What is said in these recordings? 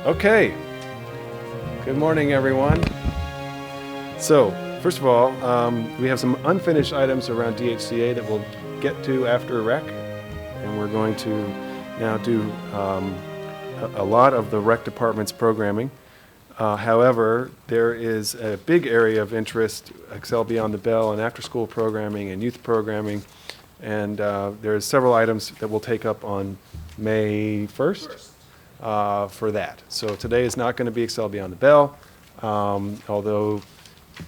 Okay. Good morning, everyone. So, first of all, we have some unfinished items around DHCA that we'll get to after rec, and we're going to now do a lot of the rec department's programming. However, there is a big area of interest, Excel Beyond the Bell, and after-school programming and youth programming, and there's several items that we'll take up on May 1st. For that. So today is not going to be Excel Beyond the Bell, although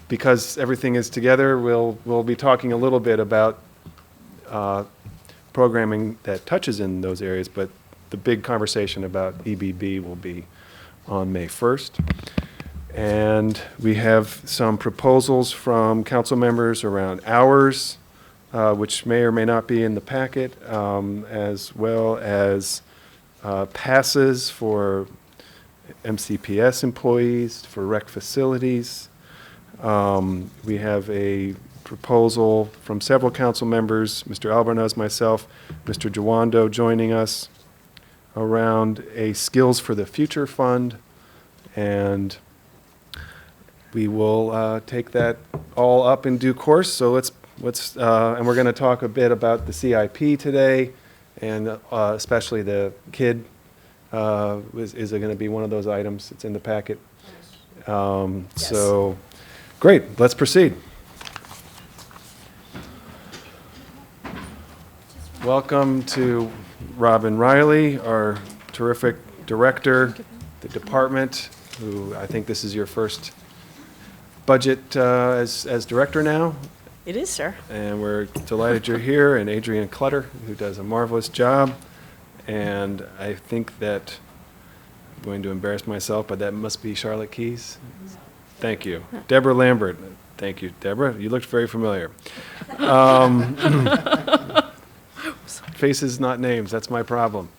because everything is together, we'll be talking a little bit about programming that touches in those areas, but the big conversation about EBB will be on May 1st. And we have some proposals from council members around hours, which may or may not be in the packet, as well as passes for MCPS employees, for rec facilities. We have a proposal from several council members, Mr. Albarnaz, myself, Mr. Jawando joining us, around a Skills for the Future fund, and we will take that all up in due course. So let's and we're going to talk a bit about the CIP today, and especially the KID is going to be one of those items. It's in the packet. Yes. So, great. Let's proceed. Welcome to Robin Riley, our terrific director, the department, who I think this is your first budget as director now. It is, sir. And we're delighted you're here, and Adrian Clutter, who does a marvelous job. And I think that I'm going to embarrass myself, but that must be Charlotte Keys. Thank you. Deborah Lambert. Thank you, Deborah. You looked very familiar. Faces, not names. That's my problem.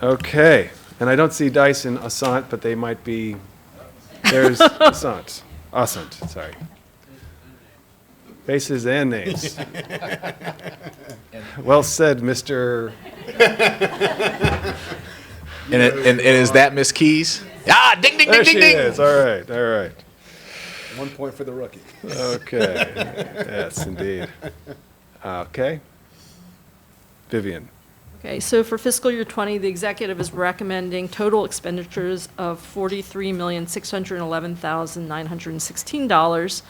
Okay. And I don't see Dyson Asant, but they might be. There's Asant. Sorry. Faces and names. Well said, Mr. And is that Miss Keys? Ah, ding, ding, There ding, she ding, ding. is. All right. 1 point for the rookie. Okay. Yes, indeed. Okay. Vivian. Okay, so for fiscal year 20, the executive is recommending total expenditures of $43,611,916.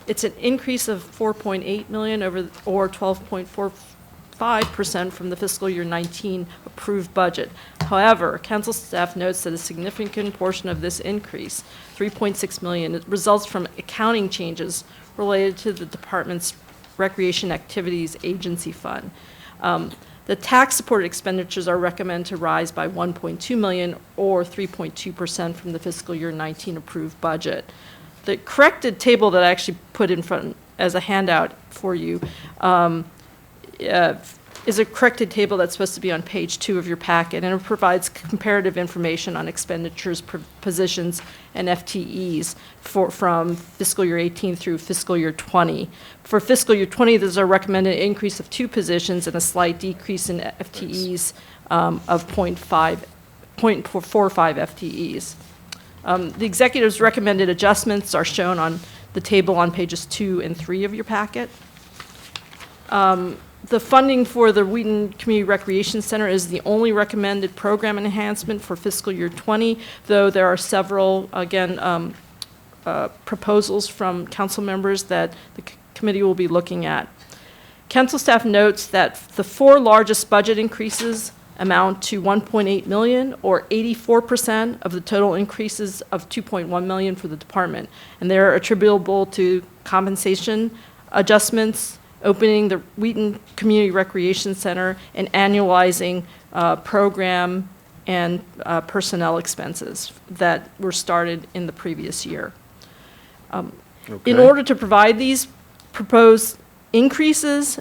It's an increase of $4.8 million or 12.45% from the fiscal year 19 approved budget. However, council staff notes that a significant portion of this increase, $3.6 million, results from accounting changes related to the department's Recreation Activities Agency Fund. The tax-supported expenditures are recommended to rise by $1.2 million or 3.2% from the fiscal year 19 approved budget. The corrected table that I actually put in front as a handout for you is a corrected table that's supposed to be on page 2 of your packet, and it provides comparative information on expenditures, positions, and FTEs from fiscal year 18 through fiscal year 20. For fiscal year 20, there's a recommended increase of 2 positions and a slight decrease in FTEs of 0.45 FTEs. The executive's recommended adjustments are shown on the table on pages 2 and 3 of your packet. The funding for the Wheaton Community Recreation Center is the only recommended program enhancement for fiscal year 20, though there are several, again, proposals from council members that the committee will be looking at. Council staff notes that the 4 largest budget increases amount to $1.8 million, or 84% of the total increases of $2.1 million for the department, and they're attributable to compensation adjustments, opening the Wheaton Community Recreation Center, and annualizing program and personnel expenses that were started in the previous year. Okay. In order to provide these proposed increases,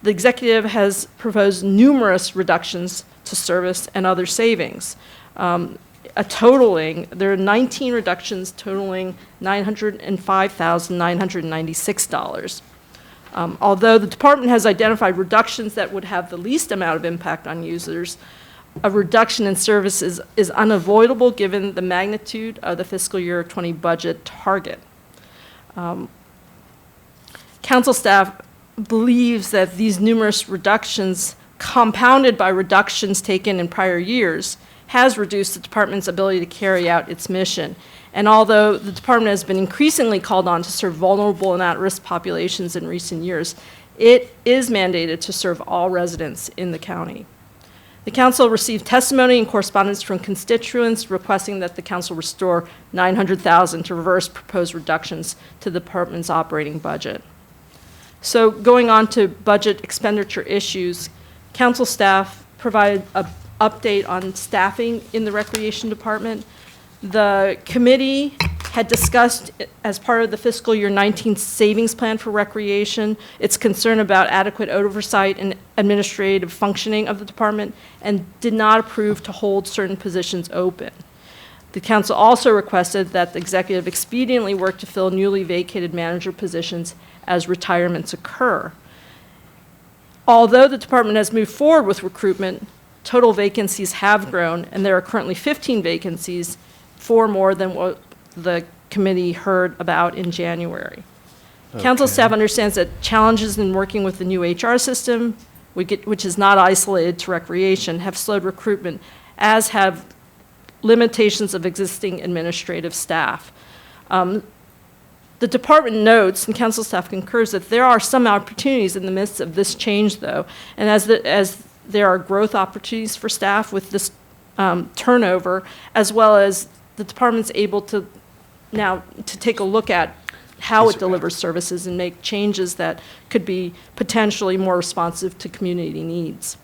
the executive has proposed numerous reductions to service and other savings. There are 19 reductions totaling $905,996. Although the department has identified reductions that would have the least amount of impact on users, a reduction in services is unavoidable given the magnitude of the fiscal year 20 budget target. Council staff believes that these numerous reductions, compounded by reductions taken in prior years, has reduced the department's ability to carry out its mission. And although the department has been increasingly called on to serve vulnerable and at-risk populations in recent years, it is mandated to serve all residents in the county. The council received testimony and correspondence from constituents requesting that the council restore $900,000 to reverse proposed reductions to the department's operating budget. So going on to budget expenditure issues, council staff provided an update on staffing in the recreation department. The committee had discussed, as part of the fiscal year 19 savings plan for recreation, its concern about adequate oversight and administrative functioning of the department, and did not approve to hold certain positions open. The council also requested that the executive expediently work to fill newly vacated manager positions as retirements occur. Although the department has moved forward with recruitment, total vacancies have grown, and there are currently 15 vacancies, 4 more than what the committee heard about in January. Council staff understands that challenges in working with the new HR system, which is not isolated to recreation, have slowed recruitment, as have limitations of existing administrative staff. The department notes, and council staff concurs, that there are some opportunities in the midst of this change, though, and as there are growth opportunities for staff with this turnover, as well as the department's able to now to take a look at how it delivers services and make changes that could be potentially more responsive to community needs.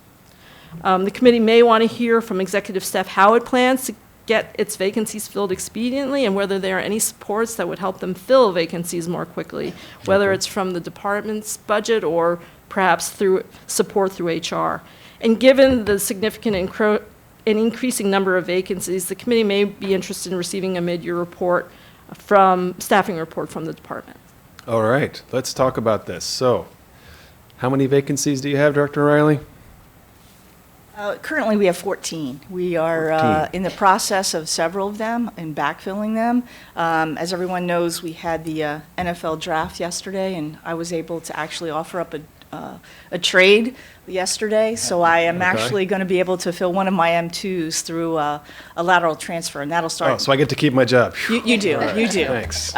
The committee may want to hear from executive staff how it plans to get its vacancies filled expediently and whether there are any supports that would help them fill vacancies more quickly, whether it's from the department's budget or perhaps through support through HR. And given the significant an increasing number of vacancies, the committee may be interested in receiving a mid-year staffing report from the department. All right, let's talk about this. So, how many vacancies do you have, Director Riley? Currently, we have 14. We are 14. In the process of several of them and backfilling them. As everyone knows, we had the NFL draft yesterday, and I was able to actually offer up a trade yesterday, so I am actually going to be able to fill one of my M2s through a lateral transfer, and that'll start. Oh, so I get to keep my job. You do, All right, you do. Thanks.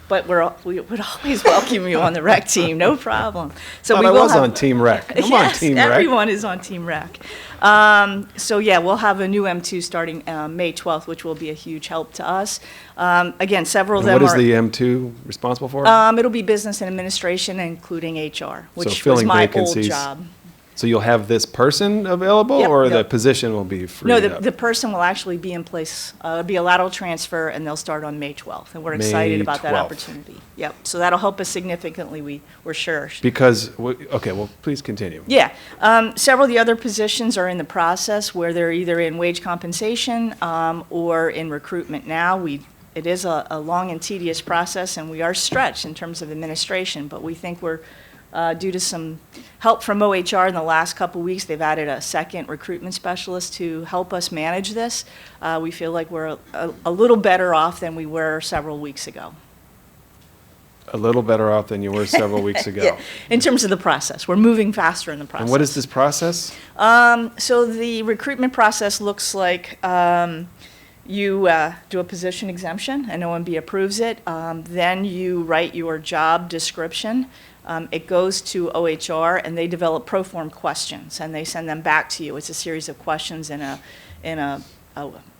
But we would always welcome you on the rec team, no problem. So Thought we I will was have, on Team Rec. I'm on yes, Team Rec. everyone is on Team Rec. So yeah, we'll have a new M2 starting May 12th, which will be a huge help to us. Again, several of And them what is are. the M2 responsible for? It'll be business and administration, including HR, which was filling my vacancies. old job. So you'll have this person available, Yep, or the yep. position will be freed No, up? the person will actually be in place, be a lateral transfer, and they'll start on May 12th. And we're May excited about that 12th. opportunity. Yep, so that'll help us significantly, we're sure. Because, okay, well, please continue. Yeah, several of the other positions are in the process where they're either in wage compensation or in recruitment now. It is a long and tedious process, and we are stretched in terms of administration, but we think we're, due to some help from OHR in the last couple weeks, they've added a second recruitment specialist to help us manage this. We feel like we're a little better off than we were several weeks ago. A little better off than you were several weeks ago. Yeah, in terms of the process. We're moving faster in the process. And what is this process? So the recruitment process looks like you do a position exemption, and OMB approves it. Then you write your job description. It goes to OHR, and they develop pro form questions, and they send them back to you. It's a series of questions in a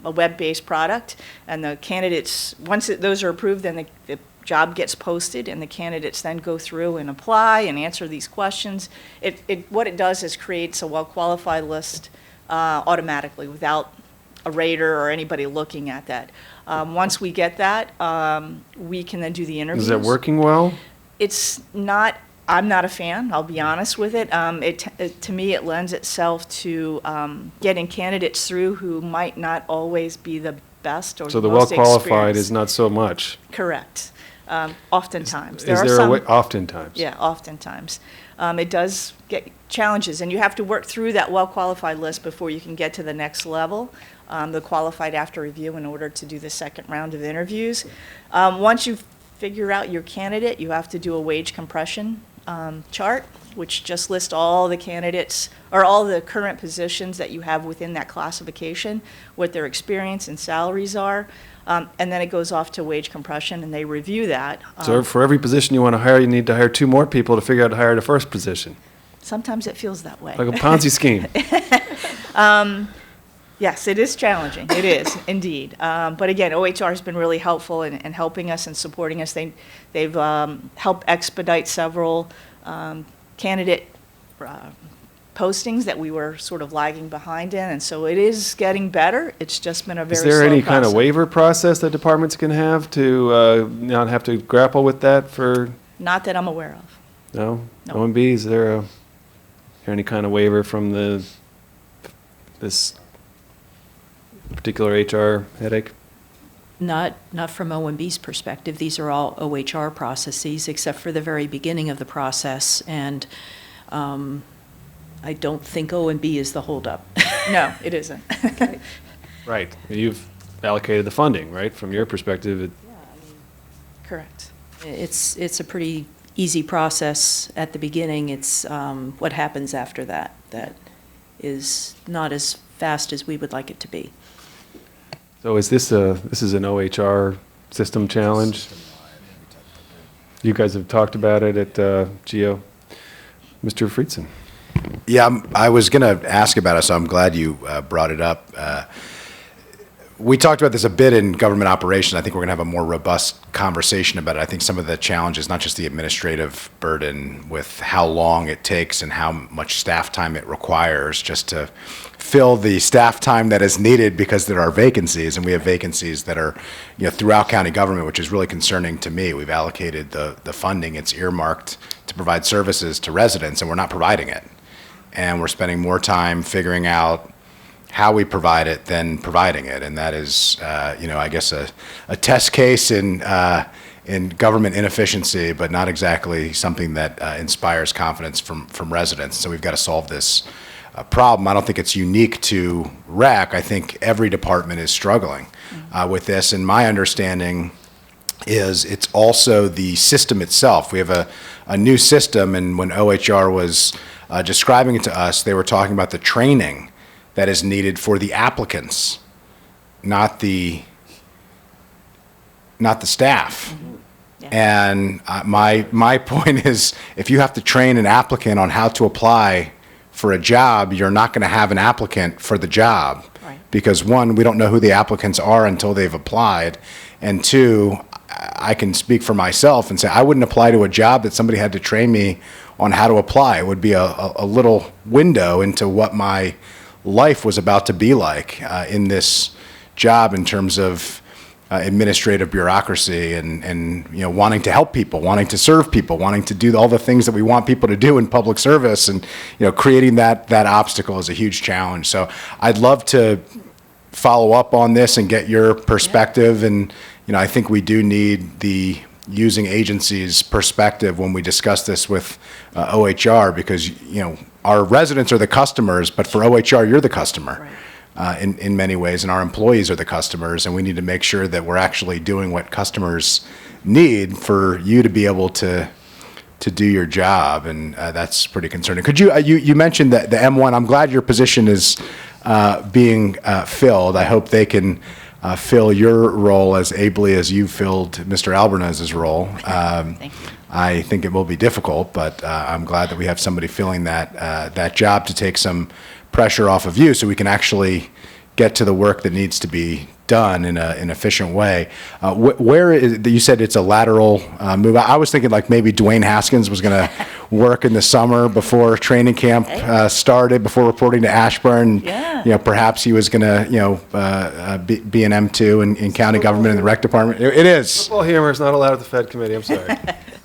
web-based product, and the candidates, once those are approved, then the job gets posted, and the candidates then go through and apply and answer these questions. What it does is creates a well-qualified list automatically without a rater or anybody looking at that. Once we get that, we can then do the interviews. Is that working well? It's not, I'm not a fan, I'll be honest with it. To me, it lends itself to getting candidates through who might not always be the best or So the the most well-qualified experienced. is not so much. Correct. Oftentimes. Is there a way, oftentimes? Yeah, oftentimes. it does get challenges, and you have to work through that well-qualified list before you can get to the next level, the qualified after review, in order to do the second round of interviews. Once you figure out your candidate, you have to do a wage compression chart, which just lists all the candidates, or all the current positions that you have within that classification, what their experience and salaries are, and then it goes off to wage compression, and they review that. So for every position you want to hire, you need to hire 2 more people to figure out how to hire the first position. Sometimes it feels that way. Like a Ponzi scheme. Yes, it is challenging. It is, indeed. But again, OHR has been really helpful in helping us and supporting us. They've helped expedite several candidate postings that we were sort of lagging behind in, and so it is getting better. It's just been a very Is slow there any kind of process. waiver process that departments can have to not have to grapple with that for, Not that I'm aware of. no? No. OMB, is there any kind of waiver from this particular HR headache? Not from OMB's perspective. These are all OHR processes, except for the very beginning of the process, and I don't think OMB is the holdup. No, it isn't. Right. You've allocated the funding, right? From your perspective, Correct. It's a pretty easy process at the beginning. It's what happens after that that is not as fast as we would like it to be. so is this is an OHR system challenge? You guys have talked about it at GEO. Mr. Friedson. Yeah, I was going to ask about it, so I'm glad you brought it up. We talked about this a bit in government operations. I think we're going to have a more robust conversation about it. I think some of the challenges, not just the administrative burden with how long it takes and how much staff time it requires just to fill the staff time that is needed, because there are vacancies, and we have vacancies that are, throughout county government, which is really concerning to me. We've allocated the funding. It's earmarked to provide services to residents, and we're not providing it. And we're spending more time figuring out how we provide it than providing it, and that is, I guess a test case in government inefficiency, but not exactly something that inspires confidence from residents. So we've got to solve this problem. I don't think it's unique to REC. I think every department is struggling with this, and my understanding is it's also the system itself. We have a new system, and when OHR was describing it to us, they were talking about the training that is needed for the applicants, not the staff. Yeah. And my point is, if you have to train an applicant on how to apply for a job, you're not going to have an applicant for the job. Right. Because 1, we don't know who the applicants are until they've applied, and 2, I can speak for myself and say I wouldn't apply to a job that somebody had to train me on how to apply. It would be a little window into what my life was about to be like in this job in terms of administrative bureaucracy and wanting to help people, wanting to serve people, wanting to do all the things that we want people to do in public service, and creating that obstacle is a huge challenge. So I'd love to follow up on this and get your perspective, and I think we do need the using agencies perspective when we discuss this with OHR, because our residents are the customers, but for OHR you're the customer. Right. In many ways, and our employees are the customers, and we need to make sure that we're actually doing what customers need for you to be able to do your job, and that's pretty concerning. Could you mentioned that the M1, I'm glad your position is being filled. I hope they can fill your role as ably as you filled Mr. Albernez's role. Thank you. I think it will be difficult, but I'm glad that we have somebody filling that job to take some pressure off of you, so we can actually get to the work that needs to be done in an efficient way. Where is, you said it's a lateral move. I was thinking like maybe Dwayne Haskins was going to work in the summer before training camp started, before reporting to Ashburn. Yeah. Perhaps he was going to be an M2 in county government in the rec department. It is. Football humor is not allowed at the Fed committee, I'm sorry.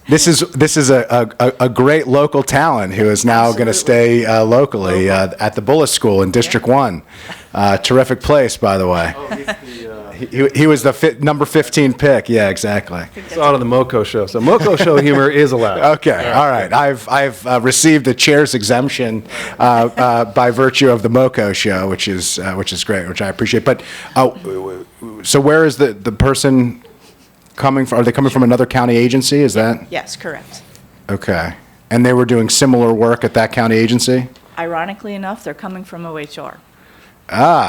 This is a great local talent who is now going to stay locally at the Bullis School in District 1. Terrific place, by the way. He was the number 15 pick. Yeah, exactly. Saw it on the Moco show. So Moco show humor is allowed. Okay, all right. I've received the chair's exemption by virtue of the Moco show, which is great, which I appreciate. But so where is the person coming from? Are they coming from another county agency? Is that Yes, correct. okay? And they were doing similar work at that county agency? Ironically enough, they're coming from OHR.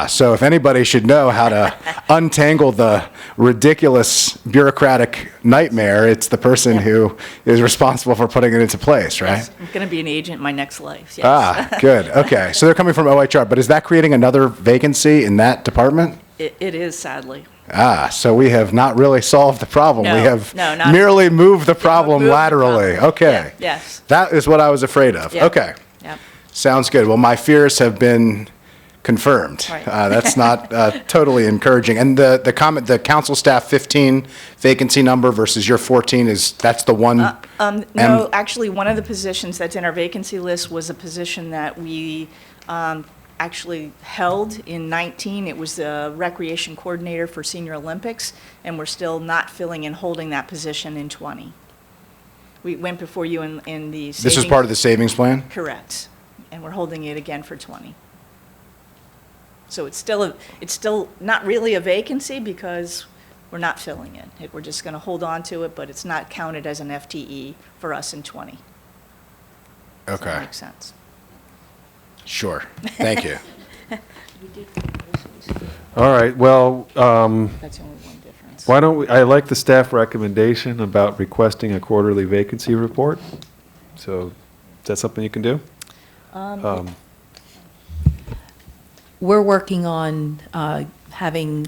So if anybody should know how to untangle the ridiculous bureaucratic nightmare, it's the person who is responsible for putting it into place, right? Yes, I'm going to be an agent in my next life, yes. Good. Okay. So they're coming from OHR, but is that creating another vacancy in that department? It is, sadly. So we have not really solved the problem. No, We have no, not- merely moved the problem Moved the laterally. problem. Okay. Yeah, yes. That is what I was afraid of. Yeah. Okay. Yep. Sounds good. Well, my fears have been confirmed. Right. That's not totally encouraging. And the comment, the council staff 15 vacancy number versus your 14 that's the one? No, actually, one of the positions that's in our vacancy list was a position that we actually held in 19. It was the recreation coordinator for Senior Olympics, and we're still not filling and holding that position in 20. We went before you in the savings. This is part of the savings plan? Correct. And we're holding it again for 20. So it's still not really a vacancy because we're not filling it. We're just going to hold on to it, but it's not counted as an FTE for us in 20. Does that Okay. make sense? Sure. Thank you. All right, well, That's the only one difference. why don't we, I like the staff recommendation about requesting a quarterly vacancy report. So is that something you can do? We're working on having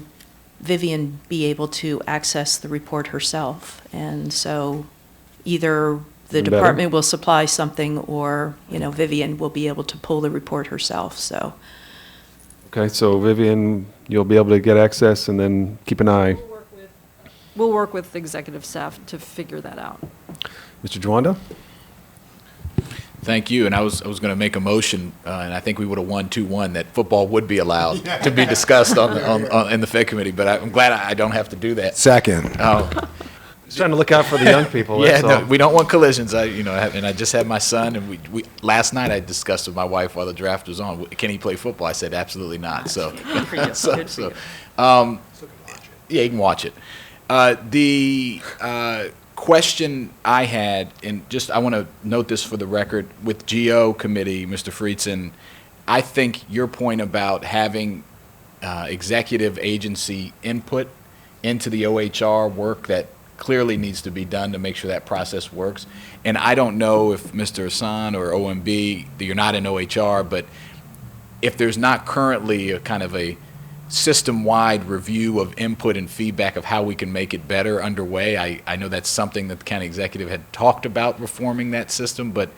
Vivian be able to access the report herself. And so either the Even better. department will supply something or, Vivian will be able to pull the report herself, so. Okay, so Vivian, you'll be able to get access and then keep an eye. We'll work with executive staff to figure that out. Mr. Jwanda? Thank you, and I was going to make a motion, and I think we would have won 2-1, that football would be allowed to be discussed in the Fed committee, but I'm glad I don't have to do that. Second. Oh, Just trying to look out for the young people, yeah, that's no, all. we don't want collisions. And I just had my son, and we last night I discussed with my wife while the draft was on, can he play football? I said absolutely not. So, Good for you. Good for you. yeah, you can watch it. The question I had, and I want to note this for the record, with GO committee, Mr. Friedson, I think your point about having executive agency input into the OHR work that clearly needs to be done to make sure that process works. And I don't know if Mr. Hassan or OMB, you're not in OHR, but if there's not currently a kind of a system-wide review of input and feedback of how we can make it better underway, I know that's something that the county executive had talked about reforming that system, but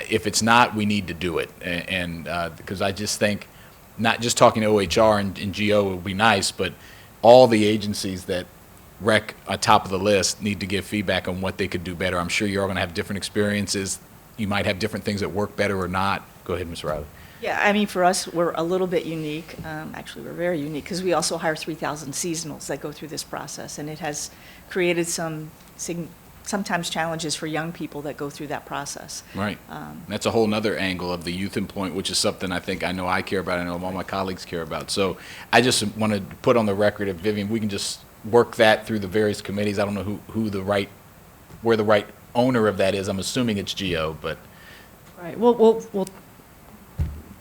if it's not, we need to do it. And because I just think, not just talking to OHR and GO would be nice, but all the agencies that rec on top of the list need to give feedback on what they could do better. I'm sure you're all going to have different experiences. You might have different things that work better or not. Go ahead, Ms. Riley. Yeah, I mean, for us, we're a little bit unique. Actually, we're very unique because we also hire 3,000 seasonals that go through this process, and it has created sometimes challenges for young people that go through that process. Right. That's a whole nother angle of the youth employment, which is something I know I care about, I know all my colleagues care about. So I just wanted to put on the record, if Vivian, we can just work that through the various committees. I don't know where the right owner of that is. I'm assuming it's GO, but. Right, we'll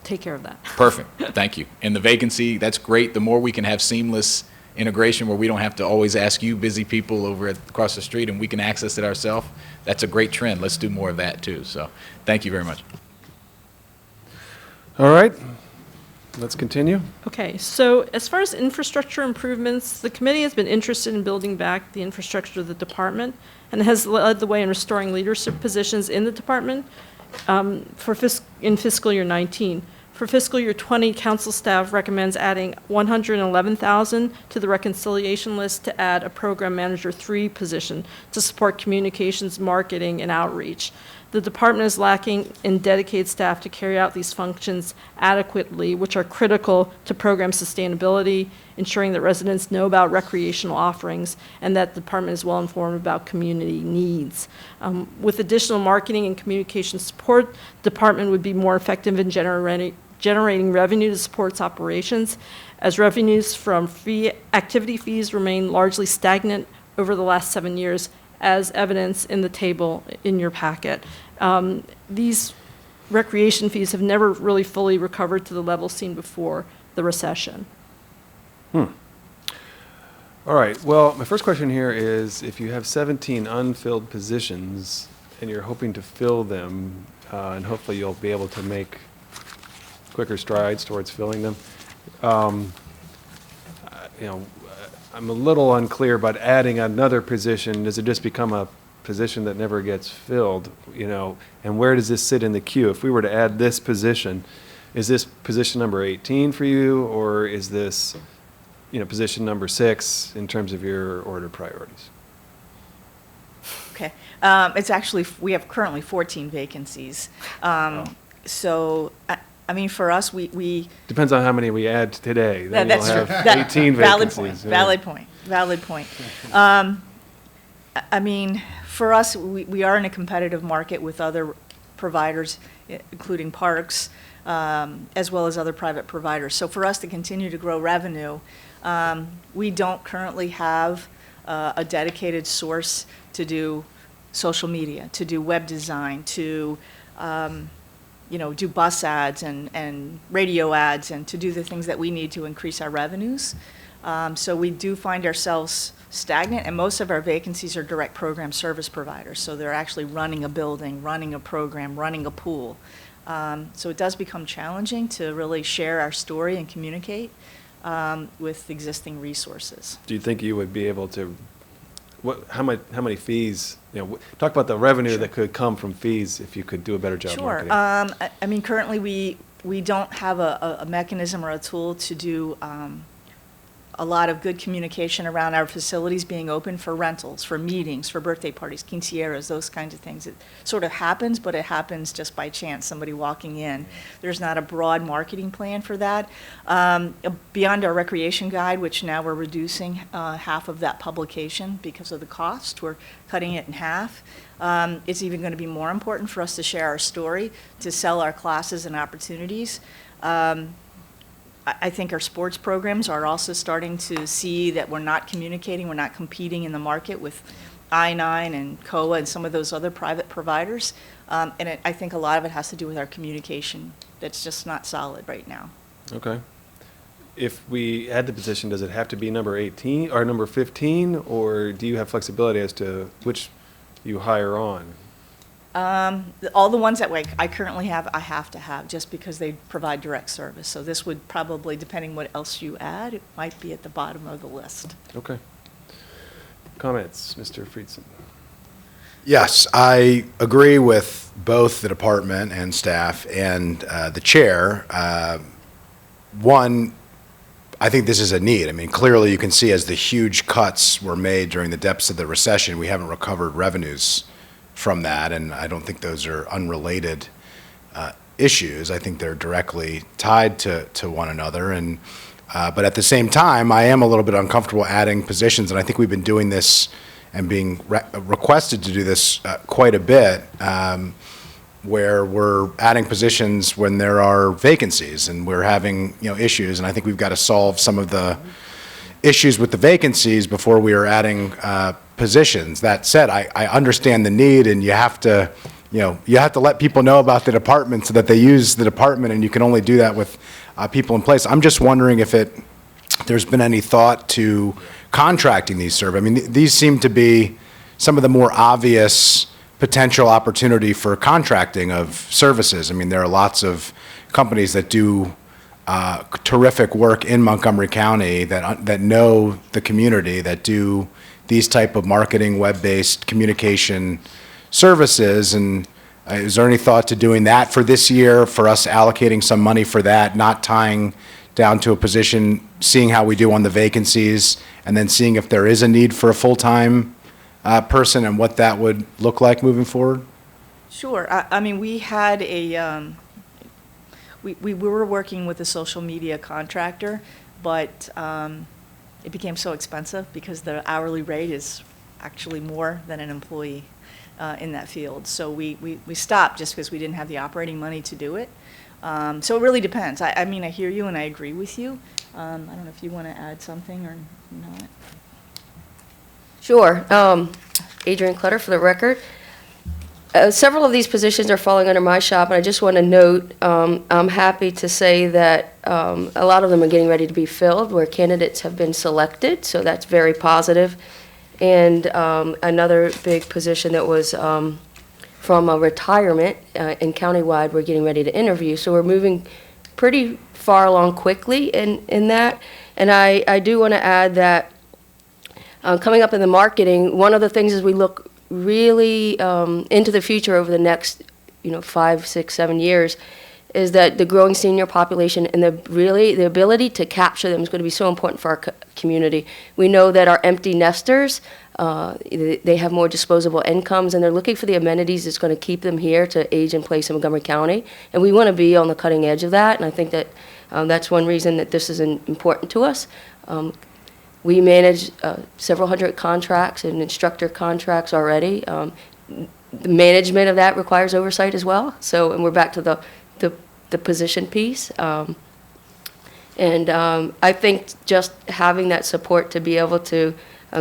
take care of that. Perfect, thank you. And the vacancy, that's great. The more we can have seamless integration where we don't have to always ask you busy people over across the street and we can access it ourselves, that's a great trend. Let's do more of that too. So thank you very much. All right, let's continue. Okay, so as far as infrastructure improvements, the committee has been interested in building back the infrastructure of the department and has led the way in restoring leadership positions in the department in fiscal year 19. For fiscal year 20, council staff recommends adding $111,000 to the reconciliation list to add a program manager 3 position to support communications, marketing, and outreach. The department is lacking in dedicated staff to carry out these functions adequately, which are critical to program sustainability, ensuring that residents know about recreational offerings, and that the department is well informed about community needs. With additional marketing and communication support, the department would be more effective in generating revenue to support its operations, as revenues from activity fees remain largely stagnant over the last 7 years, as evidenced in the table in your packet. These recreation fees have never really fully recovered to the level seen before the recession. All right, well, my first question here is, if you have 17 unfilled positions and you're hoping to fill them, and hopefully you'll be able to make quicker strides towards filling them, I'm a little unclear about adding another position. Does it just become a position that never gets filled, and where does this sit in the queue? If we were to add this position, is this position number 18 for you, or is this, position number 6 in terms of your order priorities? Okay. It's actually, we have currently 14 vacancies. So, I mean, for us, we Depends on how many we add today. Then that's you'll true. have 18 Valid vacancies. point, yeah. valid point. I mean, for us, we are in a competitive market with other providers, including parks, as well as other private providers. So for us to continue to grow revenue, we don't currently have a dedicated source to do social media, to do web design, to do bus ads and radio ads, and to do the things that we need to increase our revenues. So we do find ourselves stagnant, and most of our vacancies are direct program service providers. So they're actually running a building, running a program, running a pool. So it does become challenging to really share our story and communicate with existing resources. Do you think you would be able to, how many fees, talk about the revenue that could come from fees if you could do a better job Sure. marketing? I mean, currently, we don't have a mechanism or a tool to do a lot of good communication around our facilities being open for rentals, for meetings, for birthday parties, quinceañeras, those kinds of things. It sort of happens, but it happens just by chance, somebody walking in. There's not a broad marketing plan for that. Beyond our recreation guide, which now we're reducing half of that publication because of the cost, we're cutting it in half. It's even going to be more important for us to share our story, to sell our classes and opportunities. I think our sports programs are also starting to see that we're not communicating, we're not competing in the market with I-9 and COA and some of those other private providers. And I think a lot of it has to do with our communication that's just not solid right now. Okay. If we add the position, does it have to be number 18 or number 15, or do you have flexibility as to which you hire on? All the ones that I currently have, I have to have, just because they provide direct service. So this would probably, depending what else you add, it might be at the bottom of the list. Okay. Comments, Mr. Friedson? Yes, I agree with both the department and staff and the chair. One, I think this is a need. I mean, clearly you can see as the huge cuts were made during the depths of the recession, we haven't recovered revenues from that, and I don't think those are unrelated issues. I think they're directly tied to one another. And but at the same time, I am a little bit uncomfortable adding positions, and I think we've been doing this and being requested to do this quite a bit, where we're adding positions when there are vacancies and we're having issues. And I think we've got to solve some of the issues with the vacancies before we are adding positions. That said, I understand the need, and you have to let people know about the department so that they use the department, and you can only do that with people in place. I'm just wondering if there's been any thought to contracting these services. I mean, these seem to be some of the more obvious potential opportunity for contracting of services. I mean, there are lots of companies that do terrific work in Montgomery County that know the community, that do these type of marketing, web-based communication services. And is there any thought to doing that for this year, for us allocating some money for that, not tying down to a position, seeing how we do on the vacancies, and then seeing if there is a need for a full-time person and what that would look like moving forward? Sure. I mean, we had we were working with a social media contractor, but it became so expensive because the hourly rate is actually more than an employee in that field. So we stopped just because we didn't have the operating money to do it. So it really depends. I mean, I hear you and I agree with you. I don't know if you want to add something or not. Sure. Adrian Clutter for the record. Several of these positions are falling under my shop, and I just want to note, I'm happy to say that a lot of them are getting ready to be filled, where candidates have been selected, so that's very positive. And another big position that was from a retirement and countywide, we're getting ready to interview. So we're moving pretty far along quickly in that. And I do want to add that coming up in the marketing, one of the things is we look really into the future over the next 5, 6, 7 years, is that the growing senior population and the ability to capture them is going to be so important for our community. We know that our empty nesters, they have more disposable incomes, and they're looking for the amenities that's going to keep them here to age in place in Montgomery County. And we want to be on the cutting edge of that, and I think that that's one reason that this is important to us. We manage several hundred contracts and instructor contracts already. The management of that requires oversight as well. So, and we're back to the position piece. I think just having that support to be able to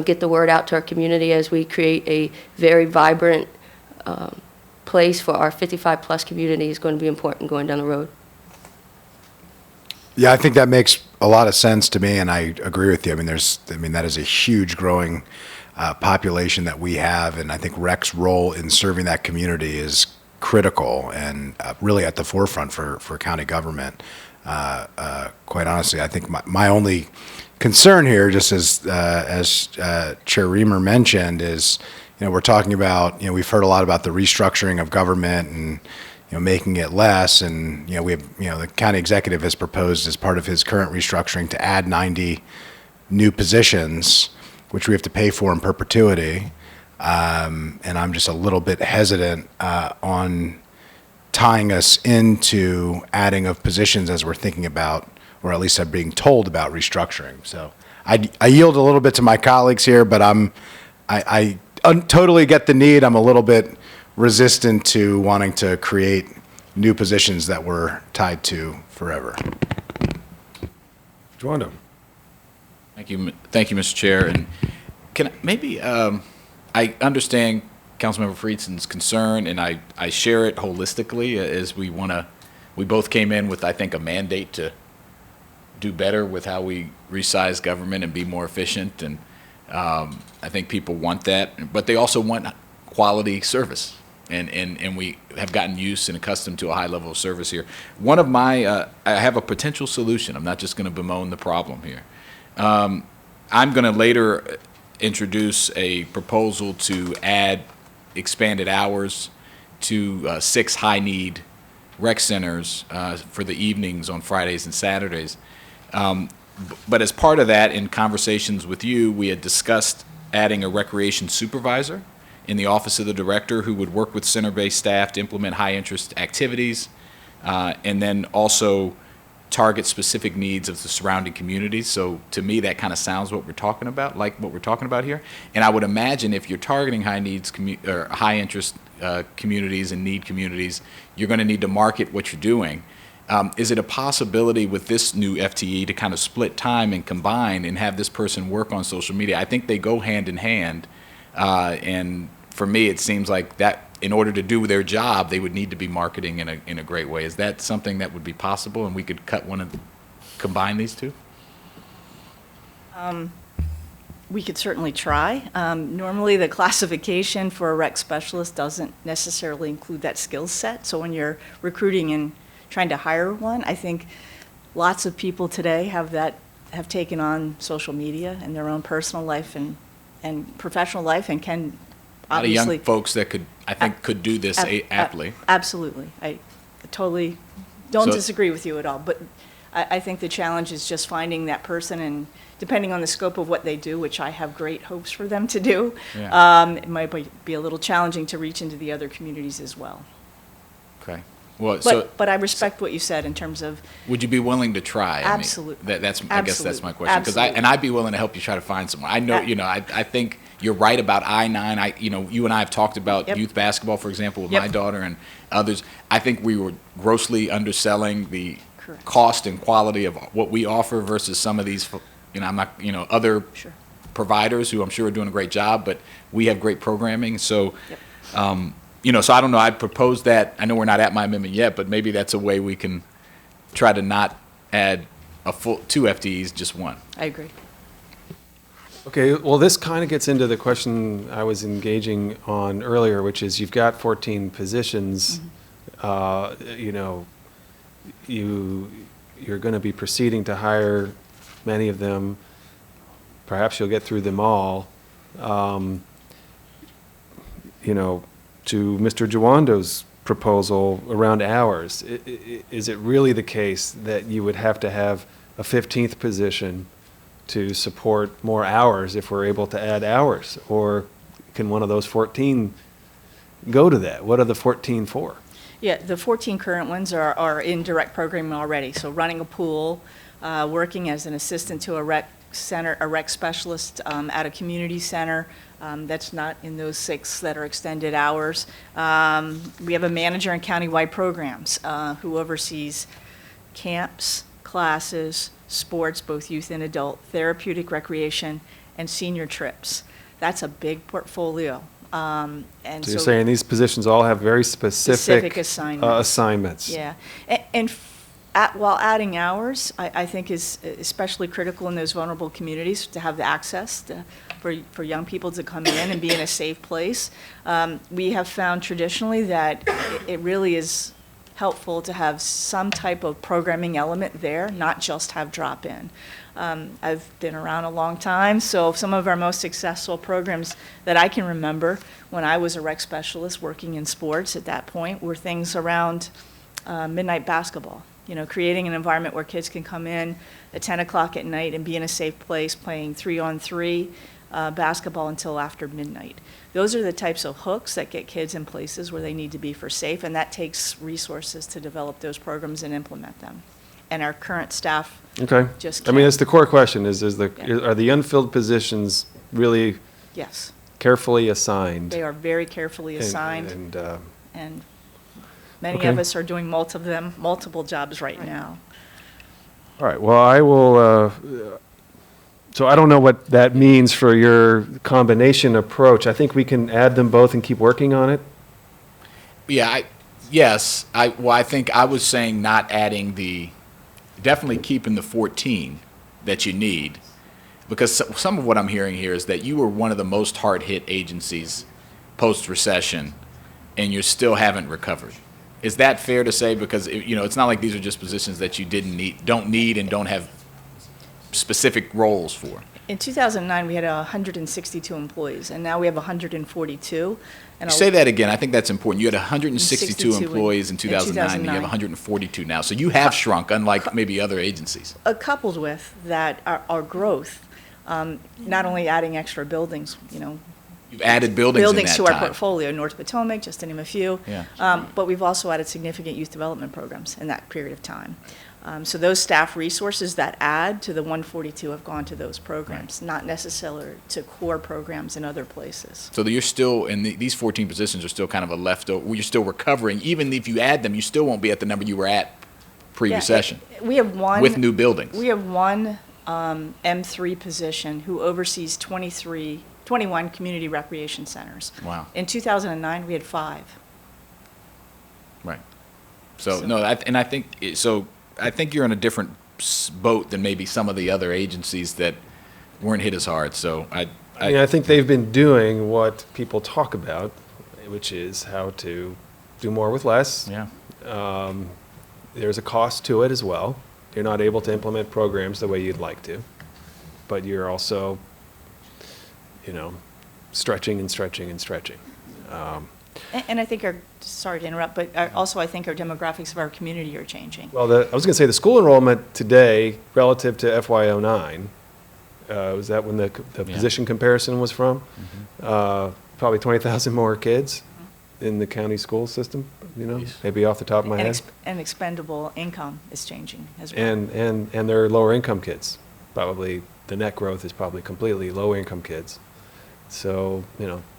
get the word out to our community as we create a very vibrant place for our 55-plus community is going to be important going down the road. Yeah, I think that makes a lot of sense to me, and I agree with you. I mean, that is a huge growing population that we have, and I think Rec's role in serving that community is critical and really at the forefront for county government. Quite honestly, I think my only concern here, just as Chair Reamer mentioned, is we're talking about we've heard a lot about the restructuring of government and making it less, and we have the county executive has proposed as part of his current restructuring to add 90 new positions, which we have to pay for in perpetuity. And I'm just a little bit hesitant on tying us into adding of positions as we're thinking about, or at least I'm being told about restructuring. So I yield a little bit to my colleagues here, but I totally get the need. I'm a little bit resistant to wanting to create new positions that we're tied to forever. Joando. Thank you, Mr. Chair. And can maybe I understand Councilmember Friedson's concern, and I share it holistically, as we both came in with, I think, a mandate to do better with how we resize government and be more efficient, and I think people want that, but they also want quality service. And we have gotten used and accustomed to a high level of service here. One of I have a potential solution. I'm not just going to bemoan the problem here. I'm going to later introduce a proposal to add expanded hours to 6 high-need rec centers for the evenings on Fridays and Saturdays. But as part of that, in conversations with you, we had discussed adding a recreation supervisor in the office of the director who would work with center-based staff to implement high-interest activities, and then also target specific needs of the surrounding communities. So to me, that kind of sounds what we're talking about, like what we're talking about here. And I would imagine if you're targeting high-interest communities and need communities, you're going to need to market what you're doing. Is it a possibility with this new FTE to kind of split time and combine and have this person work on social media? I think they go hand in hand, and for me, it seems like that in order to do their job, they would need to be marketing in a great way. Is that something that would be possible, and we could cut one and combine these two? We could certainly try. Normally, the classification for a rec specialist doesn't necessarily include that skill set. So when you're recruiting and trying to hire one, I think lots of people today have taken on social media in their own personal life and professional life, and can A lot of obviously young folks that could do this aptly. Absolutely. I totally don't So- disagree with you at all. But I think the challenge is just finding that person, and depending on the scope of what they do, which I have great hopes for them to do, it might be a little challenging to reach into the other communities as well. Okay. Well, so But I respect what you said in terms of, would you be willing to try? Absolutely. I guess that's my question. Absolutely. And I'd be willing to help you try to find someone. I know, I think you're right about I-9. You and I have talked about Yep. youth basketball, for example, with Yep. my daughter and others. I think we were grossly underselling the Correct. cost and quality of what we offer versus some of these, other Sure. providers who I'm sure are doing a great job, but we have great programming. So, Yep. so I don't know, I'd propose that. I know we're not at my amendment yet, but maybe that's a way we can try to not add a full 2 FTEs, just 1. I agree. Okay, well, this kind of gets into the question I was engaging on earlier, which is you've got 14 positions. You're going to be proceeding to hire many of them. Perhaps you'll get through them all. To Mr. Jawando's proposal around hours, is it really the case that you would have to have a 15th position to support more hours if we're able to add hours? Or can one of those 14 go to that? What are the 14 for? Yeah, the 14 current ones are in direct programming already. So running a pool, working as an assistant to a rec center, a rec specialist at a community center. That's not in those 6 that are extended hours. We have a manager in countywide programs who oversees camps, classes, sports, both youth and adult, therapeutic recreation, and senior trips. That's a big portfolio. And So you're saying these positions all have very specific assignments. assignments? Yeah, and while adding hours, I think is especially critical in those vulnerable communities to have the access for young people to come in and be in a safe place. We have found traditionally that it really is helpful to have some type of programming element there, not just have drop-in. I've been around a long time, so some of our most successful programs that I can remember when I was a rec specialist working in sports at that point were things around midnight basketball. Creating an environment where kids can come in at 10 o'clock at night and be in a safe place playing 3-on-3 basketball until after midnight. Those are the types of hooks that get kids in places where they need to be for safe, and that takes resources to develop those programs and implement them. And our current staff Okay. just I mean, can't. that's the core question, are Yeah. the unfilled positions really Yes, carefully assigned? they are very carefully assigned, And, and many Okay. of us are doing multiple jobs right now. all right, well, I will, so I don't know what that means for your combination approach. I think we can add them both and keep working on it. Yeah, I think I was saying not adding definitely keeping the 14 that you need, because some of what I'm hearing here is that you were one of the most hard-hit agencies post-recession, and you still haven't recovered. Is that fair to say? Because, it's not like these are just positions that you don't need and don't have specific roles for. In 2009, we had 162 employees, and now we have 142. And Say that again. I think that's important. You had 162 62 employees in 2009, and you have 142 now. So you have shrunk, unlike maybe other agencies. Coupled with that, our growth, not only adding extra buildings, You've added buildings in that to our time. portfolio, North Potomac, just to name a few. Yeah. But we've also added significant youth development programs in that period of time. So those staff resources that add to the 142 have gone to those programs, not necessarily to core programs in other places. So that you're still, these 14 positions are still kind of a leftover, you're still recovering. Even if you add them, you still won't be at the number you were at pre-recession. Yeah, we have one. With new buildings. We have one M3 position who oversees 21 community recreation centers. Wow. In 2009, we had 5. Right. I think you're in a different boat than maybe some of the other agencies that weren't hit as hard. So I think they've been doing what people talk about, which is how to do more with less. yeah. There's a cost to it as well. You're not able to implement programs the way you'd like to, but you're also, stretching and stretching and stretching. And I think sorry to interrupt, but also I think our demographics of our community are changing. Well, I was going to say, the school enrollment today relative to FY09, was that when the position comparison was from? Probably 20,000 more kids in the county school system, maybe off the top of my head. And expendable income is changing as well. And they're lower income kids. Probably, the net growth is probably completely lower income kids. So,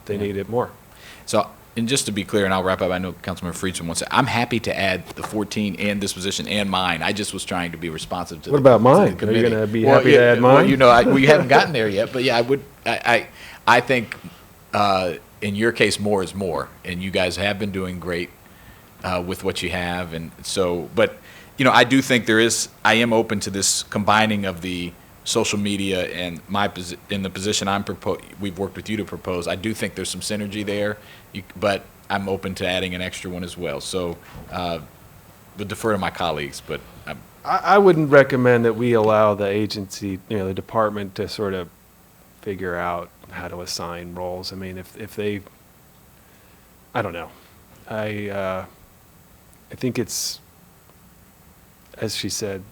they need it more. So, and just to be clear, and I'll wrap up, I know Councilman Friedman wants to, I'm happy to add the 14 and this position and mine. I just was trying to be responsive to What about mine? Are you committee. going to be happy to add mine? Well, we haven't gotten there yet, but yeah, I think, in your case, more is more, and you guys have been doing great with what you have, and so, but, I do think I am open to this combining of the social media and in the position we've worked with you to propose. I do think there's some synergy there, but I'm open to adding an extra one as well. So, would defer to my colleagues, but. I wouldn't recommend that we allow the agency, the department to sort of figure out how to assign roles. I mean, if they, I don't know. I think it's, as she said,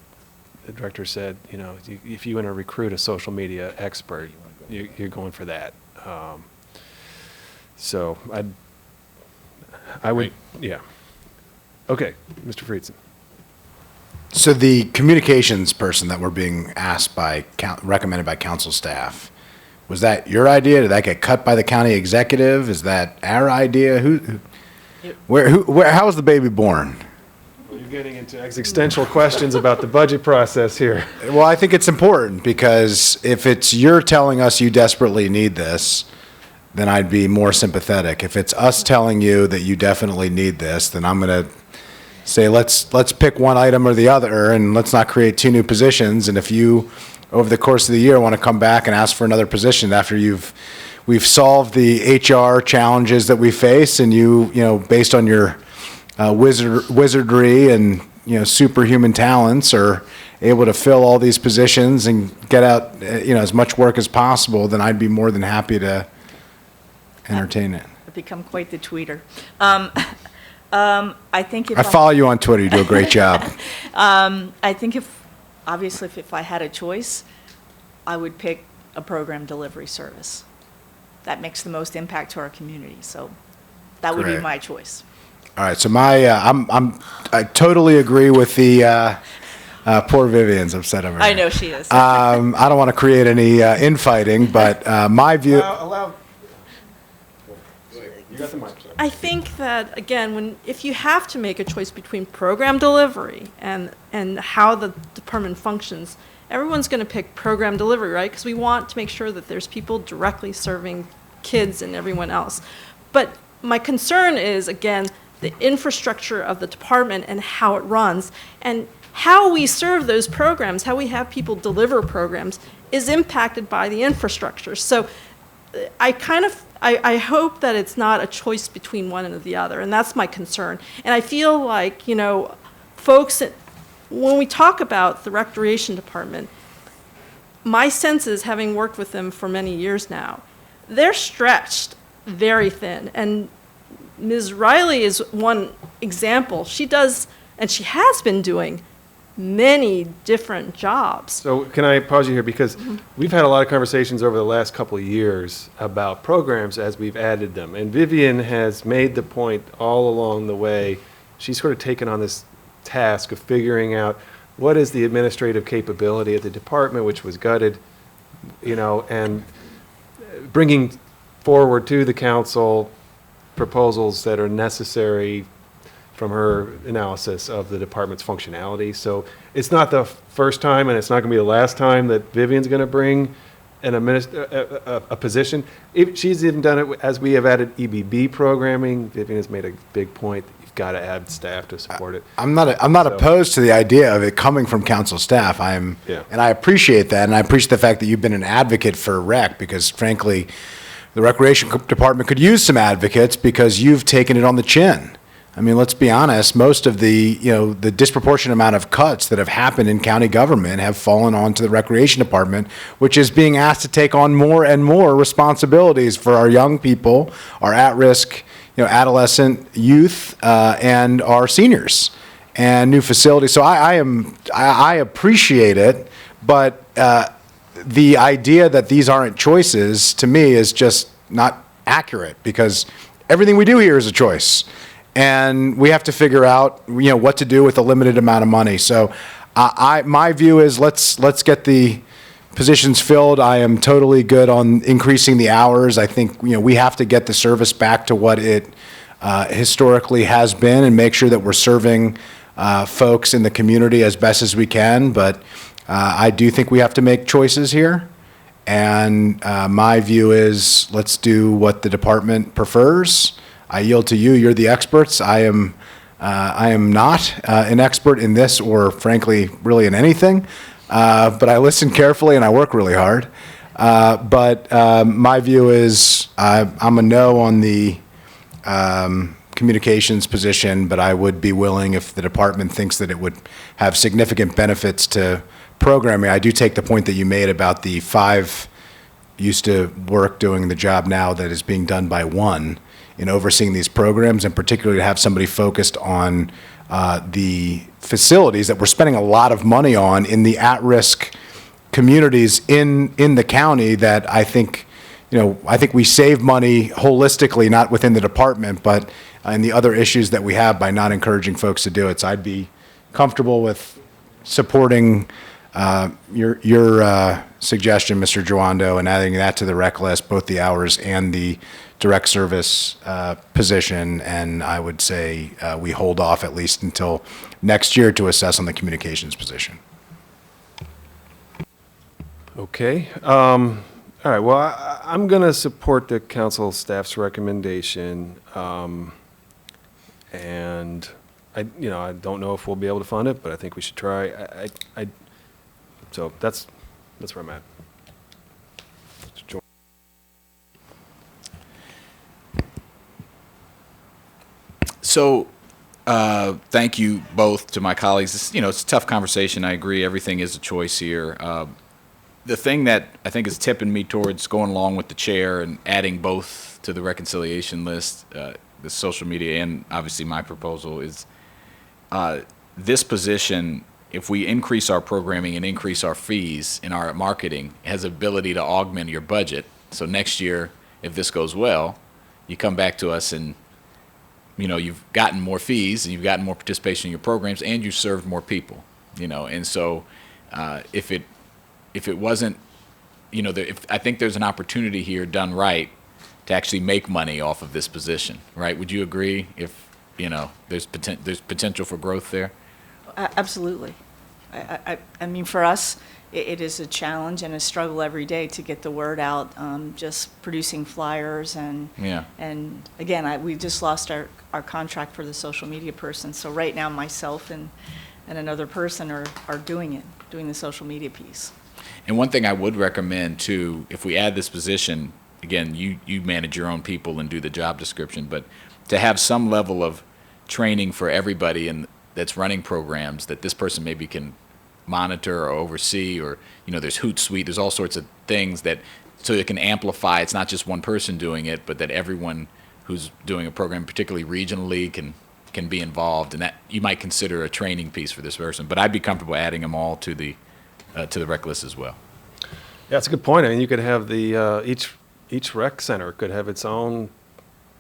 the director said, if you want to recruit a social media expert, you're going for that. So I would, yeah. Okay, Mr. Friedson. So the communications person that we're being asked recommended by council staff, was that your idea? Did that get cut by the county executive? Is that our idea? How was the baby born? Well, you're getting into existential questions about the budget process here. Well, I think it's important because if you're telling us you desperately need this, then I'd be more sympathetic. If it's us telling you that you definitely need this, then I'm going to say, let's pick one item or the other, and let's not create two new positions. And if you, over the course of the year, want to come back and ask for another position after we've solved the HR challenges that we face, and based on your wizardry and superhuman talents, are able to fill all these positions and get out as much work as possible, then I'd be more than happy to entertain it. I've become quite the tweeter. I think if I follow you on Twitter. You do a great job. I think if I had a choice, I would pick a program delivery service. That makes the most impact to our community. So that would be Great. my choice. All right. So I totally agree with the poor Vivian's upset over here. I know she is. I don't want to create any infighting, but my view. You got the mic, sir. I think that, again, if you have to make a choice between program delivery and how the department functions, everyone's going to pick program delivery, right? Because we want to make sure that there's people directly serving kids and everyone else. But my concern is, again, the infrastructure of the department and how it runs, and how we serve those programs, how we have people deliver programs, is impacted by the infrastructure. So I hope that it's not a choice between one and the other, and that's my concern. And I feel like, folks, when we talk about the Recreation Department, my sense is, having worked with them for many years now, they're stretched very thin. And Ms. Riley is one example. She does, and she has been doing, many different jobs. So can I pause you here? Because we've had a lot of conversations over the last couple of years about programs as we've added them. And Vivian has made the point all along the way. She's sort of taken on this task of figuring out what is the administrative capability at the department, which was gutted, and bringing forward to the council proposals that are necessary from her analysis of the department's functionality. So it's not the first time, and it's not going to be the last time that Vivian's going to bring a position. She's even done it as we have added EBB programming. Vivian has made a big point that you've got to add staff to support it. I'm not opposed to the idea of it coming from council staff. And I appreciate that, and I appreciate the fact that you've been an advocate for rec, because frankly, the recreation department could use some advocates, because you've taken it on the chin. I mean, let's be honest, most of the disproportionate amount of cuts that have happened in county government have fallen onto the recreation department, which is being asked to take on more and more responsibilities for our young people, our at-risk adolescent youth and our seniors and new facilities. So I appreciate it, but the idea that these aren't choices to me is just not accurate, because everything we do here is a choice, and we have to figure out what to do with a limited amount of money. So my view is let's get the positions filled. I am totally good on increasing the hours. I think we have to get the service back to what it historically has been, and make sure that we're serving folks in the community as best as we can. But I do think we have to make choices here, and my view is let's do what the department prefers. I yield to you. You're the experts. I am not an expert in this, or frankly, really in anything. But I listen carefully and I work really hard. But my view is I'm a no on the communications position, but I would be willing, if the department thinks that it would have significant benefits to programming. I do take the point that you made about the 5 used to work doing the job now that is being done by 1 in overseeing these programs, and particularly to have somebody focused on the facilities that we're spending a lot of money on in the at-risk communities in the county, that I think we save money holistically, not within the department, but in the other issues that we have by not encouraging folks to do it. So I'd be comfortable with supporting your suggestion, Mr. Joando, and adding that to the rec list, both the hours and the direct service position. And I would say we hold off at least until next year to assess on the communications position. Okay. All right. Well, I'm going to support the council staff's recommendation. And I don't know if we'll be able to fund it, but I think we should try. So that's where I'm at. So, thank you both to my colleagues. It's a tough conversation. I agree. Everything is a choice here. The thing that I think is tipping me towards going along with the chair and adding both to the reconciliation list, the social media and obviously my proposal, is this position, if we increase our programming and increase our fees in our marketing, has ability to augment your budget. So next year, if this goes well, you come back to us and you've gotten more fees and you've gotten more participation in your programs and you served more people, and so if it wasn't, I think there's an opportunity here done right to actually make money off of this position, right? Would you agree? If there's potential for growth there? Absolutely. I mean, for us, it is a challenge and a struggle every day to get the word out, just producing flyers and again, we just lost our contract for the social media person. So right now, myself and another person are doing the social media piece. And one thing I would recommend too, if we add this position, again, you manage your own people and do the job description, but to have some level of training for everybody that's running programs that this person maybe can monitor or oversee, or there's Hootsuite, there's all sorts of things so it can amplify. It's not just one person doing it, but that everyone who's doing a program, particularly regionally, can be involved, and that you might consider a training piece for this person. But I'd be comfortable adding them all to the rec list as well. Yeah, that's a good point. I mean, you could have the each rec center could have its own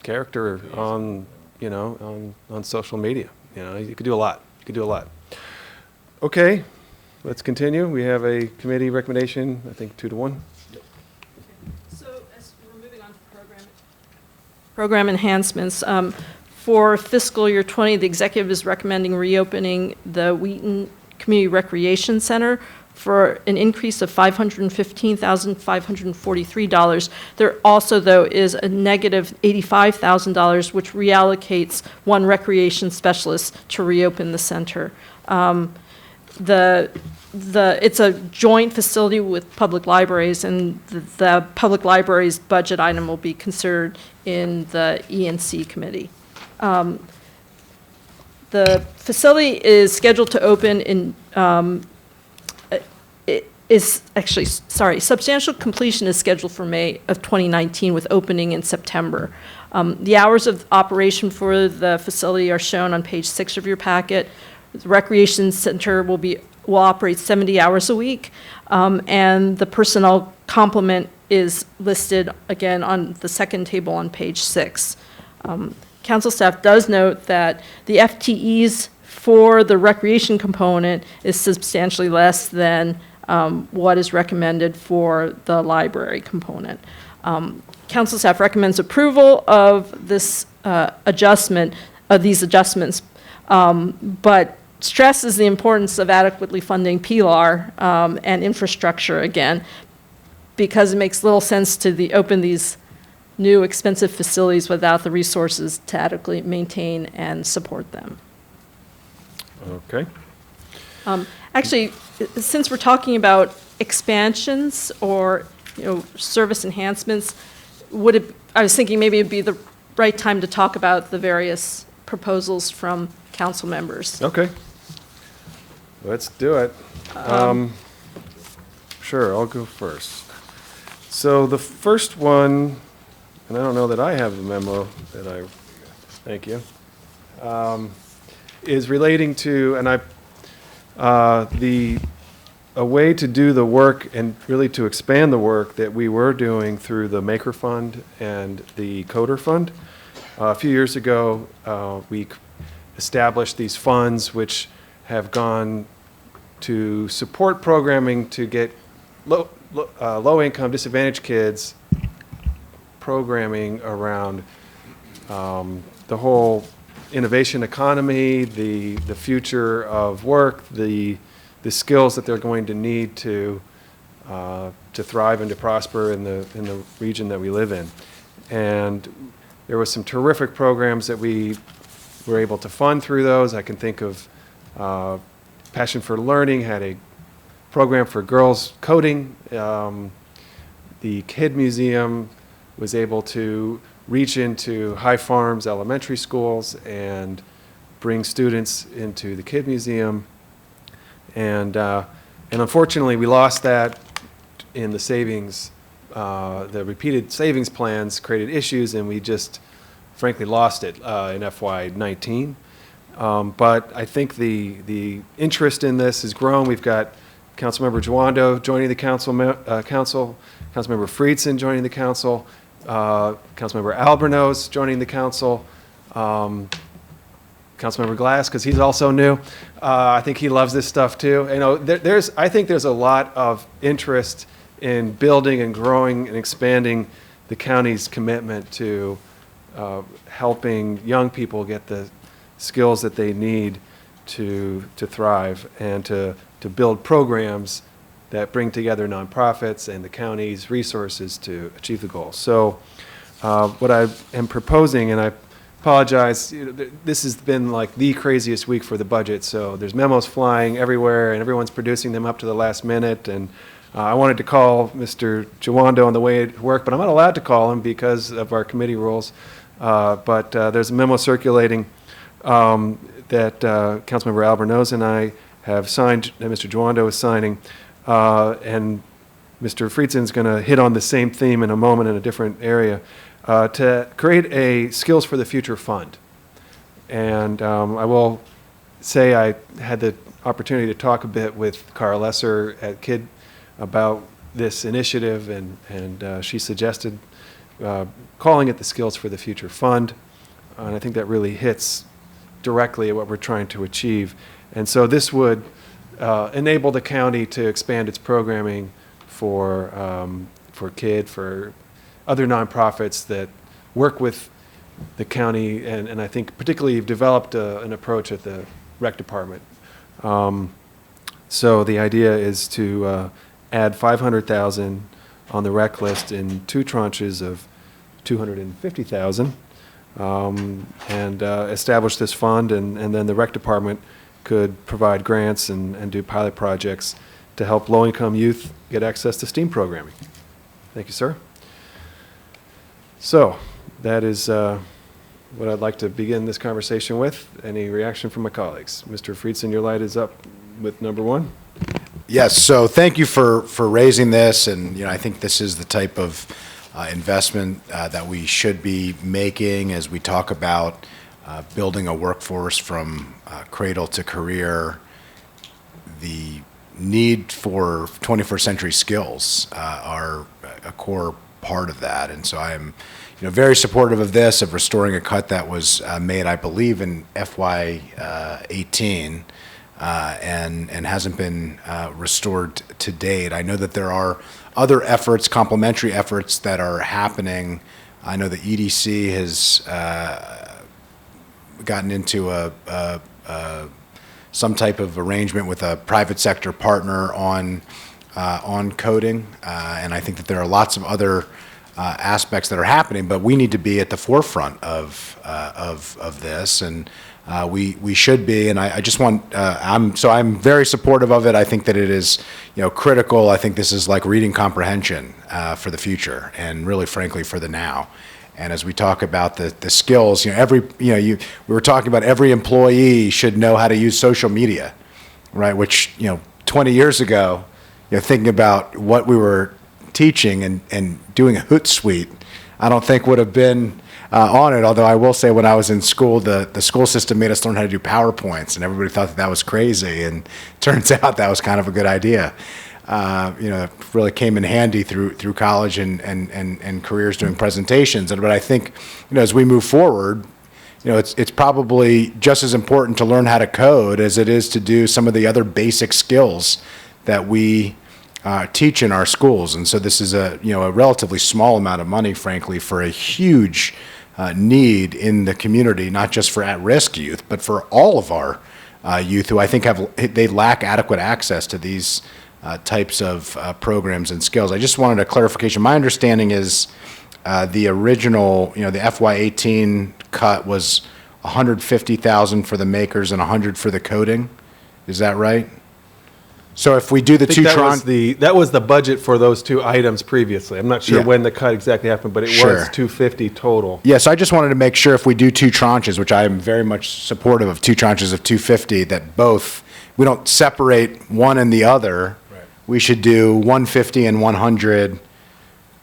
character on social media. You could do a lot. Okay, let's continue. We have a committee recommendation, I think 2-1. So as we're moving on to program enhancements, for fiscal year 20, the executive is recommending reopening the Wheaton Community Recreation Center for an increase of $515,543. There also, though, is a negative $85,000, which reallocates one recreation specialist to reopen the center. It's a joint facility with public libraries, and the public libraries budget item will be considered in the E&C committee. The facility is scheduled to open is actually, sorry, substantial completion is scheduled for May of 2019 with opening in September. The hours of operation for the facility are shown on page 6 of your packet. The Recreation Center will operate 70 hours a week, and the personnel complement is listed again on the second table on page 6. Council staff does note that the FTEs for the recreation component is substantially less than what is recommended for the library component. Council staff recommends approval of this adjustment, of these adjustments, but stresses the importance of adequately funding Pilar and infrastructure again, because it makes little sense to open these new expensive facilities without the resources to adequately maintain and support them. Okay. Actually, since we're talking about expansions or, service enhancements, I was thinking maybe it'd be the right time to talk about the various proposals from council members. Okay. Let's do it. Sure, I'll go first. So the first one, and I don't know that I have the memo that thank you, is relating to, and a way to do the work and really to expand the work that we were doing through the Maker Fund and the Coder Fund. A few years ago, we established these funds which have gone to support programming to get low-income, disadvantaged kids programming around the whole innovation economy, the future of work, the skills that they're going to need to thrive and to prosper in the region that we live in. And there was some terrific programs that we were able to fund through those. I can think of Passion for Learning had a program for girls coding. The Kid Museum was able to reach into High Farms elementary schools and bring students into the Kid Museum. And unfortunately, we lost that in the savings. The repeated savings plans created issues, and we just frankly lost it in FY19. But I think the interest in this has grown. We've got Councilmember Juando joining the council, Councilmember Friedson joining the council, Councilmember Albornoz joining the council, Councilmember Glass, because he's also new. I think he loves this stuff too. I think there's a lot of interest in building and growing and expanding the county's commitment to helping young people get the skills that they need to thrive and to build programs that bring together nonprofits and the county's resources to achieve the goals. So what I am proposing, and I apologize, this has been like the craziest week for the budget, so there's memos flying everywhere and everyone's producing them up to the last minute, and I wanted to call Mr. Juando on the way to work, but I'm not allowed to call him because of our committee rules. But there's a memo circulating that Councilmember Albornoz and I have signed, that Mr. Juando is signing, and Mr. Friedson's going to hit on the same theme in a moment in a different area, to create a Skills for the Future fund. And I will say I had the opportunity to talk a bit with Carl Lesser at KID about this initiative, and she suggested calling it the Skills for the Future Fund, and I think that really hits directly at what we're trying to achieve. And so this would enable the county to expand its programming for KID, for other nonprofits that work with the county, and I think particularly you've developed an approach at the rec department. So the idea is to add $500,000 on the rec list in 2 tranches of $250,000, and establish this fund, and then the rec department could provide grants and do pilot projects to help low-income youth get access to STEAM programming. Thank you, sir. So that is what I'd like to begin this conversation with. Any reaction from my colleagues? Mr. Friedson, your light is up with number 1. Yes, so thank you for raising this, and, I think this is the type of investment that we should be making as we talk about building a workforce from cradle to career. The need for 21st century skills are a core part of that, and so I am, very supportive of this, of restoring a cut that was made, I believe, in FY 18. And hasn't been restored to date. I know that there are other efforts, complementary efforts that are happening. I know the EDC has gotten into some type of arrangement with a private sector partner on coding, and I think that there are lots of other aspects that are happening, but we need to be at the forefront of this, and we should be, and I just want, I'm very supportive of it. I think that it is, critical. I think this is like reading comprehension for the future, and really, frankly, for the now. And as we talk about the skills, we were talking about every employee should know how to use social media, right? Which, 20 years ago, thinking about what we were teaching and doing a Hootsuite, I don't think would have been on it, although I will say when I was in school, the school system made us learn how to do PowerPoints, and everybody thought that was crazy, and turns out that was kind of a good idea. It really came in handy through college and careers doing presentations. But I think, as we move forward, it's probably just as important to learn how to code as it is to do some of the other basic skills that we teach in our schools. And so this is a relatively small amount of money, frankly, for a huge need in the community, not just for at-risk youth, but for all of our youth who I think they lack adequate access to these types of programs and skills. I just wanted a clarification. My understanding is the original, the FY18 cut was $150,000 for the makers and $100 for the coding. Is that right? So if we do the I think two that was the budget for those two items previously. I'm not sure Yeah. when the cut exactly happened, but it Sure. was 250 total. Yes, I just wanted to make sure if we do two tranches, which I am very much supportive of, two tranches of 250, that we don't separate one and the other. Right. We should do 150 and 100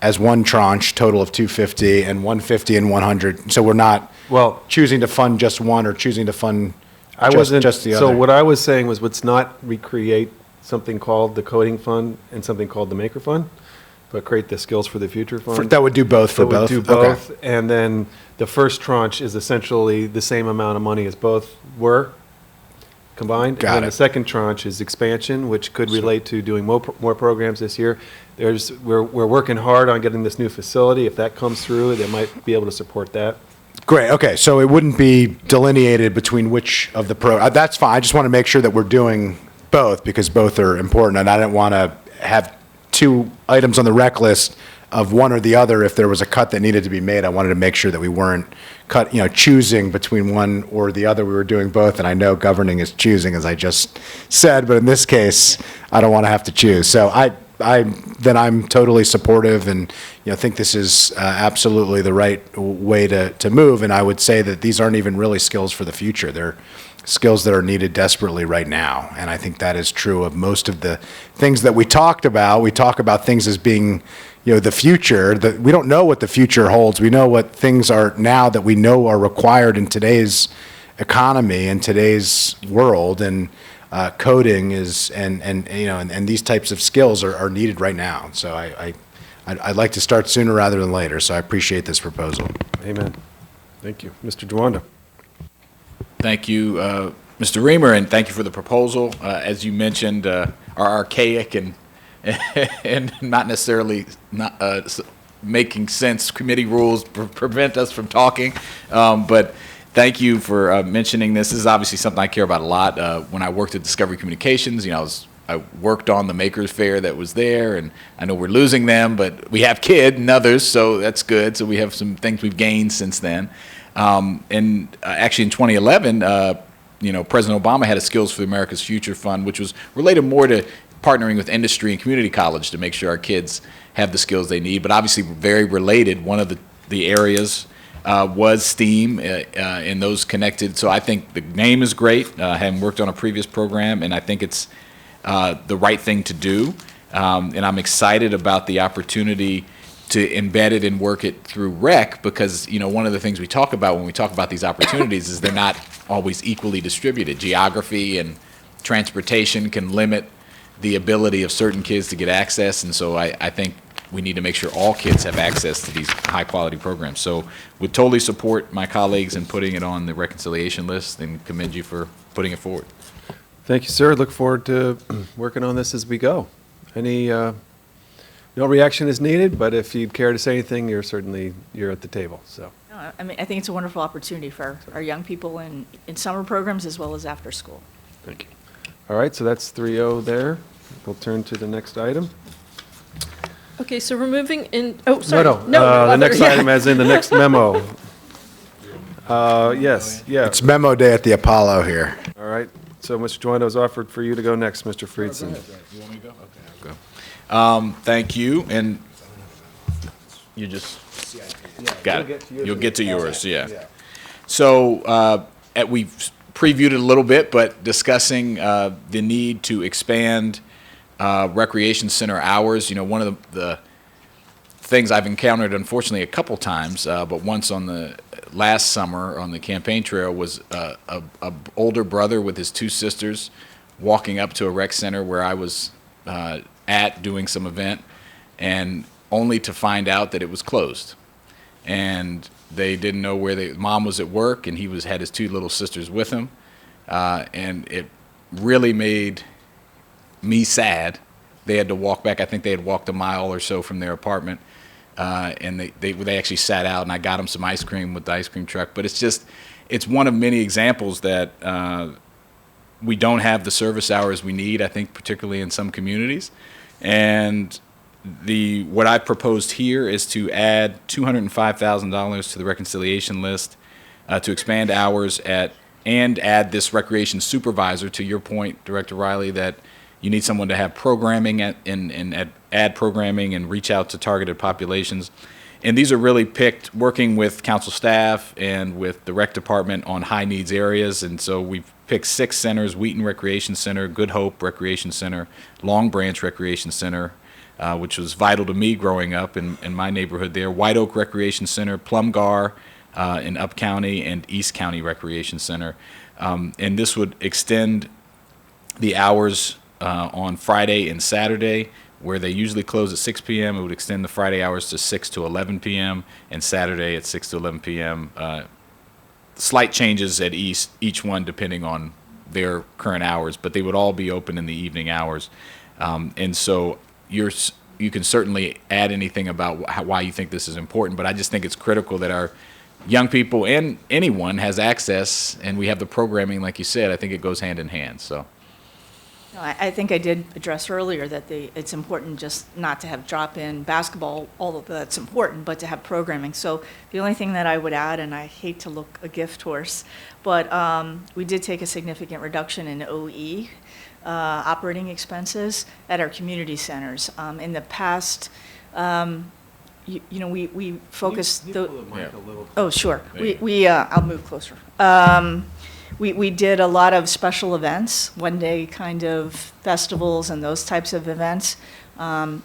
as one tranche, total of 250, and 150 and 100. So we're not Well, choosing to fund just one or choosing to fund I wasn't, just the other. so what I was saying was let's not recreate something called the coding fund and something called the maker fund, but create the skills for the future fund. That would do both for So we'll both? do Okay. both, and then the first tranche is essentially the same amount of money as both were combined. Got And then it. the second tranche is expansion, which could relate to doing more programs this year. We're working hard on getting this new facility. If that comes through, they might be able to support that. Great, okay, so it wouldn't be delineated between which of the that's fine, I just want to make sure that we're doing both, because both are important, and I didn't want to have two items on the rec list of one or the other. If there was a cut that needed to be made, I wanted to make sure that we weren't choosing between one or the other. We were doing both, and I know governing is choosing, as I just said, but in this case, I don't want to have to choose. So I'm totally supportive, and think this is absolutely the right way to move. And I would say that these aren't even really skills for the future. They're skills that are needed desperately right now. And I think that is true of most of the things that we talked about. We talk about things as being, the future. We don't know what the future holds. We know what things are now that we know are required in today's economy and today's world. And coding is, and these types of skills are needed right now. So I'd like to start sooner rather than later. So I appreciate this proposal. Amen. Thank you. Mr. Dewanda. Thank you, Mr. Reamer, and thank you for the proposal. As you mentioned, are archaic and and not necessarily making sense. Committee rules prevent us from talking, but thank you for mentioning this. This is obviously something I care about a lot. When I worked at Discovery Communications, I worked on the Makers Fair that was there, and I know we're losing them, but we have KID and others, so that's good. So we have some things we've gained since then. Actually, in 2011, President Obama had a Skills for America's Future Fund, which was related more to partnering with industry and community college to make sure our kids have the skills they need. But obviously, very related. One of the areas was STEAM and those connected. So I think the name is great. Having worked on a previous program, and I think it's the right thing to do. And I'm excited about the opportunity to embed it and work it through rec, because, you know, one of the things we talk about when we talk about these opportunities is they're not always equally distributed. Geography and transportation can limit the ability of certain kids to get access, and so I think we need to make sure all kids have access to these high-quality programs. So would totally support my colleagues in putting it on the reconciliation list and commend you for putting it forward. Thank you, sir. Look forward to working on this as we go. No reaction is needed, but if you'd care to say anything, you're at the table, so. No, I mean, I think it's a wonderful opportunity for our young people in summer programs as well as after school. Thank you. All right, so that's 3-0 there. We'll turn to the next item. Okay, so we're moving in, oh, sorry. No, the other, next yeah. item as in the next memo. Yes, yeah. It's memo day at the Apollo here. All right, so Mr. Joyner has offered for you to go next, Mr. Friedson. You want me to go? Okay, I'll go. Thank you, and you just got it. You'll get to yours, yeah. So we've previewed it a little bit, but discussing the need to expand recreation center hours. You know, one of the things I've encountered, unfortunately, a couple times, but once on the last summer on the campaign trail was a older brother with his two sisters walking up to a rec center where I was at doing some event, and only to find out that it was closed. And they didn't know where mom was at work, and he had his two little sisters with him, and it really made me sad. They had to walk back. I think they had walked a mile or so from their apartment, and they actually sat out, and I got them some ice cream with the ice cream truck. But it's one of many examples that we don't have the service hours we need, I think, particularly in some communities. And what I proposed here is to add $205,000 to the reconciliation list to expand hours and add this recreation supervisor. To your point, Director Riley, that you need someone to have programming and add programming and reach out to targeted populations. And these are really picked working with council staff and with the rec department on high needs areas. And so we've picked 6 centers: Wheaton Recreation Center, Good Hope Recreation Center, Long Branch Recreation Center, which was vital to me growing up in my neighborhood there, White Oak Recreation Center, Plumgar in Up County, and East County Recreation Center. And this would extend the hours on Friday and Saturday, where they usually close at 6 p.m. It would extend the Friday hours to 6 to 11 p.m. and Saturday at 6 to 11 p.m. Slight changes at each one depending on their current hours, but they would all be open in the evening hours. And so you can certainly add anything about why you think this is important, but I just think it's critical that our young people and anyone has access, and we have the programming, like you said. I think it goes hand in hand, so. No, I think I did address earlier that it's important just not to have drop-in basketball, although that's important, but to have programming. So the only thing that I would add, and I hate to look a gift horse, but we did take a significant reduction in OE operating expenses at our community centers. In the past, we focused. Oh, sure. I'll move closer. We did a lot of special events, one-day kind of festivals and those types of events. That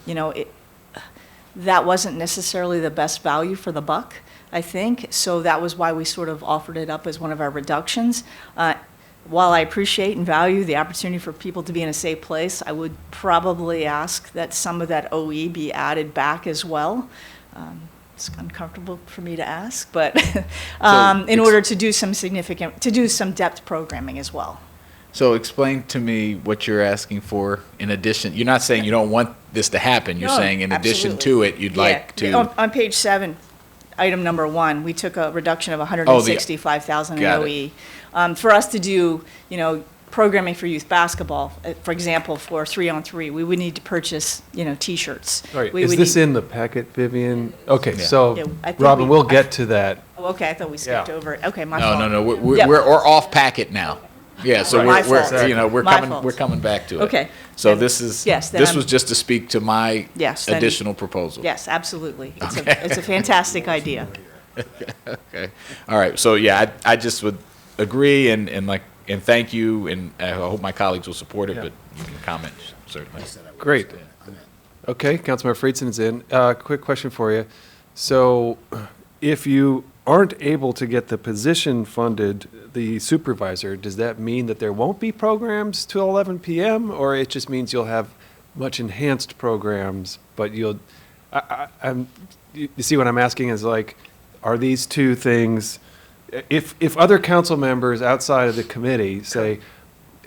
wasn't necessarily the best value for the buck, I think. So that was why we sort of offered it up as one of our reductions. While I appreciate and value the opportunity for people to be in a safe place, I would probably ask that some of that OE be added back as well. It's uncomfortable for me to ask, but in order to do some depth programming as well. So explain to me what you're asking for in addition. You're not saying you don't want this to happen. You're saying in addition to it, you'd like to. On page 7, item number 1, we took a reduction of 165,000 in OE. For us to do, programming for youth basketball, for example, for 3-on-3, we would need to purchase, T-shirts. All right, is this in the packet, Vivian? Okay, so, I think Robin, we'll get to that. Oh, okay, I thought we skipped over it. Okay, my No, fault. no, we're off packet now. Yeah, so My fault. we're coming back to it. Okay. So Then- this is, yes, then this I'm- was just to speak to my Yes, then- additional proposal. Yes, absolutely. It's a fantastic idea. Okay. All right. So yeah, I just would agree, and like and thank you, and I hope my colleagues will support it, Yeah. but you can comment, certainly. Great. Okay, Councilmember Friedson is in. Quick question for you. So if you aren't able to get the position funded, the supervisor, does that mean that there won't be programs till 11 p.m., or it just means you'll have much enhanced programs, but you'll, you see what I'm asking is like, are these two things, if other council members outside of the committee say,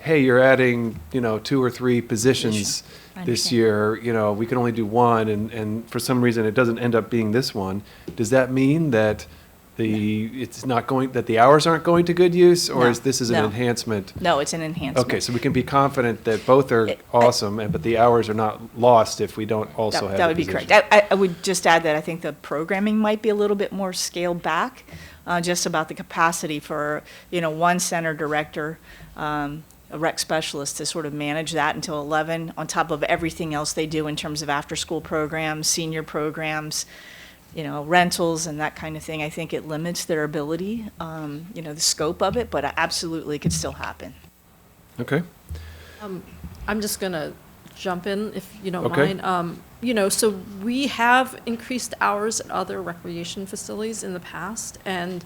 hey, you're adding, 2 or 3 positions I this understand. year, we can only do one, and for some reason it doesn't end up being this one, does that mean that that the hours aren't going to good use, or No, is this is an no. enhancement? No, it's an enhancement. Okay, so we can be confident that both are awesome, but the hours are not lost if we don't also have That the would be position. correct. I would just add that I think the programming might be a little bit more scaled back, just about the capacity for, one center director, a rec specialist to sort of manage that until 11, on top of everything else they do in terms of after-school programs, senior programs, rentals and that kind of thing. I think it limits their ability, the scope of it, but absolutely it could still happen. Okay, I'm just going to jump in, if you don't Okay. mind. So we have increased hours at other recreation facilities in the past, and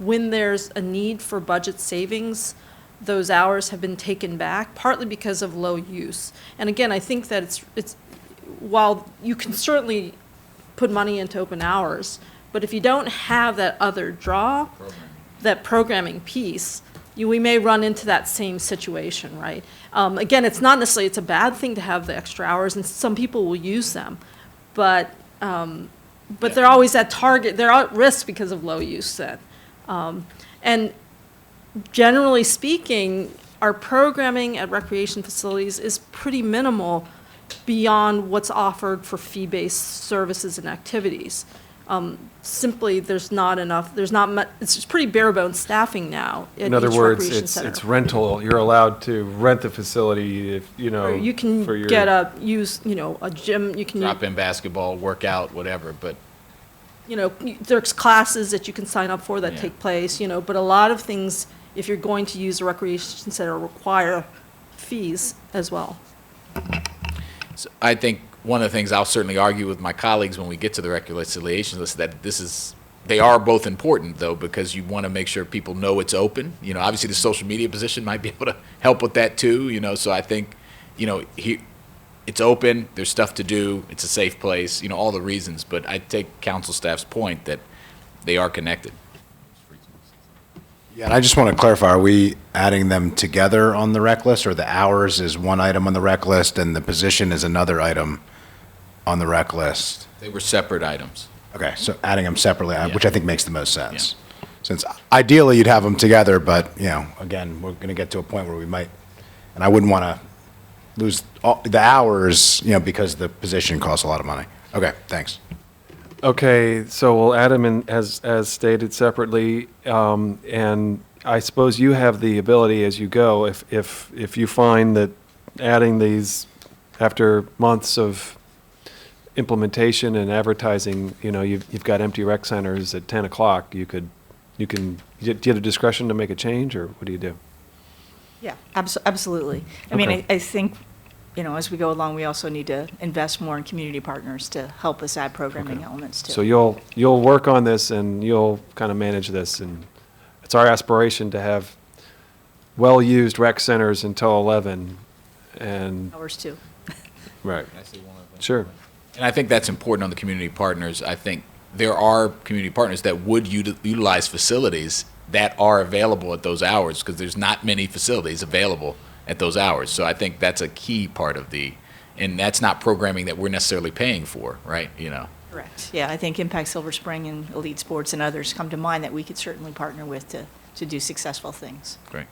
when there's a need for budget savings, those hours have been taken back, partly because of low use. And again, I think that it's while you can certainly put money into open hours, but if you don't have that other draw, that programming piece, we may run into that same situation, right? Again, it's not necessarily, it's a bad thing to have the extra hours, and some people will use them, but they're always at target, they're at risk because of low use then. And generally speaking, our programming at recreation facilities is pretty minimal beyond what's offered for fee-based services and activities. Simply, there's not enough, it's just pretty bare bones staffing now at in other each words, recreation it's center. rental, you're allowed to rent the facility if, Or you can for your. get a gym, you can, Drop in basketball, workout, whatever, but there's classes that you can sign up for that Yeah. take place, but a lot of things, if you're going to use a recreation center, require fees as well. so I think one of the things I'll certainly argue with my colleagues when we get to the reconciliation list, that they are both important, though, because you want to make sure people know it's open. Obviously the social media position might be able to help with that too, so I think, it's open, there's stuff to do, it's a safe place, all the reasons, but I take council staff's point that they are connected. Yeah, and I just want to clarify, are we adding them together on the rec list, or the hours is one item on the rec list and the position is another item on the rec list? They were separate items. Okay, so adding them separately, Yeah. which I think makes the most sense. Since ideally you'd have them together, but, again, we're going to get to a point where we might, and I wouldn't want to lose the hours, because the position costs a lot of money. Okay, thanks. Okay, so we'll add them in as stated separately, and I suppose you have the ability as you go, if you find that adding these after months of implementation and advertising, you've got empty rec centers at 10 o'clock, do you have the discretion to make a change, or what do you do? Yeah, absolutely. I mean, Okay. I think, as we go along, we also need to invest more in community partners to help us add programming elements too. So you'll work on this and you'll kind of manage this, and it's our aspiration to have well-used rec centers until 11, and, Hours too. right, sure. And I think that's important on the community partners. I think there are community partners that would utilize facilities that are available at those hours, because there's not many facilities available at those hours. So I think that's a key part of and that's not programming that we're necessarily paying for, right? Correct. Yeah, I think Impact Silver Spring and Elite Sports and others come to mind that we could certainly partner with to do successful things. Great.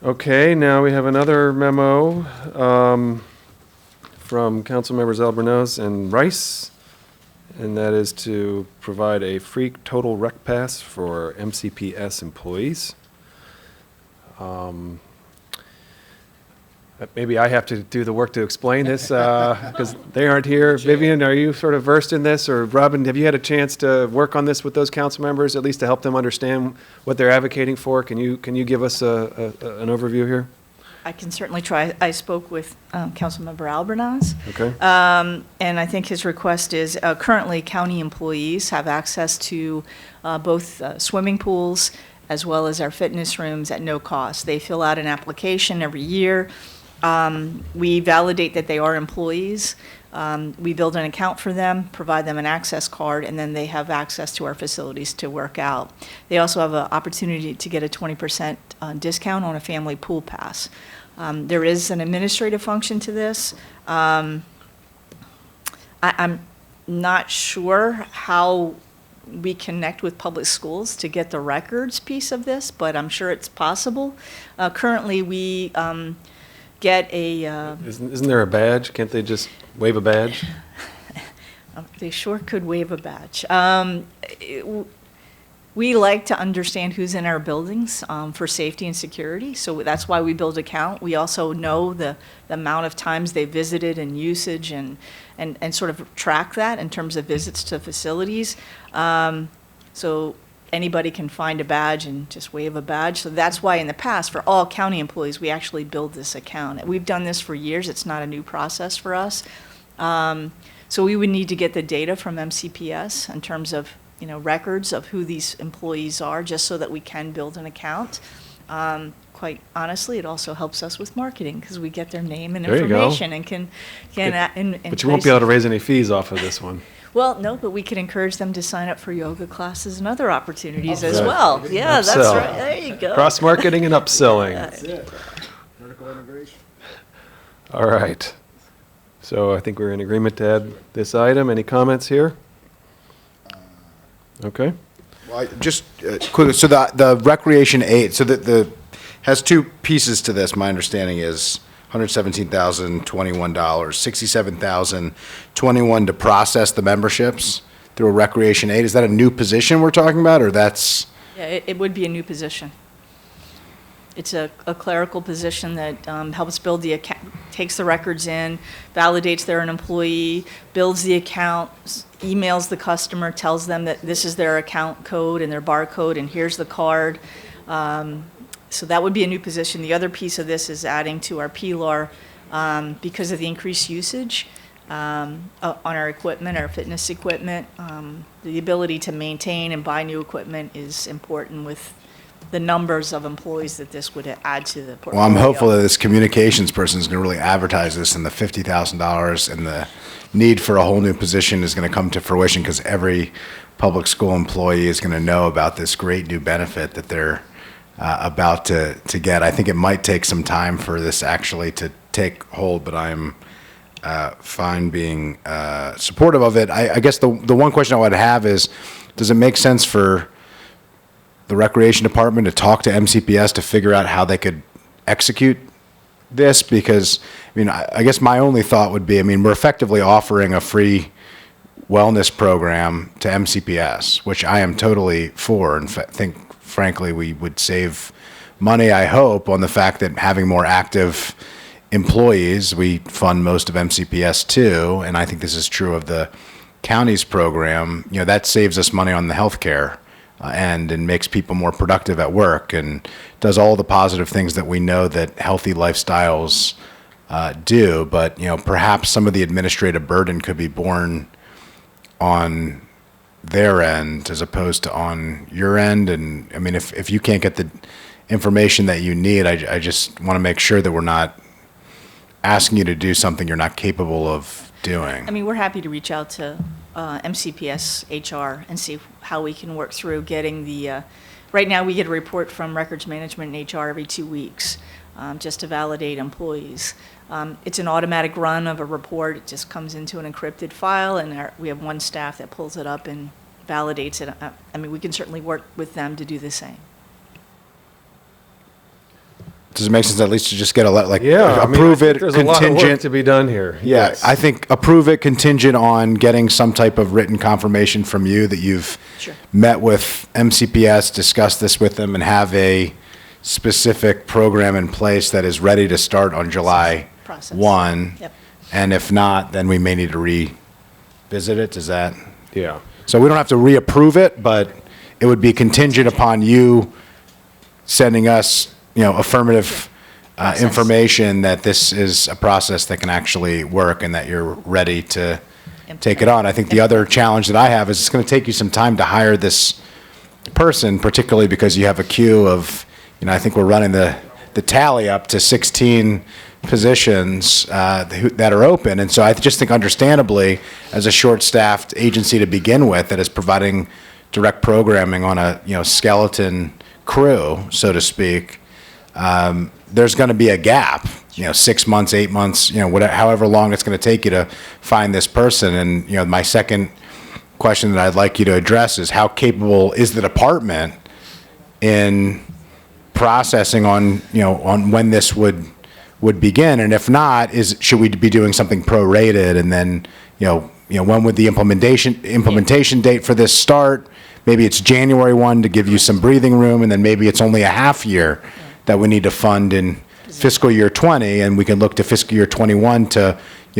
Okay, now we have another memo from Councilmembers Albornoz and Rice, and that is to provide a free total rec pass for MCPS employees. maybe I have to do the work to explain this because they aren't here. Vivian, are you sort of versed in this? Or Robin, have you had a chance to work on this with those council members, at least to help them understand what they're advocating for? Can you give us an overview here? I can certainly try. I spoke with Councilmember Albernaz. Okay. And I think his request is, currently, county employees have access to both swimming pools as well as our fitness rooms at no cost. They fill out an application every year. We validate that they are employees. We build an account for them, provide them an access card, and then they have access to our facilities to work out. They also have an opportunity to get a 20% discount on a family pool pass. There is an administrative function to this. I'm not sure how we connect with public schools to get the records piece of this, but I'm sure it's possible. Currently, we get a... Isn't there a badge? Can't they just wave a badge? They sure could wave a badge. We like to understand who's in our buildings for safety and security, so that's why we build a count. We also know the amount of times they visited and usage and sort of track that in terms of visits to facilities. So anybody can find a badge and just wave a badge. So that's why in the past, for all county employees, we actually build this account. We've done this for years. It's not a new process for us. So we would need to get the data from MCPS in terms of, records of who these employees are, just so that we can build an account. Quite honestly, it also helps us with marketing because we get their name and There you go. information and can But you won't be able to raise any fees off of this one. Well, no, but we can encourage them to sign up for yoga classes and other opportunities as Right. well. Yeah, that's Upsell. right. There you go. Cross-marketing and upselling. That's it. Vertical integration. All right. So I think we're in agreement to add this item. Any comments here? Okay. Well, just quickly, so the recreation aid, so the has two pieces to this. My understanding is $117,021, $67,021 to process the memberships through a recreation aid. Is that a new position we're talking about, or that's? Yeah, it would be a new position. It's a clerical position that helps build the account, takes the records in, validates they're an employee, builds the account, emails the customer, tells them that this is their account code and their barcode, and here's the card. So that would be a new position. The other piece of this is adding to our Pilar because of the increased usage on our equipment, our fitness equipment. The ability to maintain and buy new equipment is important with the numbers of employees that this would add to the portfolio. Well, I'm hopeful that this communications person is going to really advertise this, and the $50,000 and the need for a whole new position is going to come to fruition, because every public school employee is going to know about this great new benefit that they're about to get. I think it might take some time for this actually to take hold, but I'm fine being supportive of it. I guess the one question I would have is, does it make sense for the Recreation Department to talk to MCPS to figure out how they could execute this? Because, I guess my only thought would be, we're effectively offering a free wellness program to MCPS, which I am totally for, and think, frankly, we would save money, I hope, on the fact that having more active employees, we fund most of MCPS too, and I think this is true of the county's program, that saves us money on the healthcare end and makes people more productive at work and does all the positive things that we know that healthy lifestyles do. But, perhaps some of the administrative burden could be borne on their end as opposed to on your end. And if you can't get the information that you need, I just want to make sure that we're not asking you to do something you're not capable of doing. We're happy to reach out to MCPS HR and see how we can work through getting the, right now we get a report from Records Management and HR every 2 weeks just to validate employees. It's an automatic run of a report. It just comes into an encrypted file, and we have one staff that pulls it up and validates it. We can certainly work with them to do the same. Does it make sense at least to just get a Yeah. approve it There's a lot of work contingent? to be done here. Yeah, Yes. I think approve it contingent on getting some type of written confirmation from you that you've Sure. met with MCPS, discussed this with them, and have a specific program in place that is ready to start on July Process. 1? Yep. And if not, then we may need to revisit it, is that? Yeah. So we don't have to reapprove it, but it would be contingent upon you sending us, affirmative Process. information that this is a process that can actually work and that you're ready to take it on. I think the other challenge that I have is it's going to take you some time to hire this person, particularly because you have a queue of, I think we're running the tally up to 16 positions that are open. And so I just think understandably, as a short-staffed agency to begin with that is providing direct programming on a, skeleton crew, so to speak, there's going to be a gap, 6 months, 8 months, whatever, however long it's going to take you to find this person. And, my second question that I'd like you to address is how capable is the department in processing on, on when this would begin? And if not, should we be doing something prorated? And then, when would the implementation date for this start? Maybe it's January 1 to give you some breathing room, and then maybe it's only a half year that we need to fund in fiscal year 20, and we can look to fiscal year 21 to,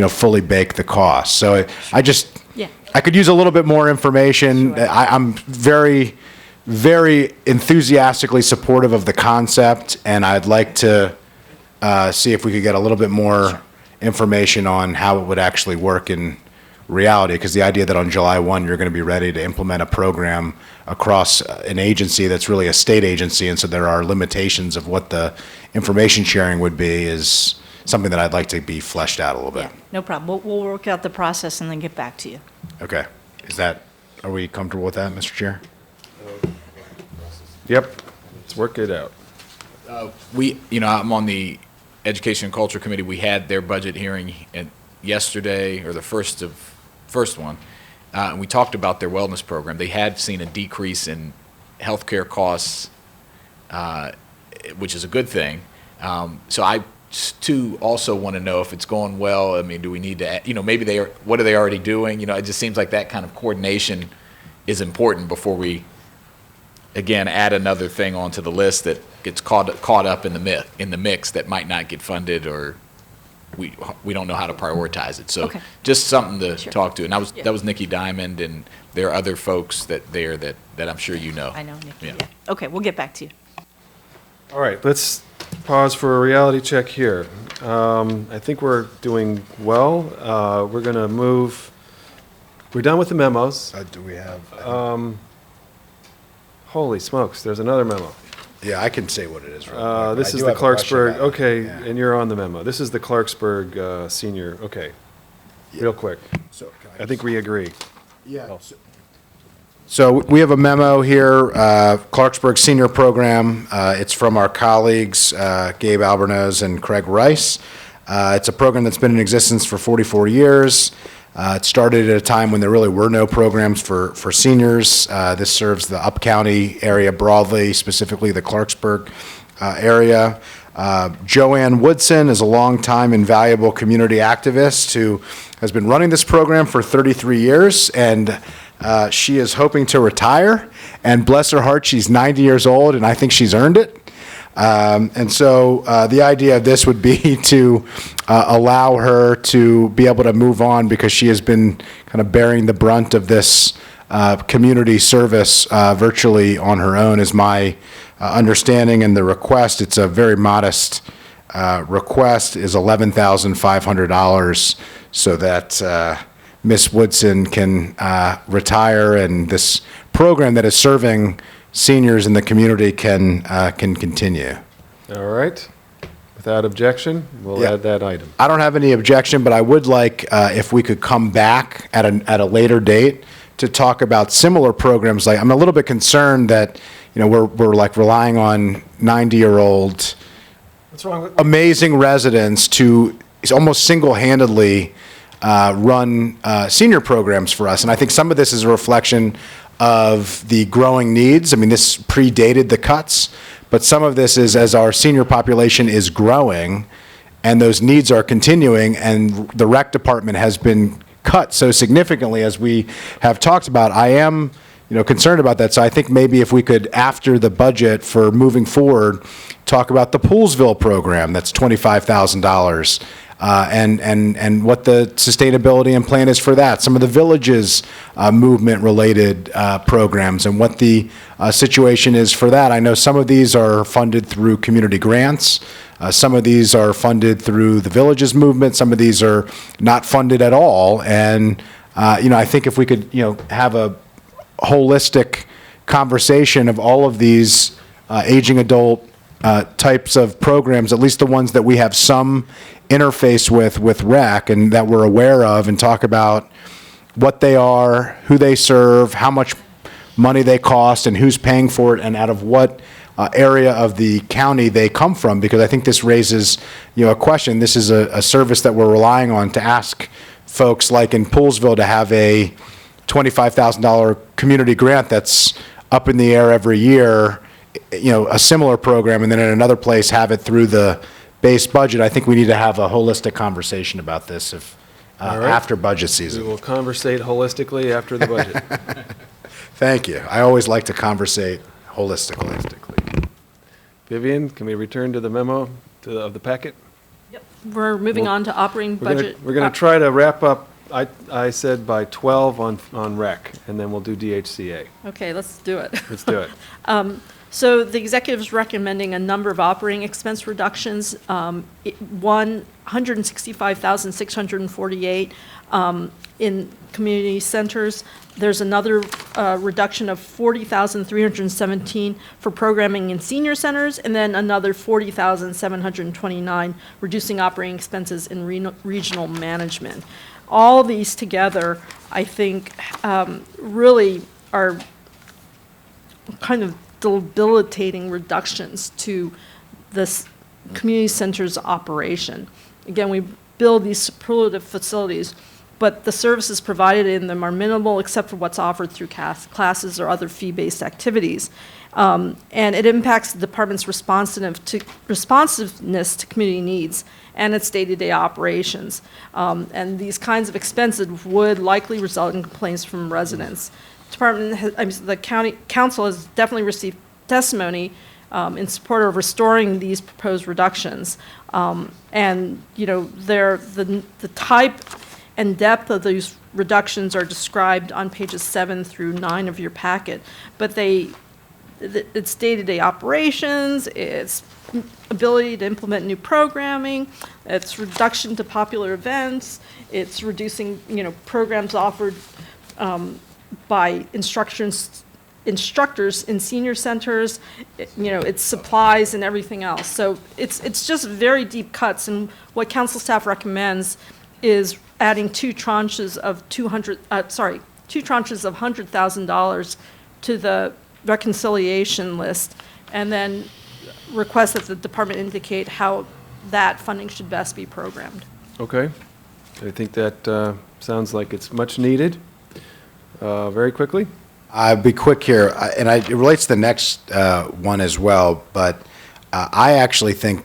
fully bake the cost. So I could use a little bit more information. Sure. I'm very, very enthusiastically supportive of the concept, and I'd like to see if we could get a little bit more information on how it would actually work in reality, because the idea that on July 1 you're going to be ready to implement a program across an agency that's really a state agency, and so there are limitations of what the information sharing would be, is something that I'd like to be fleshed out a little bit. Yeah, no problem. We'll work out the process and then get back to you. Okay. Are we comfortable with that, Mr. Chair? Yep. Let's work it out. I'm on the Education and Culture Committee. We had their budget hearing yesterday, or the first one, and we talked about their wellness program. They had seen a decrease in healthcare costs, which is a good thing. So I, too, also want to know if it's going well. I mean, do we need to, maybe what are they already doing? It just seems like that kind of coordination is important before we, again, add another thing onto the list that gets caught up in the mix that might not get funded, or we don't know how to prioritize it. So Okay. just something to Sure. talk to. And Yeah. that was Nikki Diamond, and there are other folks that I'm sure you know. I know, Nikki, Yeah. yeah. Okay, we'll get back to you. All right, let's pause for a reality check here. I think we're doing well. We're going to move, we're done with the memos. Do we have? Holy smokes, there's another memo. Yeah, I can say what it is. Real quick. This I is do the have a question Clarksburg, about it. okay, Yeah. and you're on the memo. This is the Clarksburg senior, okay. Real quick. So can I think we agree. Yeah. So we have a memo here, Clarksburg Senior Program. It's from our colleagues, Gabe Albornoz and Craig Rice. It's a program that's been in existence for 44 years. It started at a time when there really were no programs for seniors. This serves the Up-County area broadly, specifically the Clarksburg area. Joanne Woodson is a longtime invaluable community activist who has been running this program for 33 years, and she is hoping to retire. And bless her heart, she's 90 years old, and I think she's earned it. And so the idea of this would be to allow her to be able to move on, because she has been kind of bearing the brunt of this community service virtually on her own, is my understanding. And the request, it's a very modest request, is $11,500 so that Ms. Woodson can retire, and this program that is serving seniors in the community can continue. All right. Without objection, we'll Yeah. add that item. I don't have any objection, but I would like if we could come back at a later date to talk about similar programs. Like, I'm a little bit concerned that we're like relying on 90-year-old What's wrong with? amazing residents to almost single-handedly run senior programs for us. And I think some of this is a reflection of the growing needs. I mean, this predated the cuts, but some of this is as our senior population is growing and those needs are continuing, and the rec department has been cut so significantly, as we have talked about. I am concerned about that. So I think maybe if we could, after the budget for moving forward, talk about the Poolsville program, that's $25,000, and what the sustainability and plan is for that. Some of the villages movement-related programs and what the situation is for that. I know some of these are funded through community grants. Some of these are funded through the villages movement. Some of these are not funded at all. And, I think if we could, have a holistic conversation of all of these aging adult types of programs, at least the ones that we have some interface with REC and that we're aware of, and talk about what they are, who they serve, how much money they cost, and who's paying for it, and out of what area of the county they come from, because I think this raises, a question. This is a service that we're relying on to ask folks like in Poolsville to have a $25,000 community grant that's up in the air every year, a similar program, and then in another place have it through the base budget. I think we need to have a holistic conversation about this All right. after budget We season. will conversate holistically after the budget. Thank you. I always like to conversate holistically. Vivian, can we return to the memo of the packet? We're moving on to operating budget. We're going to try to wrap up, I said by 12 on REC, and then we'll do DHCA. Okay, let's do it. Let's do it. So the executive is recommending a number of operating expense reductions. One, $165,648 in community centers. There's another reduction of $40,317 for programming in senior centers, and then another $40,729 reducing operating expenses in regional management. All these together, I think, really are kind of debilitating reductions to this community center's operation. Again, we build these superlative facilities, but the services provided in them are minimal except for what's offered through classes or other fee-based activities. And it impacts the department's responsiveness to community needs and its day-to-day operations. And these kinds of expenses would likely result in complaints from residents. The county council has definitely received testimony in support of restoring these proposed reductions. And, the type and depth of these reductions are described on pages 7 through 9 of your packet. But it's day-to-day operations, it's ability to implement new programming, it's reduction to popular events, it's reducing, programs offered by instructors in senior centers, it's supplies and everything else. So it's just very deep cuts, and what council staff recommends is adding two tranches of $100,000 to the reconciliation list, and then request that the department indicate how that funding should best be programmed. Okay. I think that sounds like it's much needed. Very quickly. I'll be quick here, it relates to the next one as well, but I actually think,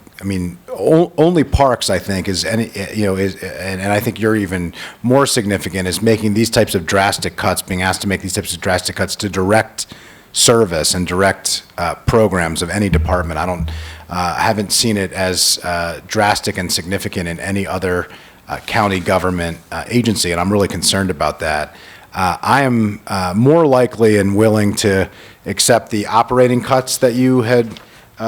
only parks, I think, and I think you're even more significant, is making these types of drastic cuts, being asked to make these types of drastic cuts to direct service and direct programs of any department. I haven't seen it as drastic and significant in any other county government agency, and I'm really concerned about that. I am more likely and willing to accept the operating cuts that you had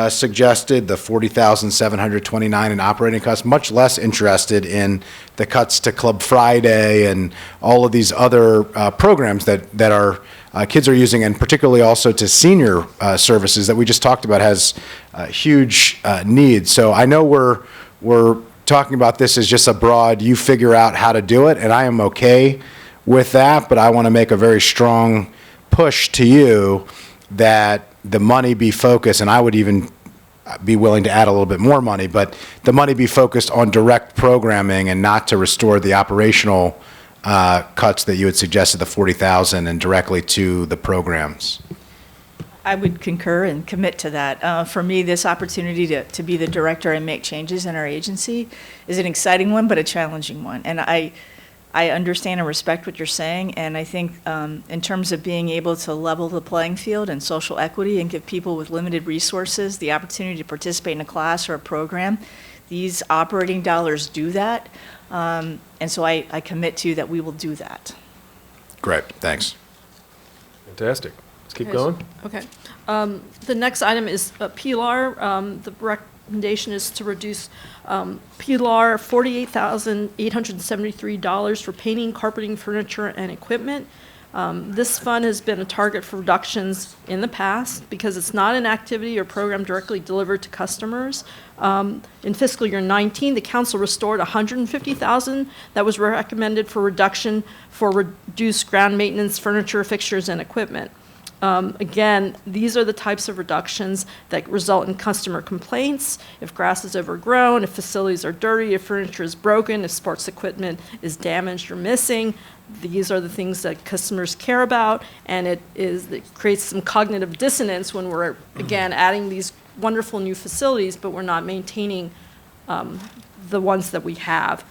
suggested, the $40,729 in operating cuts, much less interested in the cuts to Club Friday and all of these other programs that our kids are using, and particularly also to senior services that we just talked about has huge needs. So I know we're talking about this as just a broad, you figure out how to do it, and I am okay with that, but I want to make a very strong push to you that the money be focused, and I would even be willing to add a little bit more money, but the money be focused on direct programming and not to restore the operational cuts that you had suggested, the 40,000, and directly to the programs. I would concur and commit to that. For me, this opportunity to be the director and make changes in our agency is an exciting one, but a challenging one. And I I understand and respect what you're saying, and I think in terms of being able to level the playing field and social equity and give people with limited resources the opportunity to participate in a class or a program, these operating dollars do that. And so I commit to you that we will do that. Great, thanks. Fantastic. Let's keep Okay, going. Okay. The next item is Pilar. The recommendation is to reduce Pilar $48,873 for painting, carpeting, furniture, and equipment. This fund has been a target for reductions in the past because it's not an activity or program directly delivered to customers. In fiscal year 19, the council restored $150,000 that was recommended for reduction for reduced ground maintenance, furniture, fixtures, and equipment. Again, these are the types of reductions that result in customer complaints. If grass is overgrown, if facilities are dirty, if furniture is broken, if sports equipment is damaged or missing, these are the things that customers care about, and it creates some cognitive dissonance when we're, again, adding these wonderful new facilities, but we're not maintaining the ones that we have.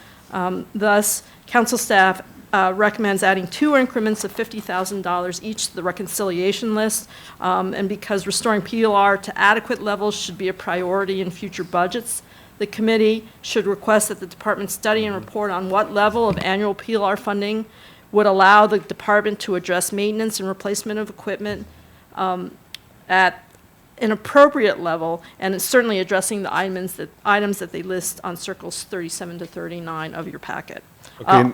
Thus, council staff recommends adding 2 increments of $50,000 each to the reconciliation list, and because restoring PLR to adequate levels should be a priority in future budgets, the committee should request that the department study and report on what level of annual PLR funding would allow the department to address maintenance and replacement of equipment at an appropriate level, and it's certainly addressing the items that they list on circles 37 to 39 of your packet. Okay,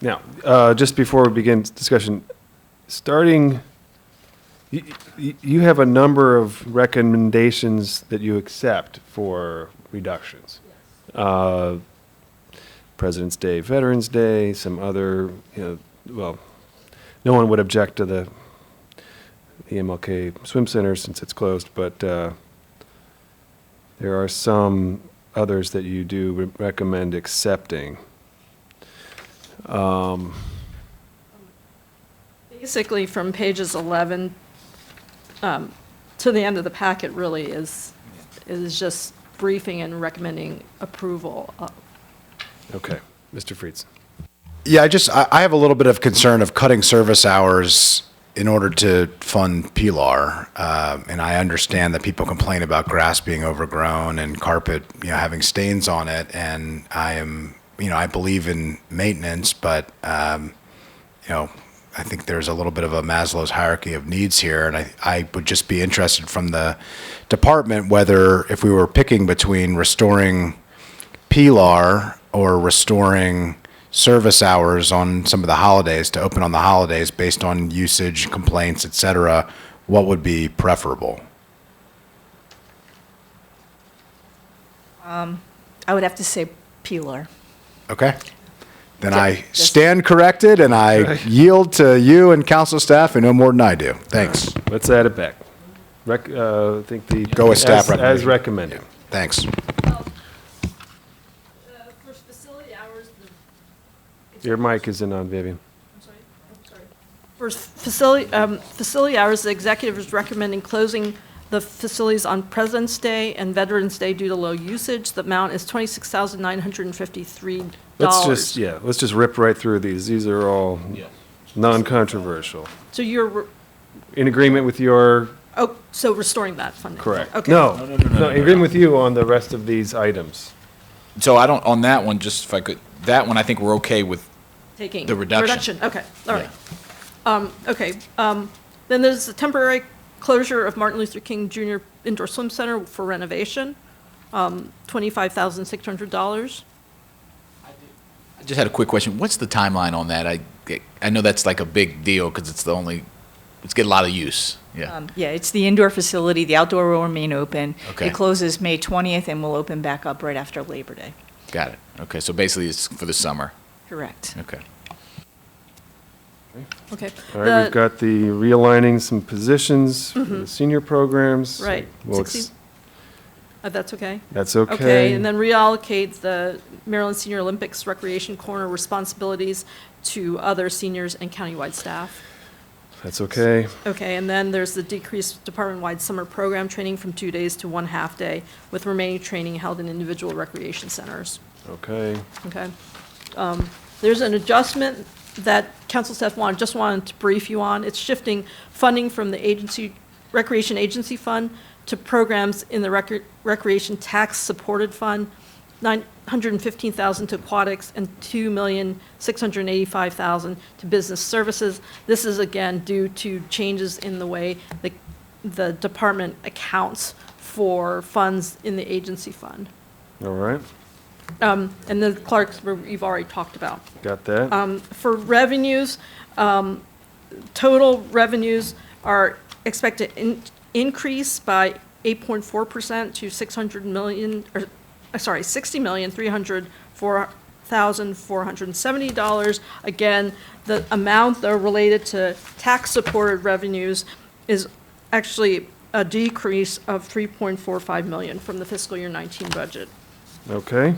now, just before we begin discussion, you have a number of recommendations that you accept for reductions. President's Day, Veterans Day, some other, well, no one would object to the MLK Swim Center since it's closed, but there are some others that you do recommend accepting. Basically, from pages 11 to the end of the packet really is just briefing and recommending approval. Okay, Mr. Friedson. Yeah, I have a little bit of concern of cutting service hours in order to fund Pilar. And I understand that people complain about grass being overgrown and carpet, having stains on it. And I believe in maintenance, but, I think there's a little bit of a Maslow's hierarchy of needs here. And I would just be interested from the department whether if we were picking between restoring Pilar or restoring service hours on some of the holidays to open on the holidays based on usage, complaints, et cetera, what would be preferable? I would have to say Pilar. Okay. Then Yeah, I just- stand corrected and I yield to you and council staff who know more than I do. Thanks. Let's add it back. I think Go with staff as recommendation. recommended. Thanks. For facility hours, Your mic isn't on, Vivian. For facility hours, the executive is recommending closing the facilities on President's Day and Veterans Day due to low usage. The amount is $26,953. Let's just rip right through these. These are all non-controversial. So you're, In agreement with your, so restoring that funding? correct. Okay. No, in agreement with you on the rest of these items. So I don't, on that one, just if I could, that one, I think we're okay with. Taking. The reduction. Okay, all right. Okay, then there's the temporary closure of Martin Luther King Jr. Indoor Swim Center for renovation, $25,600. I just had a quick question. What's the timeline on that? I know that's like a big deal because it's getting a lot of use. Yeah. It's the indoor facility. The outdoor will remain open. Okay. It closes May 20th and will open back up right after Labor Day. Got it. Okay. So basically it's for the summer. Correct. Okay. Okay. All right, we've got the realigning some positions for Mm-hmm. the senior programs. Right. Well, 60 That's okay? That's okay. Okay, and then reallocate the Maryland Senior Olympics Recreation Corner responsibilities to other seniors and countywide staff. That's okay. Okay, and then there's the decreased department-wide summer program training from 2 days to 1 half-day, with remaining training held in individual recreation centers. Okay. Okay? There's an adjustment that council staff just wanted to brief you on. It's shifting funding from the Recreation Agency Fund to programs in the Recreation Tax Supported Fund, $915,000 to aquatics and $2,685,000 to business services. This is again due to changes in the way the department accounts for funds in the agency fund. All right, And the clerks, you've already talked about. got that. For revenues, total revenues are expected to increase by 8.4% to $60,304,470. Again, the amount though related to tax-supported revenues is actually a decrease of $3.45 million from the fiscal year 19 budget. Okay,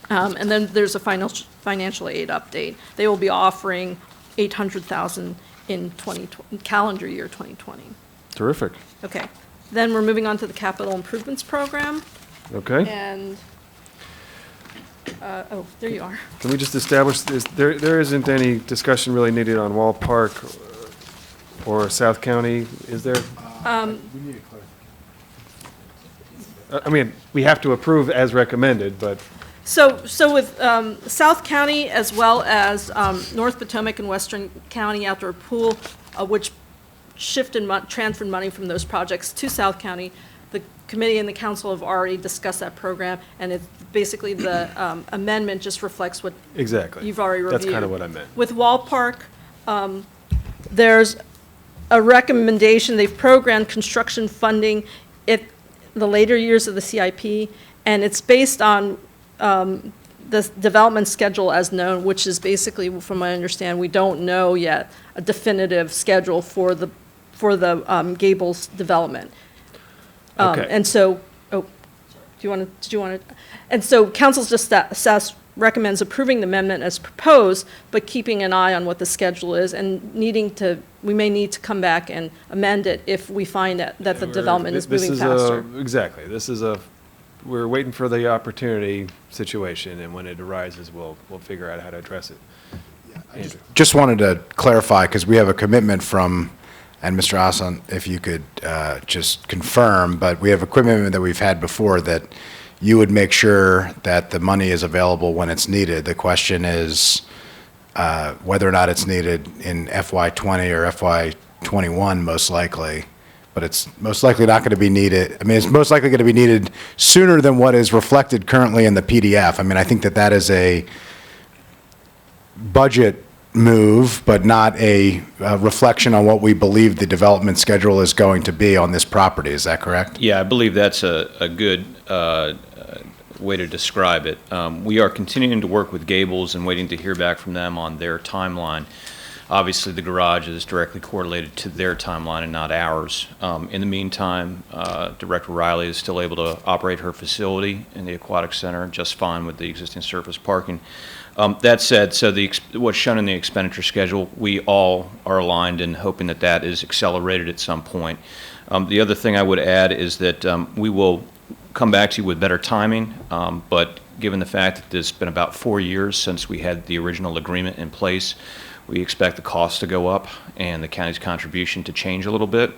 And then there's a financial aid update. They will be offering $800,000 in calendar year 2020. terrific. Okay. Then we're moving on to the capital improvements program. Okay, And, oh, there you are. can we just establish this, there isn't any discussion really needed on Wall Park or South County, is there? I mean, we have to approve as recommended, but, So with South County as well as North Potomac and Western County Outdoor Pool, which transferred money from those projects to South County, the committee and the council have already discussed that program, and it's basically the amendment just reflects what exactly. you've already reviewed. That's kind of what I meant. With Wall Park, there's a recommendation, they've programmed construction funding at the later years of the CIP, and it's based on the development schedule as known, which is basically, from what I understand, we don't know yet a definitive schedule for the Gables development. Okay. And so, did you want to, and so council's just recommends approving the amendment as proposed, but keeping an eye on what the schedule is and we may need to come back and amend it if we find that the development is moving faster. Exactly, we're waiting for the opportunity situation, and when it arises, we'll figure out how to address it. Andrew. Just wanted to clarify, because we have a commitment from, and Mr. Hassan, if you could just confirm, but we have a commitment that we've had before that you would make sure that the money is available when it's needed. The question is whether or not it's needed in FY20 or FY21, most likely. But it's most likely not going to be needed. I mean, it's most likely going to be needed sooner than what is reflected currently in the PDF. I mean, I think that is a budget move, but not a reflection on what we believe the development schedule is going to be on this property. Is that correct? Yeah, I believe that's a good way to describe it. We are continuing to work with Gables and waiting to hear back from them on their timeline. Obviously, the garage is directly correlated to their timeline and not ours. In the meantime, Director Riley is still able to operate her facility in the Aquatic Center just fine with the existing surface parking. That said, so what's shown in the expenditure schedule, we all are aligned in hoping that that is accelerated at some point. The other thing I would add is that we will come back to you with better timing, but given the fact that it's been about 4 years since we had the original agreement in place, we expect the cost to go up and the county's contribution to change a little bit.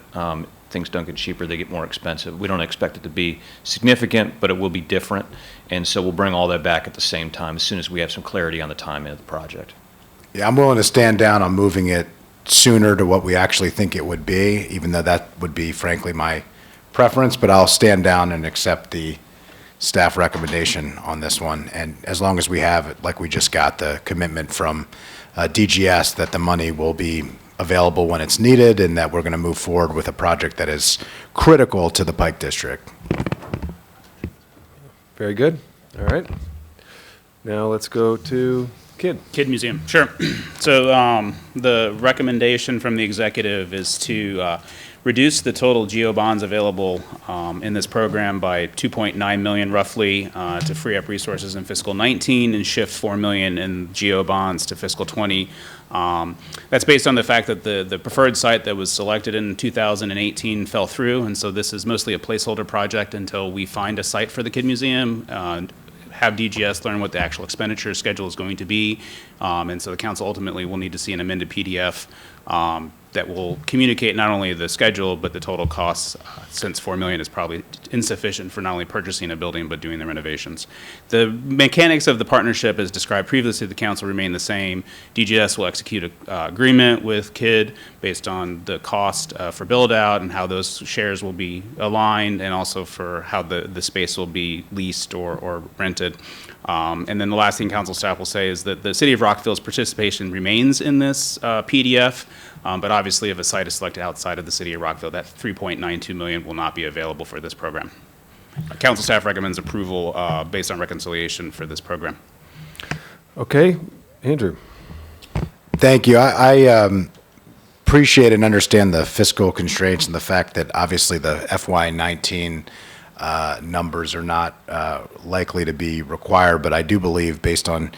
Things don't get cheaper, they get more expensive. We don't expect it to be significant, but it will be different. And so we'll bring all that back at the same time as soon as we have some clarity on the timing of the project. Yeah, I'm willing to stand down on moving it sooner to what we actually think it would be, even though that would be frankly my preference, but I'll stand down and accept the staff recommendation on this one. And as long as we have it, like we just got the commitment from DGS that the money will be available when it's needed and that we're going to move forward with a project that is critical to the Pike District. Very good, all right. Now let's go to Kid Museum, sure. So the recommendation from the executive is to reduce the total GO bonds available in this program by $2.9 million roughly to free up resources in fiscal 19 and shift $4 million in GO bonds to fiscal 20. That's based on the fact that the preferred site that was selected in 2018 fell through, and so this is mostly a placeholder project until we find a site for the Kid Museum. have DGS learn what the actual expenditure schedule is going to be. And so the council ultimately will need to see an amended PDF that will communicate not only the schedule, but the total costs, since $4 million is probably insufficient for not only purchasing a building, but doing the renovations. The mechanics of the partnership, as described previously, the council remain the same. DGS will execute an agreement with PHED based on the cost for build-out and how those shares will be aligned, and also for how the space will be leased or rented. And then the last thing council staff will say is that the City of Rockville's participation remains in this PDF, but obviously if a site is selected outside of the City of Rockville, that $3.92 million will not be available for this program. Council staff recommends approval based on reconciliation for this program. Okay, Andrew. Thank you. I appreciate and understand the fiscal constraints and the fact that obviously the FY19 numbers are not likely to be required, but I do believe, based on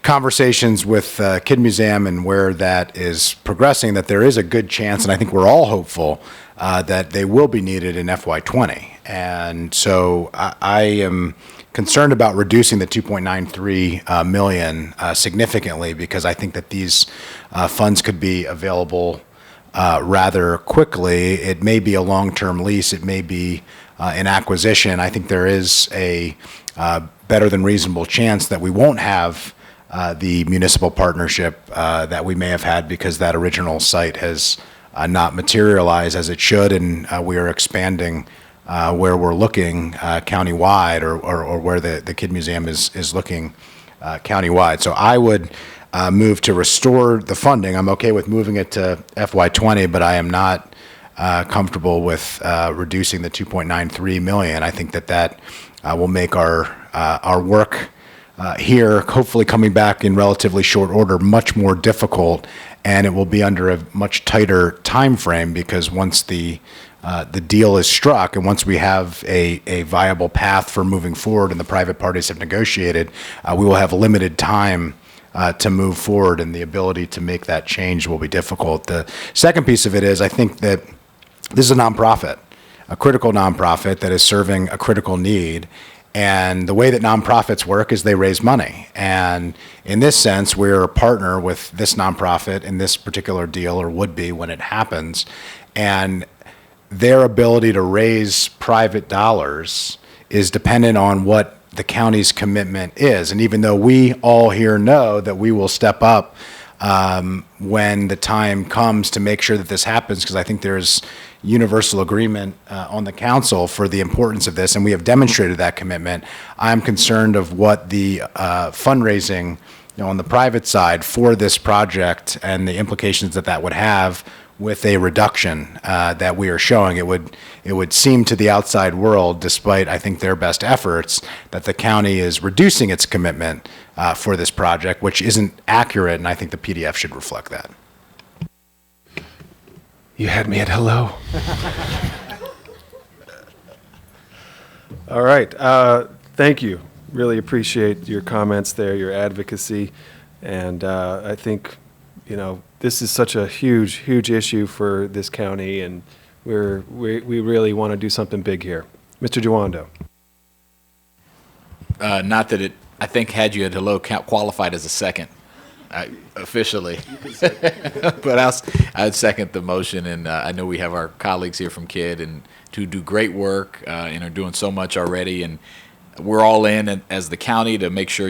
conversations with Kid Museum and where that is progressing, that there is a good chance, and I think we're all hopeful, that they will be needed in FY20. And so I am concerned about reducing the 2.93 million significantly, because I think that these funds could be available rather quickly. It may be a long-term lease. It may be an acquisition. I think there is a better than reasonable chance that we won't have the municipal partnership that we may have had, because that original site has not materialized as it should, and we are expanding where we're looking countywide, or where the Kid Museum is looking countywide. So I would move to restore the funding. I'm okay with moving it to FY20, but I am not comfortable with reducing the 2.93 million. I think that will make our work here, hopefully coming back in relatively short order, much more difficult, and it will be under a much tighter time frame, because once the deal is struck, and once we have a viable path for moving forward and the private parties have negotiated, we will have limited time to move forward, and the ability to make that change will be difficult. The second piece of it is, I think that this is a nonprofit, a critical nonprofit that is serving a critical need. And the way that nonprofits work is they raise money. And in this sense, we're a partner with this nonprofit in this particular deal, or would be when it happens. And their ability to raise private dollars is dependent on what the county's commitment is. And even though we all here know that we will step up when the time comes to make sure that this happens, because I think there's universal agreement on the council for the importance of this, and we have demonstrated that commitment. I'm concerned of what the fundraising, on the private side for this project, and the implications that would have with a reduction that we are showing. It would seem to the outside world, despite I think their best efforts, that the county is reducing its commitment for this project, which isn't accurate, and I think the PDF should reflect that. You had me at hello. All right. Thank you. Really appreciate your comments there, your advocacy. And I think, this is such a huge, huge issue for this county, and we really want to do something big here. Mr. Jawando. Not that I think had you at hello qualified as a second. Officially, but I'd second the motion, and I know we have our colleagues here from KID and to do great work and are doing so much already, and we're all in as the county to make sure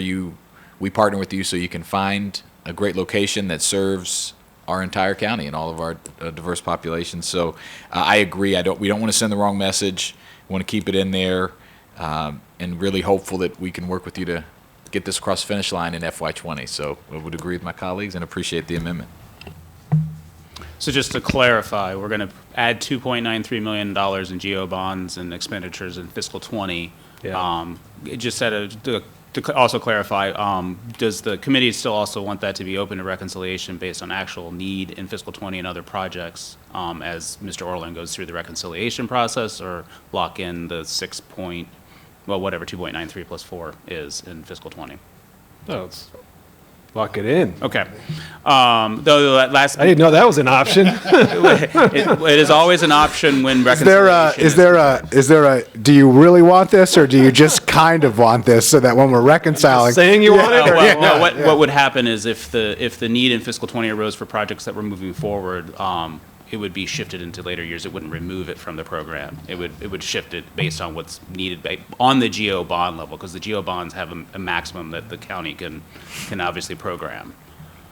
we partner with you so you can find a great location that serves our entire county and all of our diverse populations. So I agree. We don't want to send the wrong message. We want to keep it in there, and really hopeful that we can work with you to get this across the finish line in FY20. So I would agree with my colleagues and appreciate the amendment. So just to clarify, we're going to add $2.93 million in GO bonds and expenditures in fiscal 20. Yeah. Just to also clarify, does the committee still also want that to be open to reconciliation based on actual need in fiscal 20 and other projects as Mr. Orland goes through the reconciliation process, or lock in the whatever 2.93 plus 4 is in fiscal 20? No, Lock it in. Okay. Though that last, I didn't know that was an option. it is always an option when Is there reconciliation. do you really want this, or do you just kind of want this so that when we're reconciling? Saying you want it? Or Well, what would happen is if the need in fiscal '20 arose for projects that were moving forward, it would be shifted into later years. It wouldn't remove it from the program. It would shift it based on what's needed on the GO bond level, because the GO bonds have a maximum that the county can obviously program.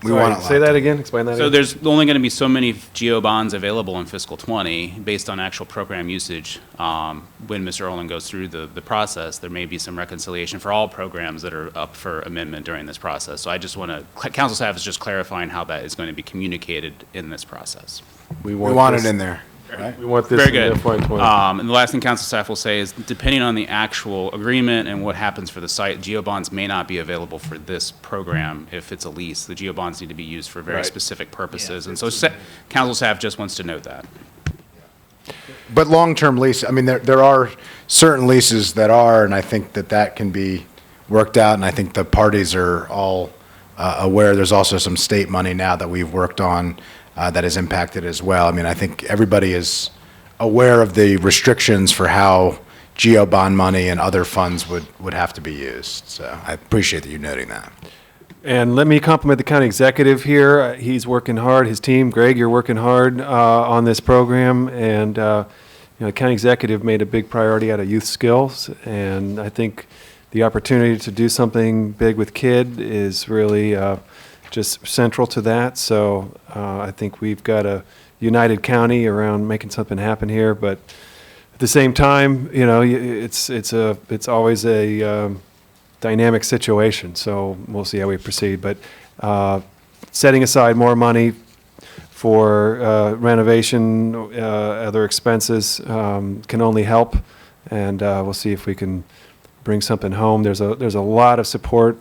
We want it Say locked that again, explain that So again. there's only going to be so many GO bonds available in fiscal '20 based on actual program usage. When Mr. Olin goes through the process, there may be some reconciliation for all programs that are up for amendment during this process. So I just want to, council staff is just clarifying how that is going to be communicated in this process. We want this- it in there. We want this Very in good. FY20. And the last thing council staff will say is, depending on the actual agreement and what happens for the site, GO bonds may not be available for this program if it's a lease. The GO bonds need to be used for very Right. specific purposes. And so council staff just wants to note that. But long-term lease, I mean, there are certain leases that are, and I think that can be worked out, and I think the parties are all aware. There's also some state money now that we've worked on that has impacted as well. I mean, I think everybody is aware of the restrictions for how GO bond money and other funds would have to be used. So I appreciate that you noting that. And let me compliment the county executive here. He's working hard, his team. Greg, you're working hard on this program. And, the county executive made a big priority out of youth skills. And I think the opportunity to do something big with KID is really just central to that. So I think we've got a united county around making something happen here. But at the same time, it's always a dynamic situation. So we'll see how we proceed. But setting aside more money for renovation, other expenses can only help. And we'll see if we can bring something home. There's a lot of support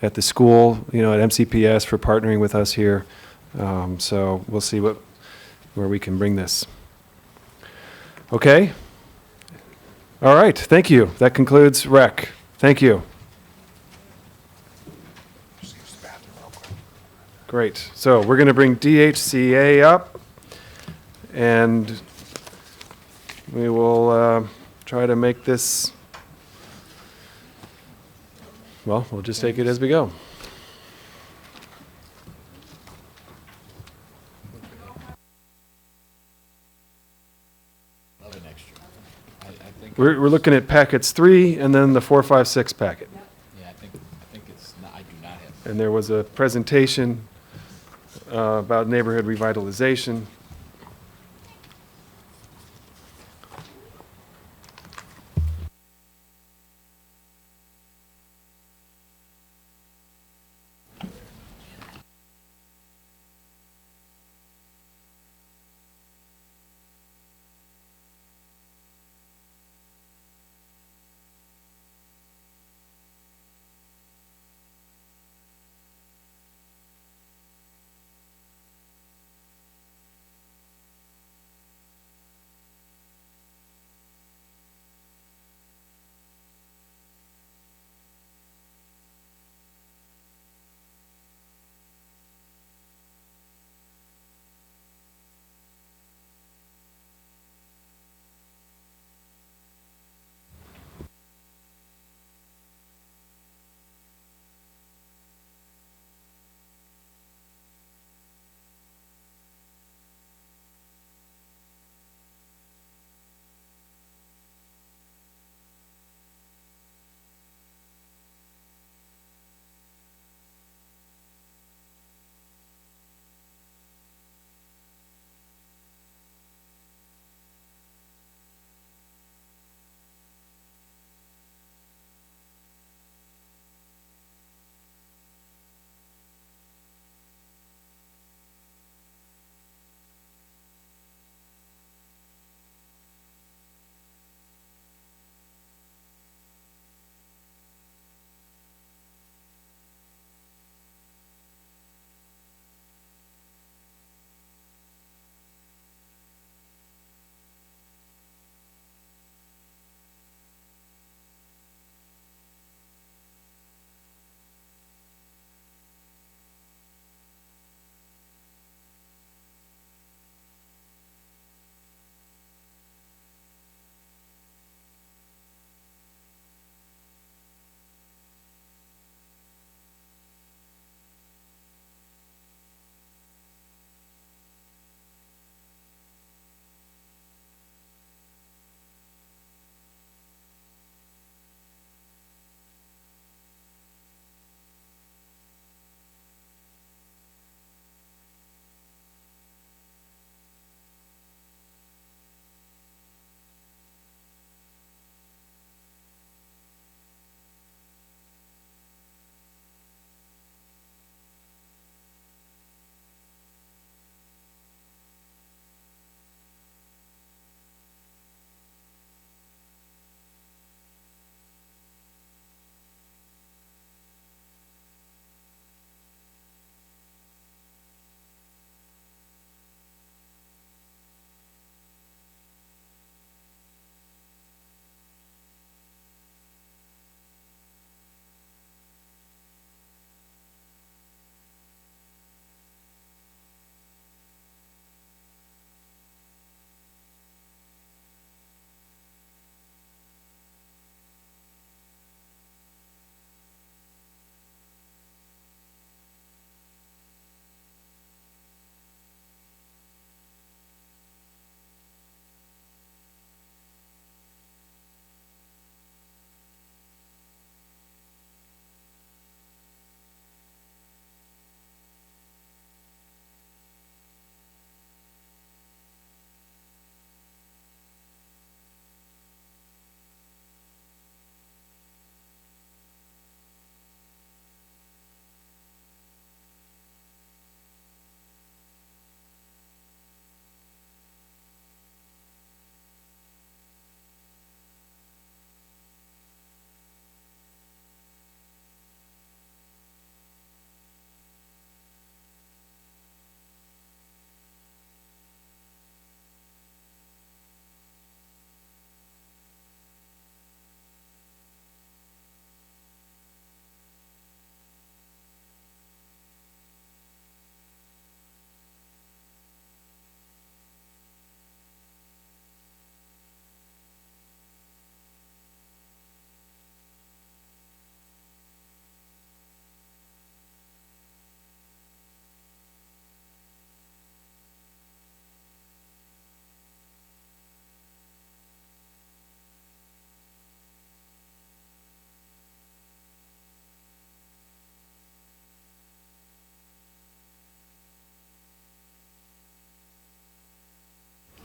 at the school, at MCPS for partnering with us here. So we'll see where we can bring this. Okay? All right, thank you. That concludes rec. Thank you. Great. So we're going to bring DHCA up, and we will try to make this, well, we'll just take it as we go. We're looking at packets 3 and then the 4, 5, 6 packet. Yeah, I think it's, I do not have. And there was a presentation about neighborhood revitalization.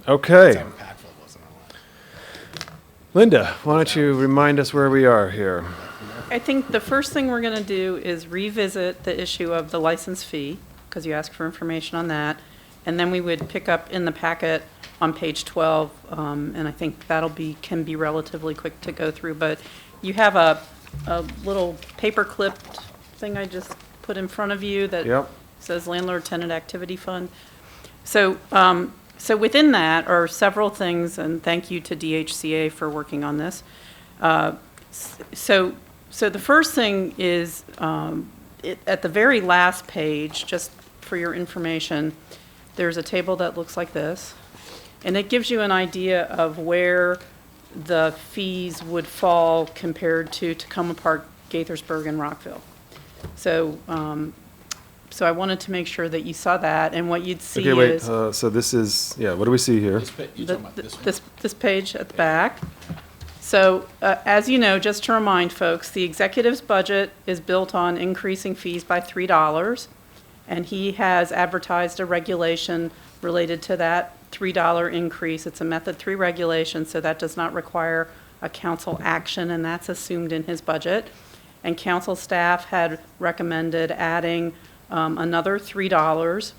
Okay. Linda, why don't you remind us where we are here? I think the first thing we're going to do is revisit the issue of the license fee, because you asked for information on that. And then we would pick up in the packet on page 12, and I think can be relatively quick to go through. But you have a little paper clipped thing I just put in front of you that Yep. says Landlord Tenant Activity Fund. So, so within that are several things, and thank you to DHCA for working on this. So the first thing is, at the very last page, just for your information, there's a table that looks like this, and it gives you an idea of where the fees would fall compared to Tacoma Park, Gaithersburg, and Rockville. So, so I wanted to make sure that you saw that, and what you'd see Okay, wait, is so this is, yeah, what do we see here? this page at the back. So, as you know, just to remind folks, the executive's budget is built on increasing fees by $3, and he has advertised a regulation related to that $3 increase. It's a Method 3 regulation, so that does not require a council action, and that's assumed in his budget. And council staff had recommended adding another $3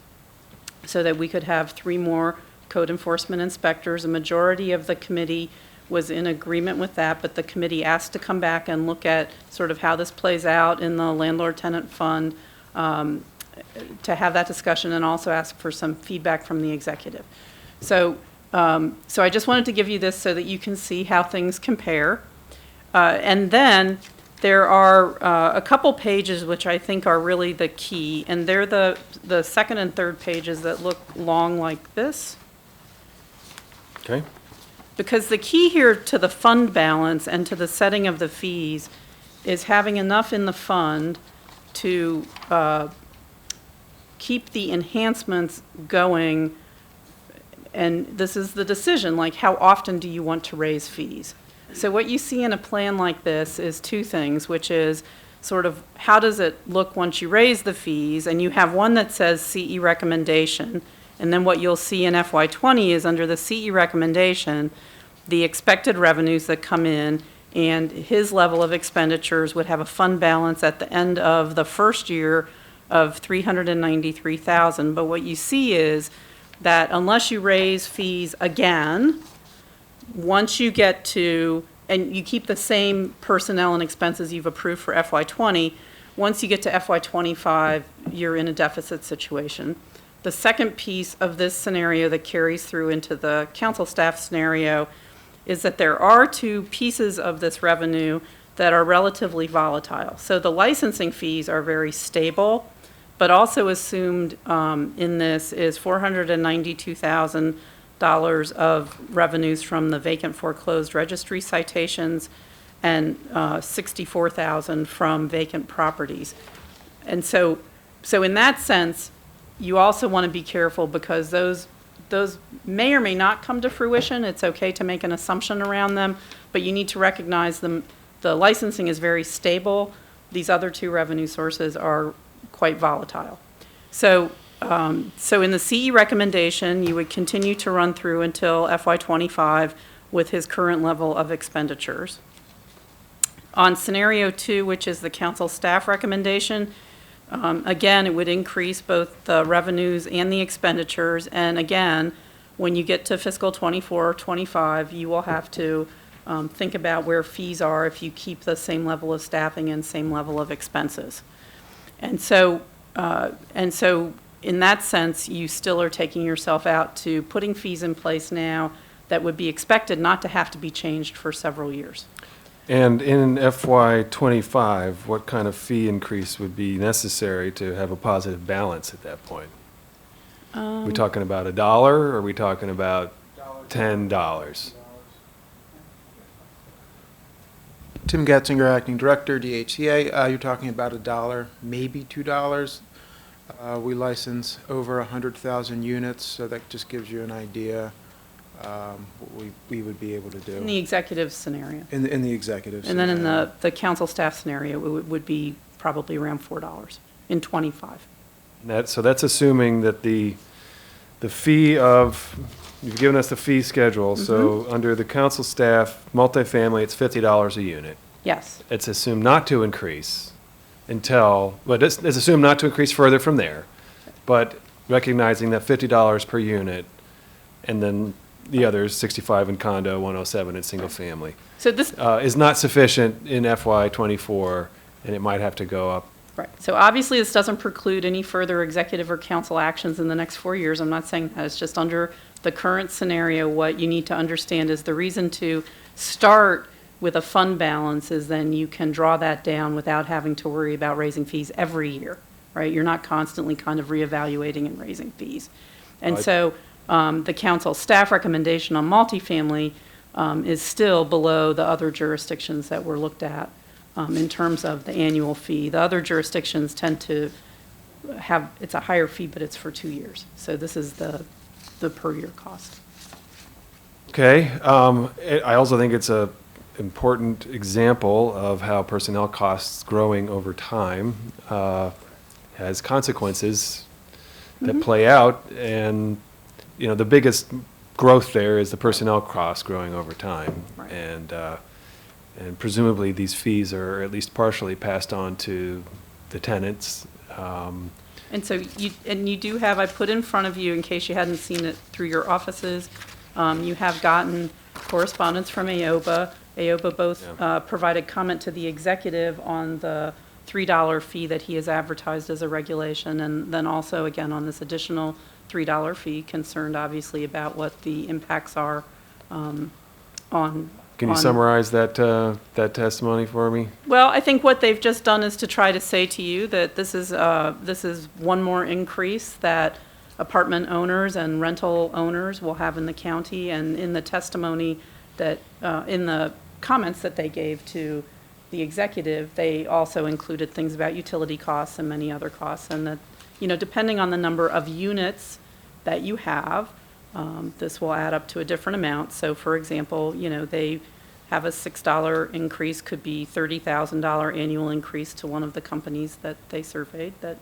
so that we could have 3 more code enforcement inspectors. A majority of the committee was in agreement with that, but the committee asked to come back and look at sort of how this plays out in the landlord-tenant fund, to have that discussion, and also ask for some feedback from the executive. So, so I just wanted to give you this so that you can see how things compare. And then there are a couple pages which I think are really the key, and they're the second and third pages that look long like this. Okay. Because the key here to the fund balance and to the setting of the fees is having enough in the fund to keep the enhancements going. And this is the decision, like how often do you want to raise fees? So what you see in a plan like this is 2 things, which is sort of how does it look once you raise the fees, and you have one that says CE recommendation, and then what you'll see in FY20 is under the CE recommendation, the expected revenues that come in, and his level of expenditures would have a fund balance at the end of the first year of $393,000. But what you see is that unless you raise fees again, once you get to, and you keep the same personnel and expenses you've approved for FY20, once you get to FY25, you're in a deficit situation. The second piece of this scenario that carries through into the council staff scenario is that there are 2 pieces of this revenue that are relatively volatile. So the licensing fees are very stable, but also assumed in this is $492,000 of revenues from the vacant foreclosed registry citations and $64,000 from vacant properties. And so in that sense, you also want to be careful because those may or may not come to fruition. It's okay to make an assumption around them, but you need to recognize them. The licensing is very stable. These other 2 revenue sources are quite volatile. So in the CE recommendation, you would continue to run through until FY25 with his current level of expenditures. On scenario 2, which is the council staff recommendation, again, it would increase both the revenues and the expenditures. And again, when you get to fiscal 24 or 25, you will have to think about where fees are if you keep the same level of staffing and same level of expenses. And so in that sense, you still are taking yourself out to putting fees in place now that would be expected not to have to be changed for several years. And in FY25, what kind of fee increase would be necessary to have a positive balance at that point? Are we talking about $1, or are we talking about $10? Tim Getzinger, Acting Director, DHCA. You're talking about $1, maybe $2. We license over 100,000 units, so that just gives you an idea what we would be able to do. In the executive scenario. In the executive And then in scenario. the council staff scenario, it would be probably around $4 in 25. So that's assuming that the fee of you've given us the fee schedule, so under the council staff, multifamily, it's $50 a unit. Yes, It's assumed not to increase until, well, it's assumed not to increase further from there, but recognizing that $50 per unit, and then the others, 65 in condo, 107 in single family, so this, is not sufficient in FY '24, and it might have to go up. right, so obviously this doesn't preclude any further executive or council actions in the next 4 years. I'm not saying that, it's just under the current scenario, what you need to understand is the reason to start with a fund balance is then you can draw that down without having to worry about raising fees every year, right? You're not constantly kind of reevaluating and raising fees. And Right. so the council staff recommendation on multifamily is still below the other jurisdictions that were looked at in terms of the annual fee. The other jurisdictions tend to have, it's a higher fee, but it's for 2 years. So this is the per year cost. Okay, I also think it's a important example of how personnel costs growing over time has consequences that play out, and, you know, the biggest growth there is the personnel costs growing over time. Right. And presumably, these fees are at least partially passed on to the tenants. And so you do have, I put in front of you, in case you hadn't seen it through your offices, you have gotten correspondence from AOBA. AOBA both provided comment to the executive on the $3 fee that he has advertised as a regulation, and then also, again, on this additional $3 fee, concerned obviously about what the impacts are on. Can you summarize that testimony for me? Well, I think what they've just done is to try to say to you that this is one more increase that apartment owners and rental owners will have in the county, and in the testimony that, in the comments that they gave to the executive, they also included things about utility costs and many other costs, and that, you know, depending on the number of units that you have, this will add up to a different amount. So, for example, you know, they have a $6 increase, could be $30,000 annual increase to one of the companies that they surveyed that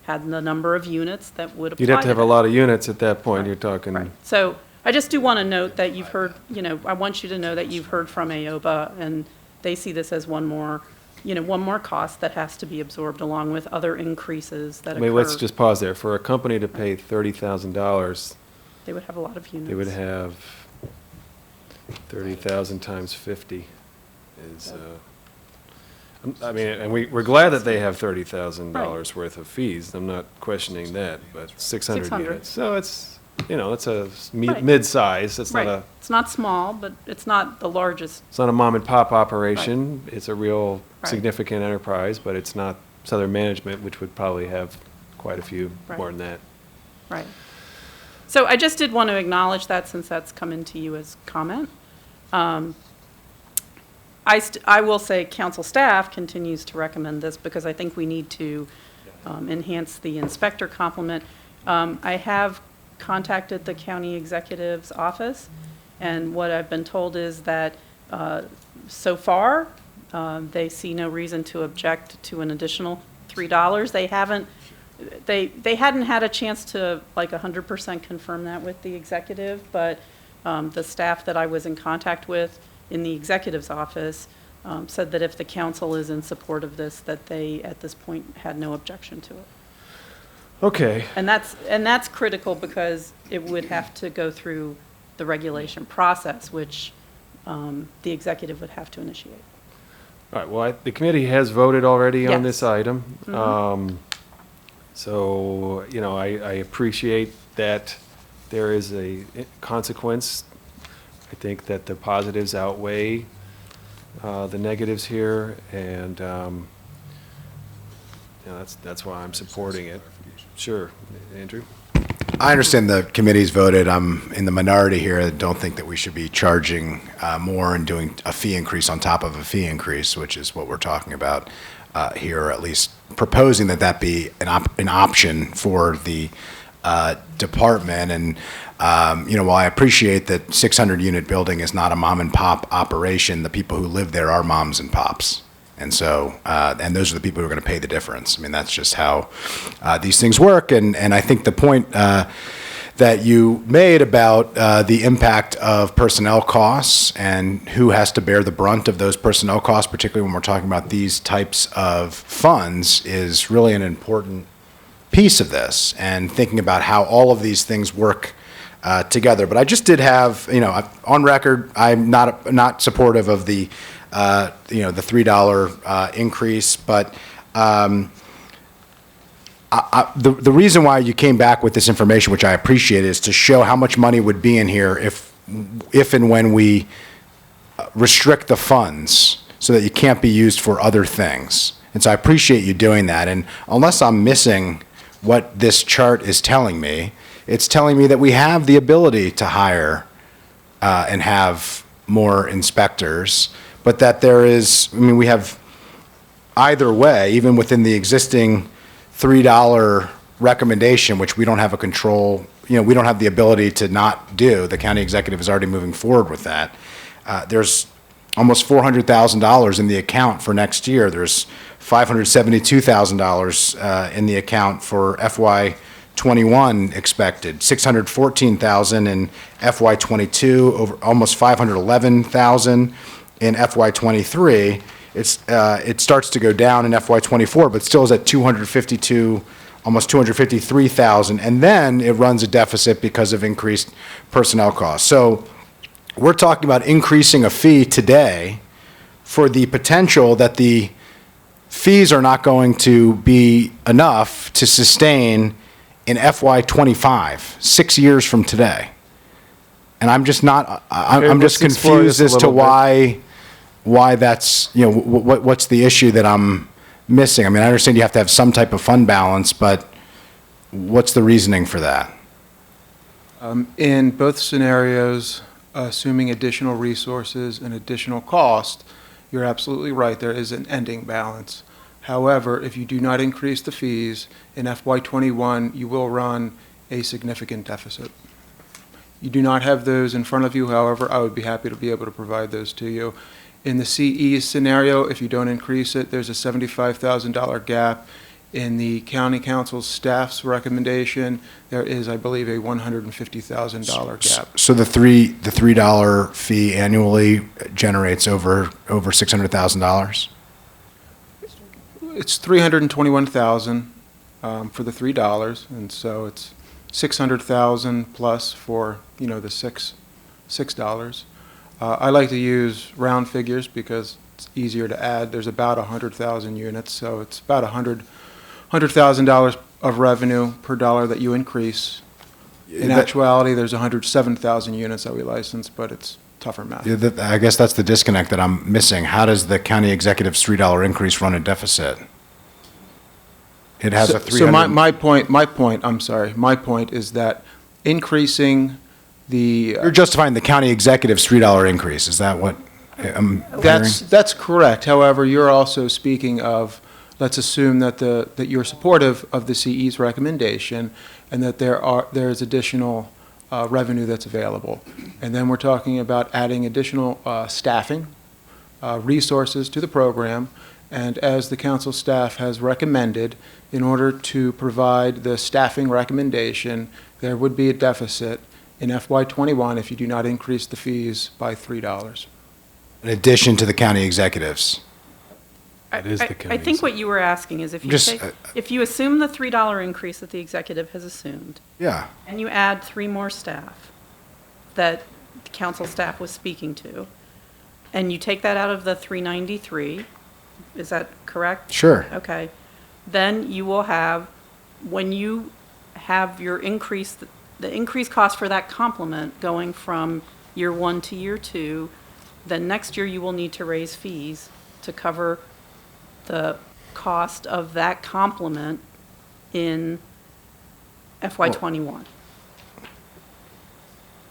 had the number of units that would apply. You'd have to have a that. lot of units at that point, Right. you're talking. Right. So I just do want to note that you've heard, you know, I want you to know that you've heard from AOBA, and they see this as one more cost that has to be absorbed along with other increases that I occur. mean, let's just pause there. For a company to pay $30,000, They would have a lot of units. they would have 30,000 times 50 is, I mean, and we're glad that they have $30,000 worth of fees. I'm not questioning that, but 600 600. units. So it's, you know, it's a Right. mid-size. It's not Right. It's not small, but it's not the largest. it's not a mom and pop operation. It's a real Right. significant enterprise, but it's not Southern Management, which would probably have quite a few Right. more than that. Right. So I just did want to acknowledge that since that's come into you as comment. I will say council staff continues to recommend this because I think we need to enhance the inspector complement. I have contacted the county executive's office, and what I've been told is that so far, they see no reason to object to an additional $3. They hadn't had a chance to like 100% confirm that with the executive, but the staff that I was in contact with in the executive's office said that if the council is in support of this, that they, at this point, had no objection to it. Okay. And that's critical because it would have to go through the regulation process, which the executive would have to initiate. All right, well, the committee has voted already on this Yes. item. So, you know, I appreciate that there is a consequence. I think that the positives outweigh the negatives here, and, you know, that's why I'm supporting it. Sure, Andrew? I understand the committee's voted. I'm in the minority here. I don't think that we should be charging more and doing a fee increase on top of a fee increase, which is what we're talking about here, or at least proposing that that be an option for the department. And, you know, while I appreciate that 600-unit building is not a mom-and-pop operation, the people who live there are moms and pops. And so, and those are the people who are going to pay the difference. I mean, that's just how these things work. And I think the point that you made about the impact of personnel costs and who has to bear the brunt of those personnel costs, particularly when we're talking about these types of funds, is really an important piece of this, and thinking about how all of these things work together. But I just did have, on record, I'm not supportive of the, the $3 increase, but the reason why you came back with this information, which I appreciate, is to show how much money would be in here if and when we restrict the funds so that you can't be used for other things. And so I appreciate you doing that. And unless I'm missing what this chart is telling me, it's telling me that we have the ability to hire and have more inspectors, but that there is, we have either way, even within the existing $3 recommendation, which we don't have a control, we don't have the ability to not do. The county executive is already moving forward with that. There's almost $400,000 in the account for next year. There's $572,000 in the account for FY21 expected, $614,000 in FY22, over almost $511,000 in FY23. It starts to go down in FY24, but still is at almost $253,000, and then it runs a deficit because of increased personnel costs. So we're talking about increasing a fee today for the potential that the fees are not going to be enough to sustain in FY25, 6 years from today. And I'm just not, I'm just let's explore confused this a as to little bit. why that's, what's the issue that I'm missing? I understand you have to have some type of fund balance, but what's the reasoning for that? In both scenarios, assuming additional resources and additional cost, you're absolutely right, there is an ending balance. However, if you do not increase the fees in FY21, you will run a significant deficit. You do not have those in front of you, however, I would be happy to be able to provide those to you. In the CE scenario, if you don't increase it, there's a $75,000 gap. In the county council's staff's recommendation, there is, I believe, a $150,000 gap. So the $3 fee annually generates over $600,000? It's $321,000 for the $3, and so it's $600,000 plus for the $6. I like to use round figures because it's easier to add. There's about 100,000 units, so it's about $100,000 of revenue per dollar that you increase. In actuality, there's 107,000 units that we license, but it's tougher math. I guess that's the disconnect that I'm missing. How does the county executive's $3 increase run a deficit? It has a 300. So my point is that increasing the. You're justifying the county executive's $3 increase. Is that what I'm hearing? That's correct. However, you're also speaking of, let's assume that that you're supportive of the CE's recommendation and that there is additional revenue that's available. And then we're talking about adding additional staffing, resources to the program. And as the council staff has recommended, in order to provide the staffing recommendation, there would be a deficit in FY21 if you do not increase the fees by $3. In addition to the county executives? It is the I county think what you were asking is if you assume the $3 increase that the executive has assumed, Yeah. and you add 3 more staff that the council staff was speaking to, and you take that out of the 393, is that correct? Sure. Okay. Then you will have, when you have your increase, the increased cost for that complement going from year 1 to year 2, then next year you will need to raise fees to cover the cost of that complement in FY21.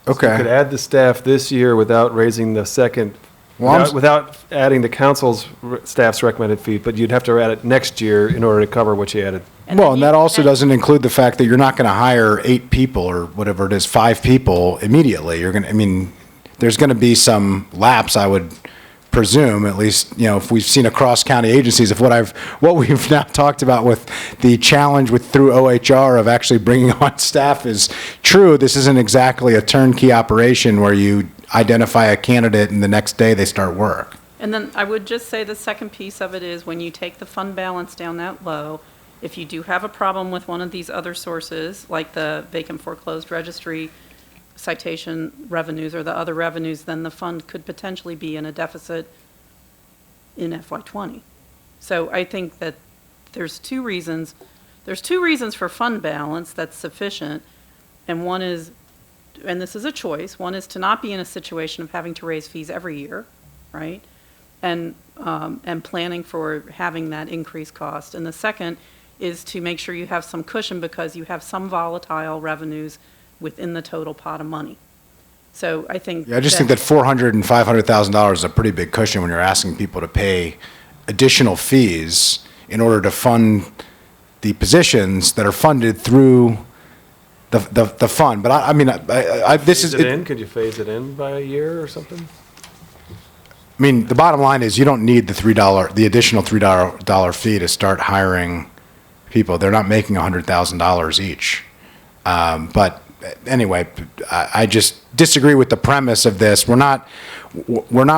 Okay. You could add the staff this year without raising the second, Well, without adding the council's staff's recommended fee, but you'd have to add it next year in order to cover what you added. Well, and that also doesn't include the fact that you're not going to hire 8 people or whatever it is, 5 people immediately. You're going to, there's going to be some lapse, I would presume, at least, if we've seen across county agencies, if what we've now talked about with the challenge through OHR of actually bringing on staff is true, this isn't exactly a turnkey operation where you identify a candidate and the next day they start work. And then I would just say the second piece of it is when you take the fund balance down that low, if you do have a problem with one of these other sources, like the vacant foreclosed registry citation revenues or the other revenues, then the fund could potentially be in a deficit in FY20. So I think that there's two reasons for fund balance that's sufficient, and one is, and this is a choice, one is to not be in a situation of having to raise fees every year, right? And planning for having that increased cost. And the second is to make sure you have some cushion because you have some volatile revenues within the total pot of money. So I think. Yeah, I just think that $400,000 and $500,000 is a pretty big cushion when you're asking people to pay additional fees in order to fund the positions that are funded through the fund. But I mean, this is. Could you phase it in by a year or something? I mean, the bottom line is you don't need the additional $3 fee to start hiring people. They're not making $100,000 each. But anyway, I just disagree with the premise of this. We're not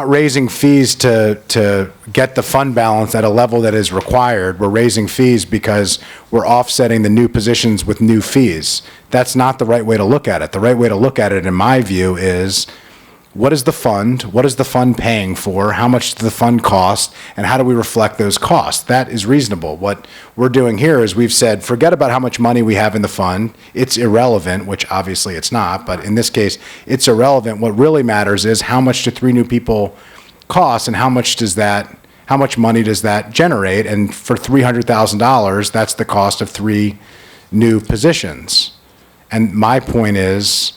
raising fees to get the fund balance at a level that is required. We're raising fees because we're offsetting the new positions with new fees. That's not the right way to look at it. The right way to look at it, in my view, is what is the fund? What is the fund paying for? How much does the fund cost? And how do we reflect those costs? That is reasonable. What we're doing here is we've said, forget about how much money we have in the fund. It's irrelevant, which obviously it's not, but in this case, it's irrelevant. What really matters is how much do 3 new people cost and how much money does that generate? And for $300,000, that's the cost of 3 new positions. And my point is,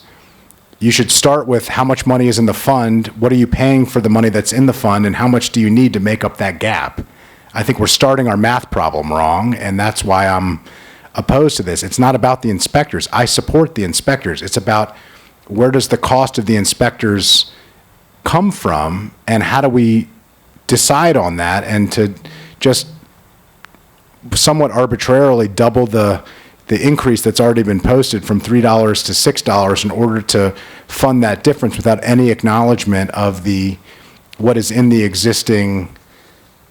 you should start with how much money is in the fund, what are you paying for the money that's in the fund, and how much do you need to make up that gap? I think we're starting our math problem wrong, and that's why I'm opposed to this. It's not about the inspectors. I support the inspectors. It's about where does the cost of the inspectors come from, and how do we decide on that, and to just somewhat arbitrarily double the increase that's already been posted from $3 to $6 in order to fund that difference without any acknowledgement of what is in the existing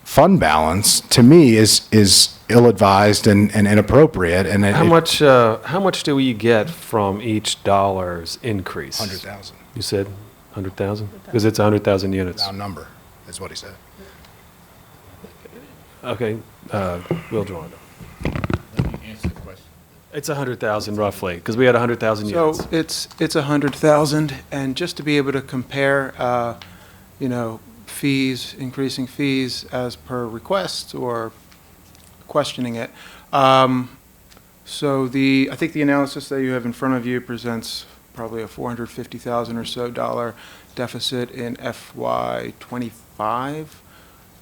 fund balance, to me is ill-advised and inappropriate. And How much do we get from each dollar's increase? 100,000. You said 100,000? Because it's 100,000 units. Round number is what he said. Okay, Will Join. It's 100,000 roughly, because we had 100,000 units. So it's 100,000, and just to be able to compare, fees, increasing fees as per request or questioning it. I think the analysis that you have in front of you presents probably a $450,000 or so deficit in FY25.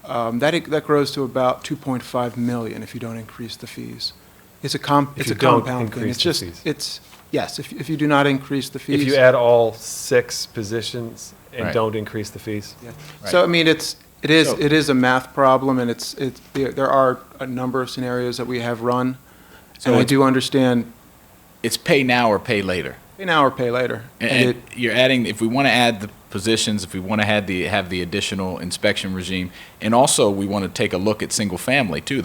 That grows to about 2.5 million if you don't increase the fees. It's a compound thing. It's just, yes, if you do not increase the fees. If you add all 6 positions and Right. don't increase the fees? Yeah. Right. So, I mean, it is a math problem, and there are a number of scenarios that we have run. So And I it's- do understand It's pay now or pay later. pay now or pay later. And you're adding, if we want to add the positions, if we want to have the additional inspection regime, and also we want to take a look at single family too,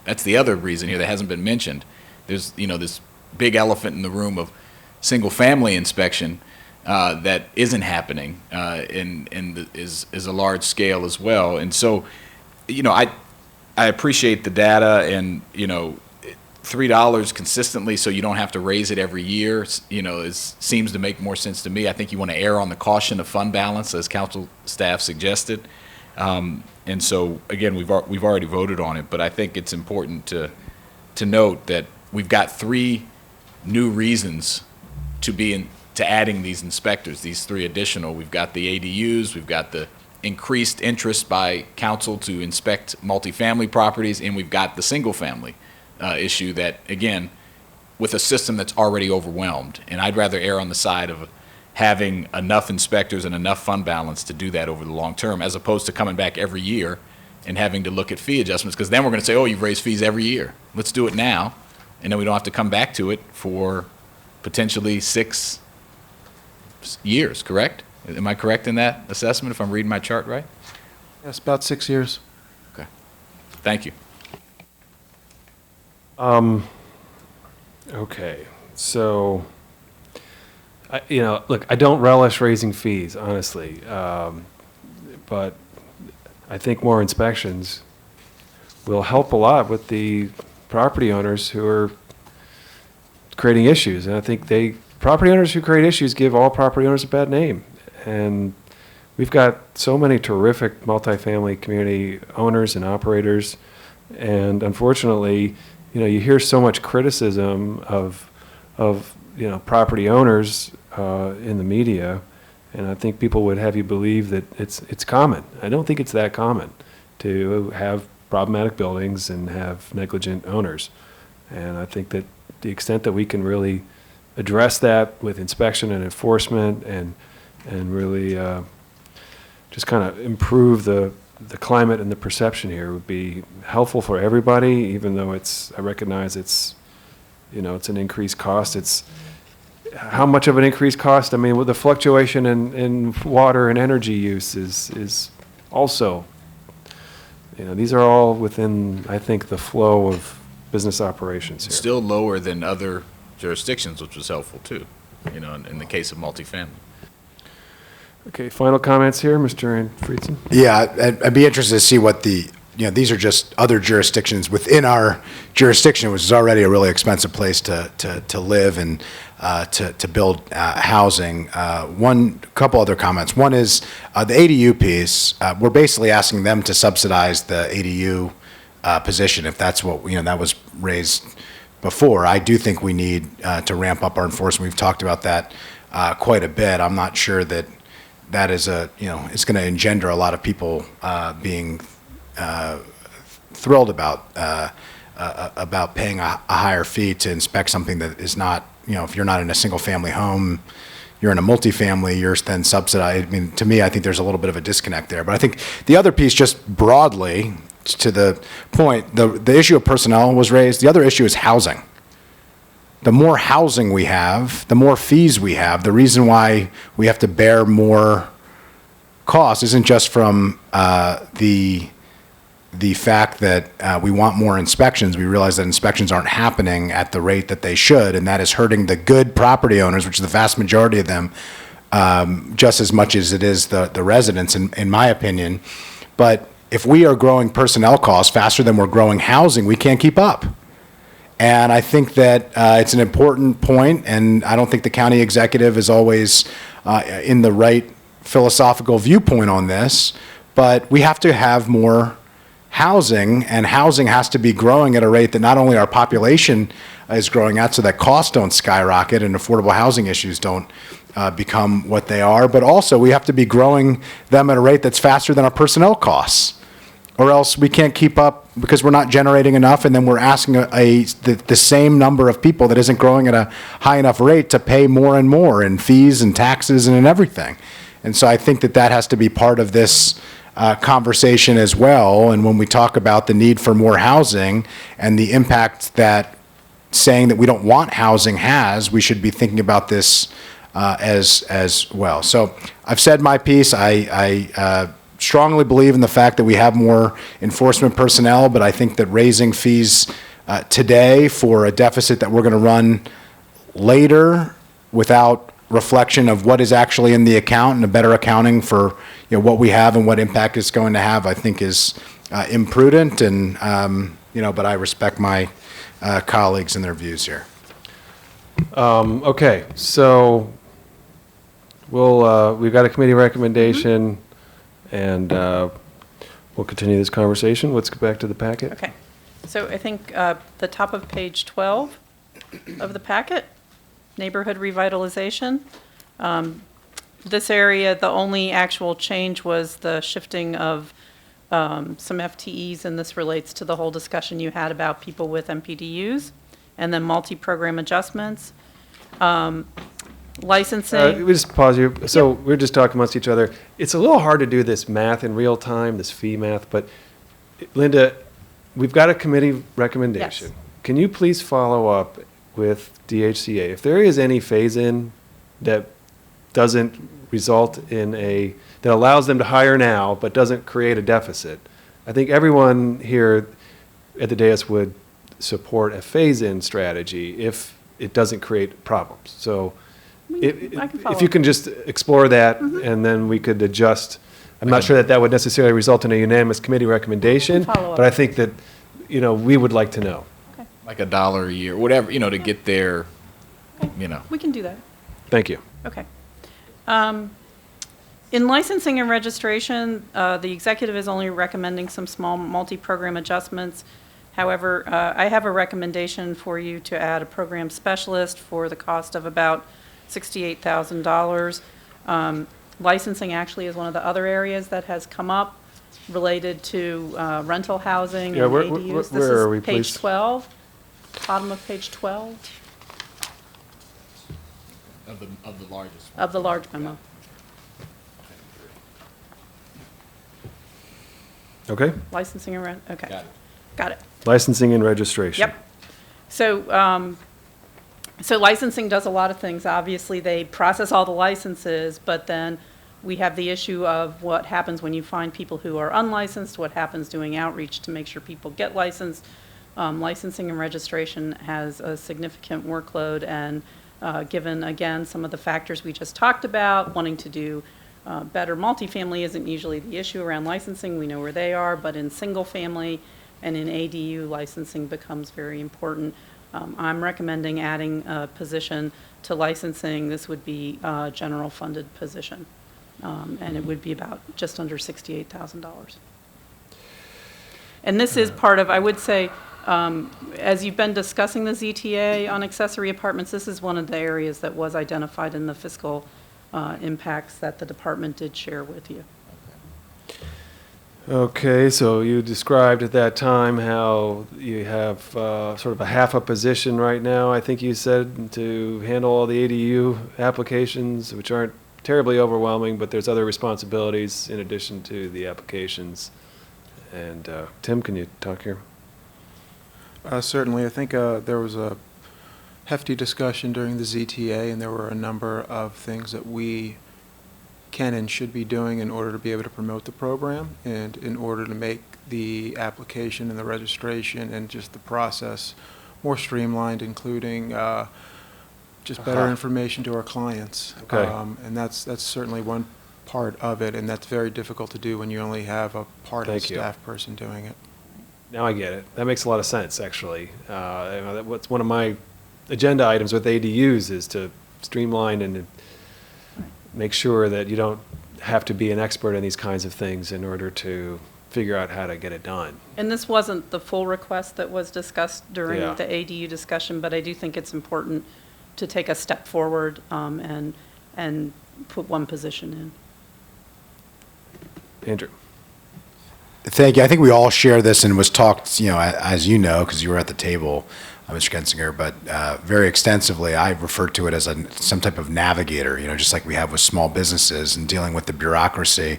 that's the other reason here that hasn't been mentioned. There's, this big elephant in the room of single family inspection that isn't happening is a large scale as well. And so, I appreciate the data and, $3 consistently so you don't have to raise it every year, seems to make more sense to me. I think you want to err on the caution of fund balance, as council staff suggested. And so, again, we've already voted on it, but I think it's important to note that we've got 3 new reasons to adding these inspectors, these 3 additional. We've got the ADUs, we've got the increased interest by council to inspect multifamily properties, and we've got the single family issue that, again, with a system that's already overwhelmed. And I'd rather err on the side of having enough inspectors and enough fund balance to do that over the long term, as opposed to coming back every year and having to look at fee adjustments, because then we're going to say, oh, you've raised fees every year. Let's do it now, and then we don't have to come back to it for potentially 6 years, correct? Am I correct in that assessment, if I'm reading my chart right? Yes, about 6 years. Okay. Thank you. Okay, so, look, I don't relish raising fees, honestly, but I think more inspections will help a lot with the property owners who are creating issues. And I think property owners who create issues give all property owners a bad name. And we've got so many terrific multifamily community owners and operators. And unfortunately, you hear so much criticism of property owners in the media. And I think people would have you believe that it's common. I don't think it's that common to have problematic buildings and have negligent owners. And I think that the extent that we can really address that with inspection and enforcement and really just kind of improve the climate and the perception here would be helpful for everybody, even though I recognize it's an increased cost. It's how much of an increased cost? I mean, with the fluctuation in water and energy use is also, these are all within, I think, the flow of business operations here. Still lower than other jurisdictions, which was helpful too, in the case of multifamily. Okay, final comments here, Mr. Friedson? Yeah, I'd be interested to see what these are just other jurisdictions within our jurisdiction, which is already a really expensive place to live and to build housing. Couple other comments. One is the ADU piece. We're basically asking them to subsidize the ADU position, if that's what, that was raised before. I do think we need to ramp up our enforcement. We've talked about that quite a bit. I'm not sure that is it's going to engender a lot of people being thrilled about paying a higher fee to inspect something that is not, if you're not in a single family home, you're in a multifamily, you're then subsidized. I mean, to me, I think there's a little bit of a disconnect there. But I think the other piece, just broadly, to the point, the issue of personnel was raised. The other issue is housing. The more housing we have, the more fees we have. The reason why we have to bear more costs isn't just from the fact that we want more inspections. We realize that inspections aren't happening at the rate that they should, and that is hurting the good property owners, which is the vast majority of them, just as much as it is the residents, in my opinion. But if we are growing personnel costs faster than we're growing housing, we can't keep up. And I think that it's an important point, and I don't think the county executive is always in the right philosophical viewpoint on this, but we have to have more housing, and housing has to be growing at a rate that not only our population is growing at so that costs don't skyrocket and affordable housing issues don't become what they are, but also we have to be growing them at a rate that's faster than our personnel costs, or else we can't keep up because we're not generating enough, and then we're asking the same number of people that isn't growing at a high enough rate to pay more and more in fees and taxes and in everything. And so I think that has to be part of this conversation as well. And when we talk about the need for more housing and the impact that saying that we don't want housing has, we should be thinking about this as well. So I've said my piece. I strongly believe in the fact that we have more enforcement personnel, but I think that raising fees today for a deficit that we're going to run later without reflection of what is actually in the account and a better accounting for what we have and what impact it's going to have, I think is imprudent. And but I respect my colleagues and their views here. Okay, so we've got a committee recommendation, and we'll continue this conversation. Let's get back to the packet. Okay. So I think the top of page 12 of the packet, neighborhood revitalization. This area, the only actual change was the shifting of some FTEs, and this relates to the whole discussion you had about people with MPDUs, and then multi-program adjustments. Licensing, We just pause you. So we're just talking amongst each other. It's a little hard to do this math in real time, this fee math, but Linda, we've got a committee recommendation. Yes. Can you please follow up with DHCA? If there is any phase-in that doesn't result in that allows them to hire now but doesn't create a deficit, I think everyone here at the dais would support a phase-in strategy if it doesn't create problems. So I can follow if you up. can just explore that, and then we could adjust. I'm not sure that would necessarily result in a unanimous committee recommendation, follow up. but I think that, we would like to know. Like $1 a year, whatever, to get there, we can do that. Thank you. Okay. In licensing and registration, the executive is only recommending some small multi-program adjustments. However, I have a recommendation for you to add a program specialist for the cost of about $68,000. Licensing actually is one of the other areas that has come up related to rental housing Yeah, and where- ADUs. where are we, This is page please? 12, bottom of page 12 of the largest. of the large memo. Okay? Licensing and rent, okay. Got it. Got it. Licensing and registration. Yep. So, so licensing does a lot of things. Obviously, they process all the licenses, but then we have the issue of what happens when you find people who are unlicensed, what happens doing outreach to make sure people get licensed. Licensing and registration has a significant workload, and given, again, some of the factors we just talked about, wanting to do better multifamily isn't usually the issue around licensing. We know where they are, but in single family and in ADU, licensing becomes very important. I'm recommending adding a position to licensing. This would be a general funded position, and it would be about just under $68,000. And this is part of, I would say, as you've been discussing the ZTA on accessory apartments, this is one of the areas that was identified in the fiscal impacts that the department did share with you. Okay, so you described at that time how you have sort of a half a position right now, I think you said, to handle all the ADU applications, which aren't terribly overwhelming, but there's other responsibilities in addition to the applications. And Tim, can you talk here? Certainly. I think there was a hefty discussion during the ZTA, and there were a number of things that we can and should be doing in order to be able to promote the program and in order to make the application and the registration and just the process more streamlined, including just better information to our clients. Okay. And that's certainly one part of it, and that's very difficult to do when you only have a part of the Thank you. staff person doing it. Now I get it. That makes a lot of sense, actually. What's one of my agenda items with ADUs is to streamline and make sure that you don't have to be an expert in these kinds of things in order to figure out how to get it done. And this wasn't the full request that was discussed during Yeah. the ADU discussion, but I do think it's important to take a step forward and put one position in. Andrew? Thank you. I think we all share this and was talked, as you know, because you were at the table, Mr. Gensinger, but very extensively. I refer to it as some type of navigator, just like we have with small businesses and dealing with the bureaucracy,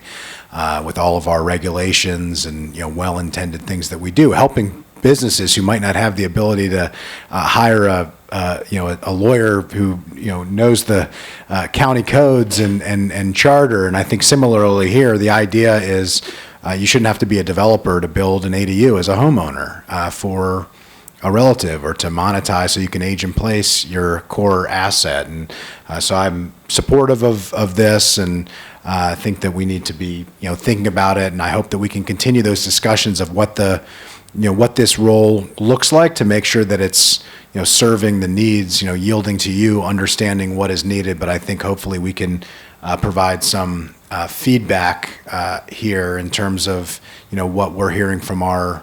with all of our regulations and, well-intended things that we do, helping businesses who might not have the ability to hire a lawyer who, knows the county codes and charter. And I think similarly here, the idea is you shouldn't have to be a developer to build an ADU as a homeowner for a relative or to monetize so you can age in place your core asset. And so I'm supportive of this, and I think that we need to be, thinking about it. And I hope that we can continue those discussions of what what this role looks like to make sure that it's, serving the needs, yielding to you, understanding what is needed. But I think hopefully we can provide some feedback here in terms of, what we're hearing from our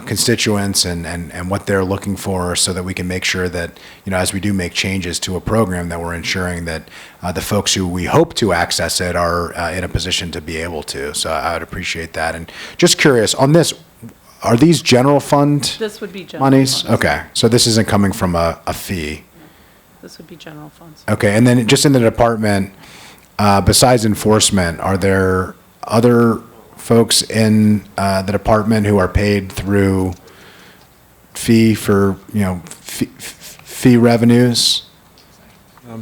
constituents and what they're looking for, so that we can make sure that, as we do make changes to a program, that we're ensuring that the folks who we hope to access it are in a position to be able to. So I would appreciate that. And just curious, on this, are these general fund This would be general monies? funds. Okay, so this isn't coming from a fee? this would be general funds. Okay, and then just in the department, besides enforcement, are there other folks in the department who are paid through fee for, fee revenues?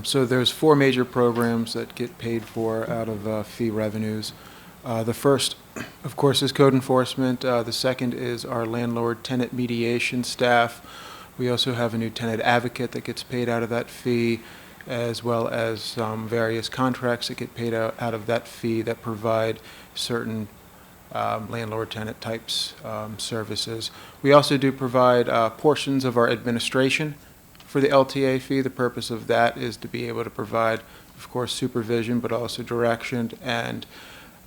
So there's 4 major programs that get paid for out of fee revenues. The first, of course, is code enforcement. The second is our landlord-tenant mediation staff. We also have a new tenant advocate that gets paid out of that fee, as well as various contracts that get paid out of that fee that provide certain landlord-tenant types services. We also do provide portions of our administration for the LTA fee. The purpose of that is to be able to provide, of course, supervision, but also direction, and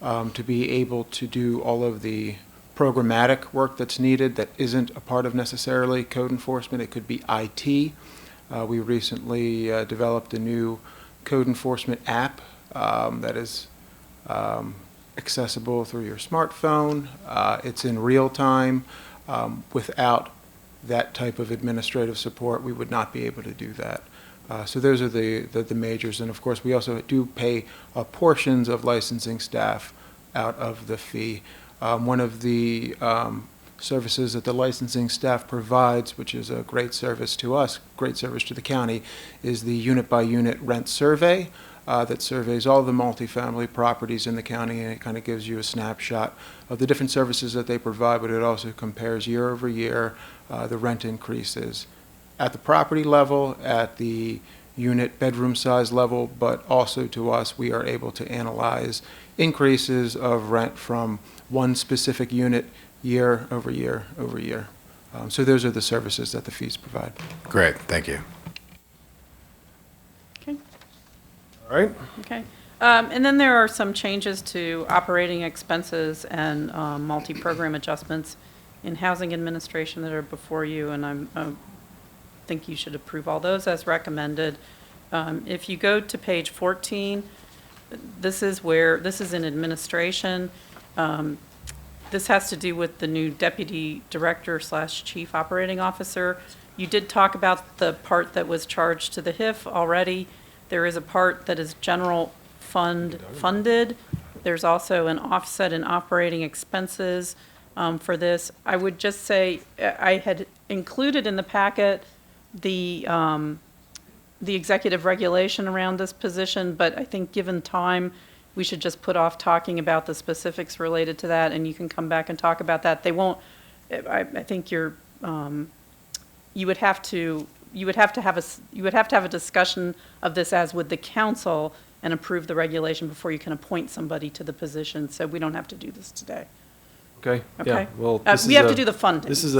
to be able to do all of the programmatic work that's needed that isn't a part of necessarily code enforcement. It could be IT. We recently developed a new code enforcement app that is accessible through your smartphone. It's in real time. Without that type of administrative support, we would not be able to do that. So those are the majors. And of course, we also do pay portions of licensing staff out of the fee. One of the services that the licensing staff provides, which is a great service to us, great service to the county, is the unit-by-unit rent survey that surveys all the multifamily properties in the county, and it kind of gives you a snapshot of the different services that they provide, but it also compares year over year the rent increases at the property level, at the unit bedroom size level, but also to us, we are able to analyze increases of rent from one specific unit year over year over year. So those are the services that the fees provide. Great, thank you. Okay. All right? Okay. And then there are some changes to operating expenses and multi-program adjustments in housing administration that are before you, and I think you should approve all those as recommended. If you go to page 14, this is in administration. This has to do with the new deputy director / chief operating officer. You did talk about the part that was charged to the HIF already. There is a part that is general fund funded. There's also an offset in operating expenses for this. I would just say I had included in the packet the executive regulation around this position, but I think given time, we should just put off talking about the specifics related to that, and you can come back and talk about that. They won't. I think you would have to have a discussion of this as with the council and approve the regulation before you can appoint somebody to the position. So we don't have to do this today. Okay? Okay. Yeah, well, We have to do the funding. This is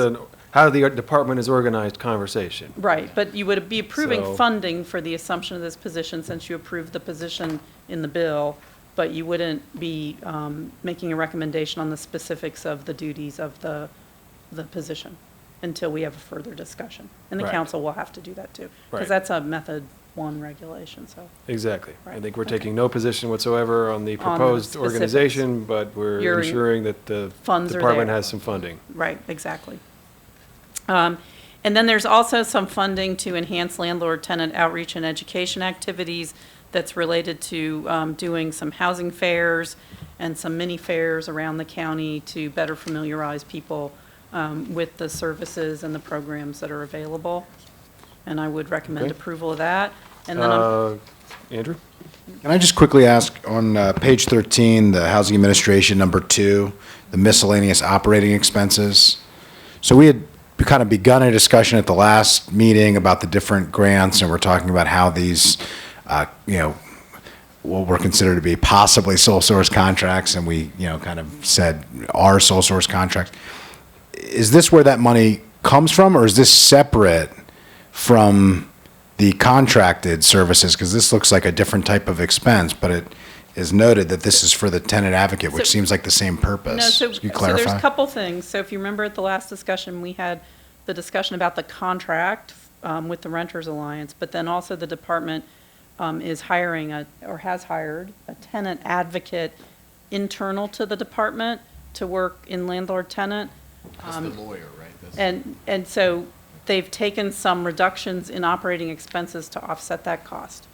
how the department is organized conversation. Right, but you would be approving So- funding for the assumption of this position since you approved the position in the bill, but you wouldn't be making a recommendation on the specifics of the duties of the position until we have a further discussion. And the Right. council will have to do that too, Right. because that's a method 1 regulation, so. Exactly. I Right, think we're okay. taking no position whatsoever on the the proposed specifics. organization, but we're You're- ensuring that the Funds are department there. has some funding. Right, exactly. And then there's also some funding to enhance landlord-tenant outreach and education activities that's related to doing some housing fairs and some mini fairs around the county to better familiarize people with the services and the programs that are available. And I would recommend Okay. approval of that. And then Andrew? Can I just quickly ask, on page 13, the Housing Administration, number 2, the miscellaneous operating expenses? So we had kind of begun a discussion at the last meeting about the different grants, and we're talking about how these, what were considered to be possibly sole source contracts, and we, kind of said are sole source contracts. Is this where that money comes from, or is this separate from the contracted services? Because this looks like a different type of expense, but it is noted that this is for the tenant advocate, which So- seems like the same purpose. No, so Can you there's clarify? a couple things. So if you remember at the last discussion, we had the discussion about the contract with the Renters Alliance, but then also the department is hiring or has hired a tenant advocate internal to the department to work in landlord-tenant. That's the lawyer, right? That's- And so they've taken some reductions in operating expenses to offset that cost.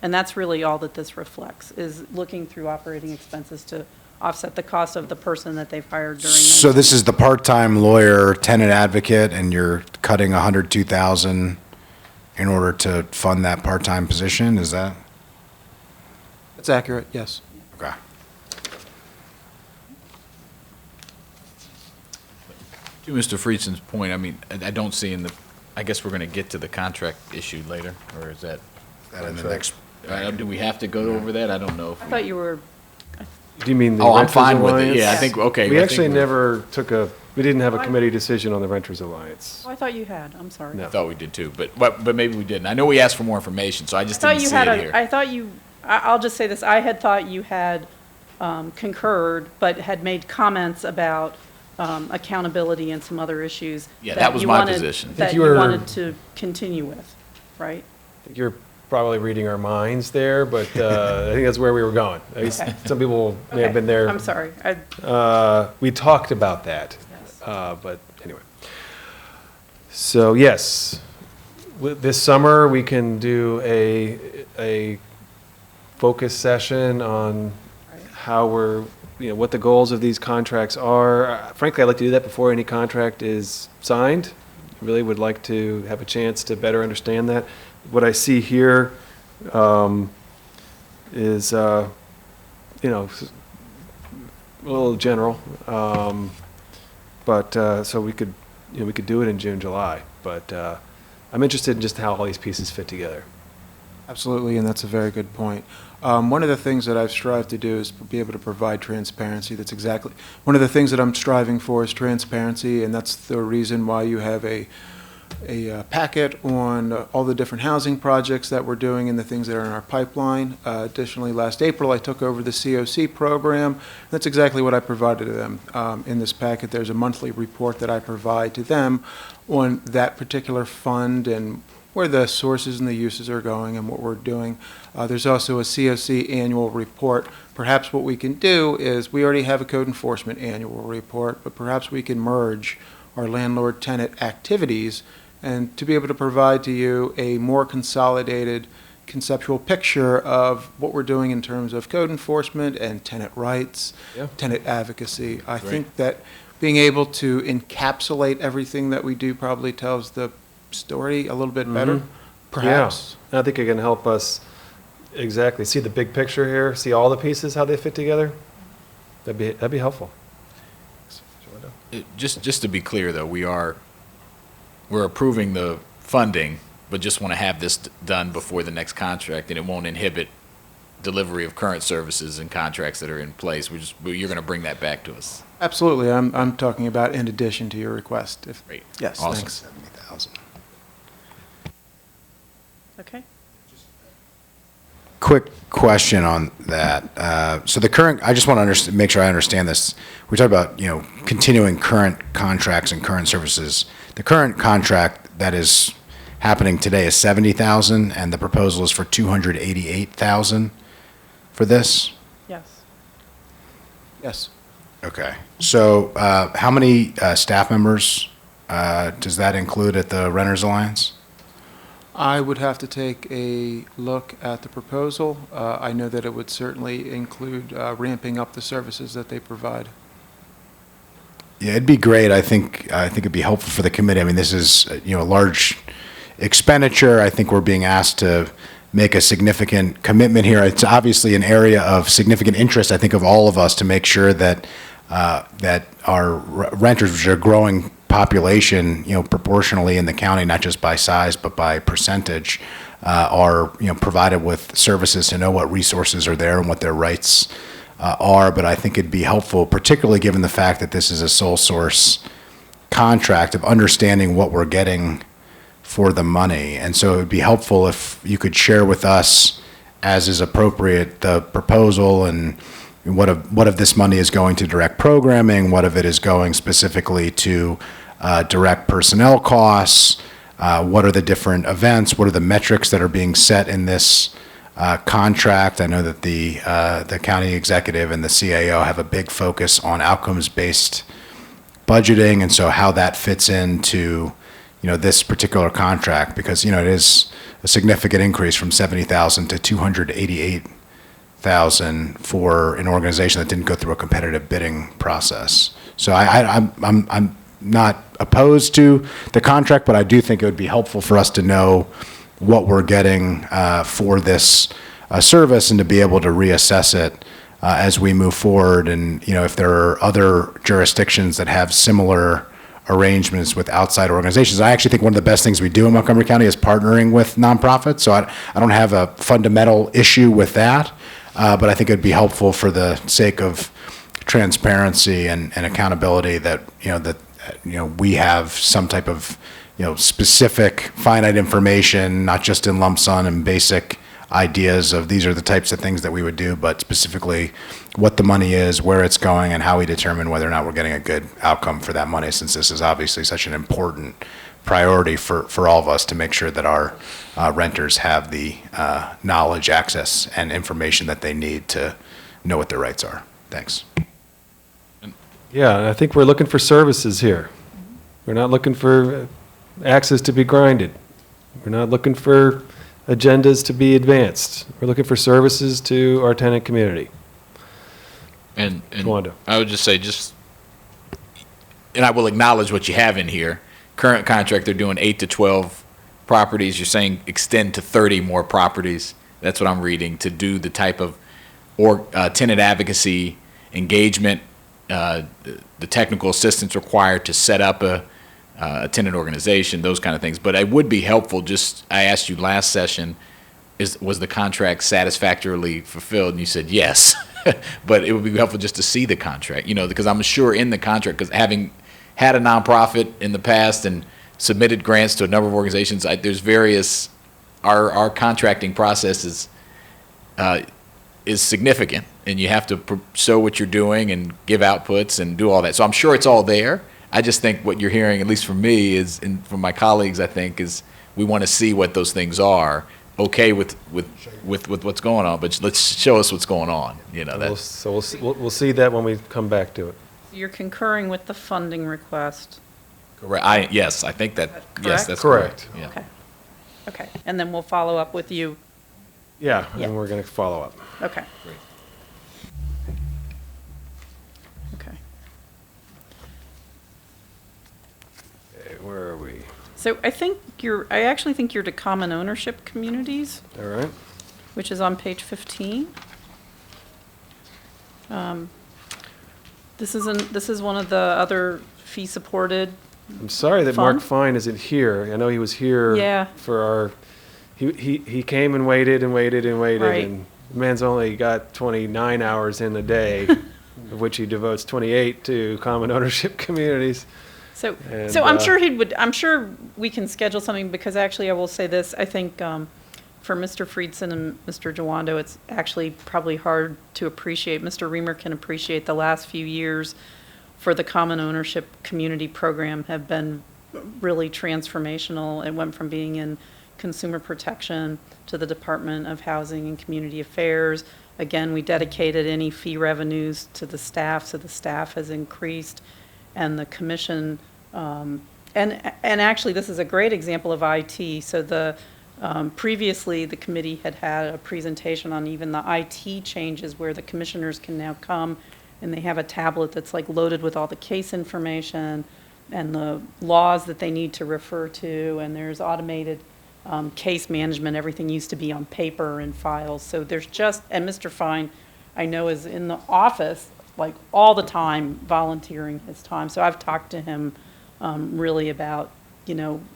And that's really all that this reflects, is looking through operating expenses to offset the cost of the person that they've hired during. So this is the part-time lawyer, tenant advocate, and you're cutting 102,000 in order to fund that part-time position, is that? That's accurate, yes. Okay. To Mr. Friedson's point, I mean, I don't see in the, I guess we're going to get to the contract issue later, or is that? That in the next, Do we have to go over that? I don't know. if I we- thought you were, Do you mean the Oh, I'm Renters fine with it. Alliance? Yeah, I think, okay. We I think actually we're- never we didn't have a Why? committee decision on the Renters Alliance. oh, I thought you had, I'm sorry. No. I thought we did too, but maybe we didn't. I know we asked for more information, so I I just thought didn't you see had it here. I thought you, I'll just say this, I had thought you had concurred, but had made comments about accountability and some other issues. Yeah, that was you my wanted- position. That you you were- wanted to continue with, right? I think you're probably reading our minds there, but I think that's where we were going. At least Okay. some people may have Okay, been there. I'm sorry. We talked about that, Yes. but anyway. So yes, this summer we can do a focus session on how we're, what the goals of these contracts are. Frankly, I'd like to do that before any contract is signed. Really would like to have a chance to better understand that. What I see here is, a little general. But so we could do it in June, July. But I'm interested in just how all these pieces fit together. Absolutely, and that's a very good point. One of the things that I've strived to do is be able to provide transparency. That's exactly, one of the things that I'm striving for is transparency, and that's the reason why you have a packet on all the different housing projects that we're doing and the things that are in our pipeline. Additionally, last April, I took over the COC program. That's exactly what I provided to them. In this packet, there's a monthly report that I provide to them on that particular fund and where the sources and the uses are going and what we're doing. There's also a COC annual report. Perhaps what we can do is, we already have a code enforcement annual report, but perhaps we can merge our landlord-tenant activities and to be able to provide to you a more consolidated conceptual picture of what we're doing in terms of code enforcement and tenant rights, Yeah. tenant advocacy. I Great. think that being able to encapsulate everything that we do probably tells the story a little bit better, perhaps. Yeah, I think it can help us exactly see the big picture here, see all the pieces, how they fit together. That'd be helpful. Just to be clear, though, we're approving the funding, but just want to have this done before the next contract, and it won't inhibit delivery of current services and contracts that are in place. You're going to bring that back to us. Absolutely. I'm talking about in addition to your request. Great. Yes, Awesome. thanks. 70,000. Okay. Quick question on that. So the current, I just want to make sure I understand this. We talk about, continuing current contracts and current services. The current contract that is happening today is 70,000, and the proposal is for 288,000 for this? Yes. Yes. Okay. So how many staff members does that include at the Renters Alliance? I would have to take a look at the proposal. I know that it would certainly include ramping up the services that they provide. Yeah, it'd be great. I think it'd be helpful for the committee. I mean, this is, a large expenditure. I think we're being asked to make a significant commitment here. It's obviously an area of significant interest, I think, of all of us to make sure that that our renters, which are a growing population, proportionally in the county, not just by size, but by percentage, are, provided with services to know what resources are there and what their rights are. But I think it'd be helpful, particularly given the fact that this is a sole source contract, of understanding what we're getting for the money. And so it would be helpful if you could share with us, as is appropriate, the proposal and what of this money is going to direct programming, what of it is going specifically to direct personnel costs, what are the different events, what are the metrics that are being set in this contract. I know that the county executive and the CAO have a big focus on outcomes-based budgeting, and so how that fits into this particular contract, because, it is a significant increase from 70,000 to 288,000 for an organization that didn't go through a competitive bidding process. So I'm not opposed to the contract, but I do think it would be helpful for us to know what we're getting for this service and to be able to reassess it as we move forward. And, if there are other jurisdictions that have similar arrangements with outside organizations. I actually think one of the best things we do in Montgomery County is partnering with nonprofits. So I don't have a fundamental issue with that, but I think it'd be helpful for the sake of transparency and accountability that, we have some type of, specific finite information, not just in lump sum and basic ideas of these are the types of things that we would do, but specifically what the money is, where it's going, and how we determine whether or not we're getting a good outcome for that money, since this is obviously such an important priority for all of us to make sure that our renters have the knowledge, access, and information that they need to know what their rights are. Thanks. Yeah, and I think we're looking for services here. We're not looking for axes to be grinded. We're not looking for agendas to be advanced. We're looking for services to our tenant community. And Wanda. I would just say, and I will acknowledge what you have in here. Current contract, they're doing 8 to 12 properties. You're saying extend to 30 more properties. That's what I'm reading, to do the type of tenant advocacy, engagement, the technical assistance required to set up a tenant organization, those kind of things. But it would be helpful, I asked you last session, was the contract satisfactorily fulfilled? And you said yes. But it would be helpful just to see the contract, because I'm sure in the contract, because having had a nonprofit in the past and submitted grants to a number of organizations, there's various, our contracting process is significant, and you have to show what you're doing and give outputs and do all that. So I'm sure it's all there. I just think what you're hearing, at least from me, and from my colleagues, I think, is we want to see what those things are. Okay with what's going on, but let's show us what's going on. We'll see that when we come back to it. You're concurring with the funding request. Correct. Yes, I think that. Yes, that's correct. Yeah. Okay. Okay, and then we'll follow up with you. Yeah, Yeah. and we're going to follow up. Okay. Great. Okay. Okay, where are we? So I actually think you're to common ownership communities, All right. which is on page 15. This is one of the other fee-supported. I'm sorry that Mark Fun? Fine isn't here. I know he was here Yeah. for our, he came and waited and waited and waited. Right. And the man's only got 29 hours in a day, of which he devotes 28 to common ownership communities. So And, I'm sure I'm sure we can schedule something, because actually I will say this, I think for Mr. Friedson and Mr. Jawando, it's actually probably hard to appreciate. Mr. Reamer can appreciate the last few years for the common ownership community program have been really transformational. It went from being in consumer protection to the Department of Housing and Community Affairs. Again, we dedicated any fee revenues to the staff, so the staff has increased. And the commission, and actually this is a great example of IT. So previously the committee had a presentation on even the IT changes, where the commissioners can now come and they have a tablet that's like loaded with all the case information and the laws that they need to refer to, and there's automated case management. Everything used to be on paper and files. So there's and Mr. Fine, I know, is in the office like all the time, volunteering his time. So I've talked to him really about,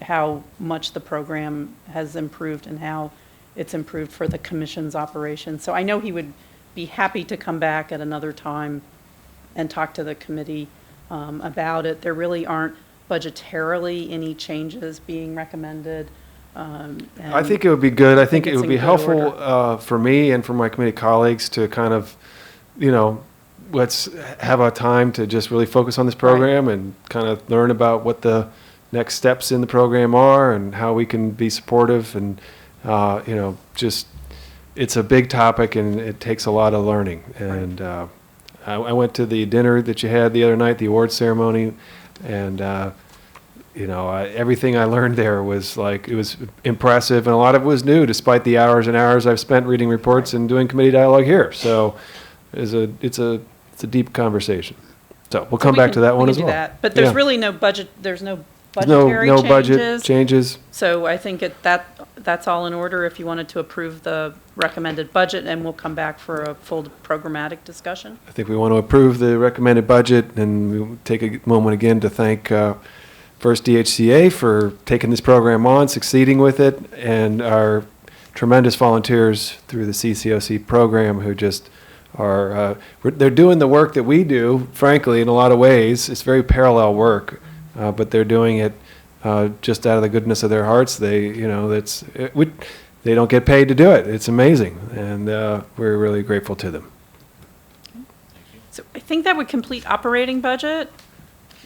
how much the program has improved and how it's improved for the commission's operation. So I know he would be happy to come back at another time and talk to the committee about it. There really aren't budgetarily any changes being recommended. I think it would be good. I think it it's would be in good helpful order. for me and for my committee colleagues to kind of, let's have a time to just really focus on this program and kind of learn about what the next steps in the program are and how we can be supportive. And, just, it's a big topic and it takes a lot of learning. And I went to the dinner that you had the other night, the awards ceremony, and everything I learned there was like, it was impressive, and a lot of it was new, despite the hours and hours I've spent reading reports and doing committee dialogue here. So it's a deep conversation. So we'll come back to that one as well. We can do that, but there's Yeah. really no budget, there's no No budgetary budget changes. changes. So I think that's all in order if you wanted to approve the recommended budget, and we'll come back for a full programmatic discussion. I think we want to approve the recommended budget, and we'll take a moment again to thank first DHCA for taking this program on, succeeding with it, and our tremendous volunteers through the CCOC program who just are, they're doing the work that we do, frankly, in a lot of ways. It's very parallel work, but they're doing it just out of the goodness of their hearts. They don't get paid to do it. It's amazing, and we're really grateful to them. So I think that would complete operating budget,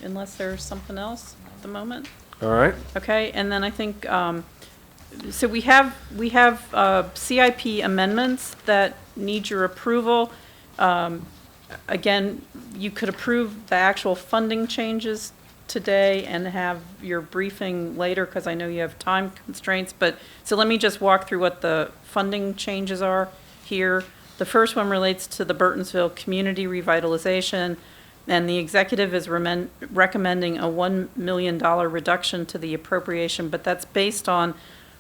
unless there's something else at the moment. All right? Okay, and then I think, so we have CIP amendments that need your approval. Again, you could approve the actual funding changes today and have your briefing later, because I know you have time constraints, but, so let me just walk through what the funding changes are here. The first one relates to the Burtonsville Community Revitalization, and the executive is recommending a $1 million reduction to the appropriation, but that's based on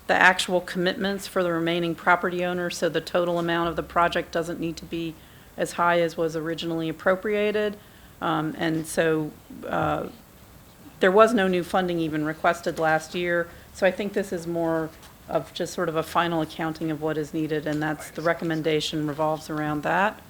the actual commitments for the remaining property owners, so the total amount of the project doesn't need to be as high as was originally appropriated. And so there was no new funding even requested last year, so I think this is more of just sort of a final accounting of what is needed, and that's, the recommendation revolves around that.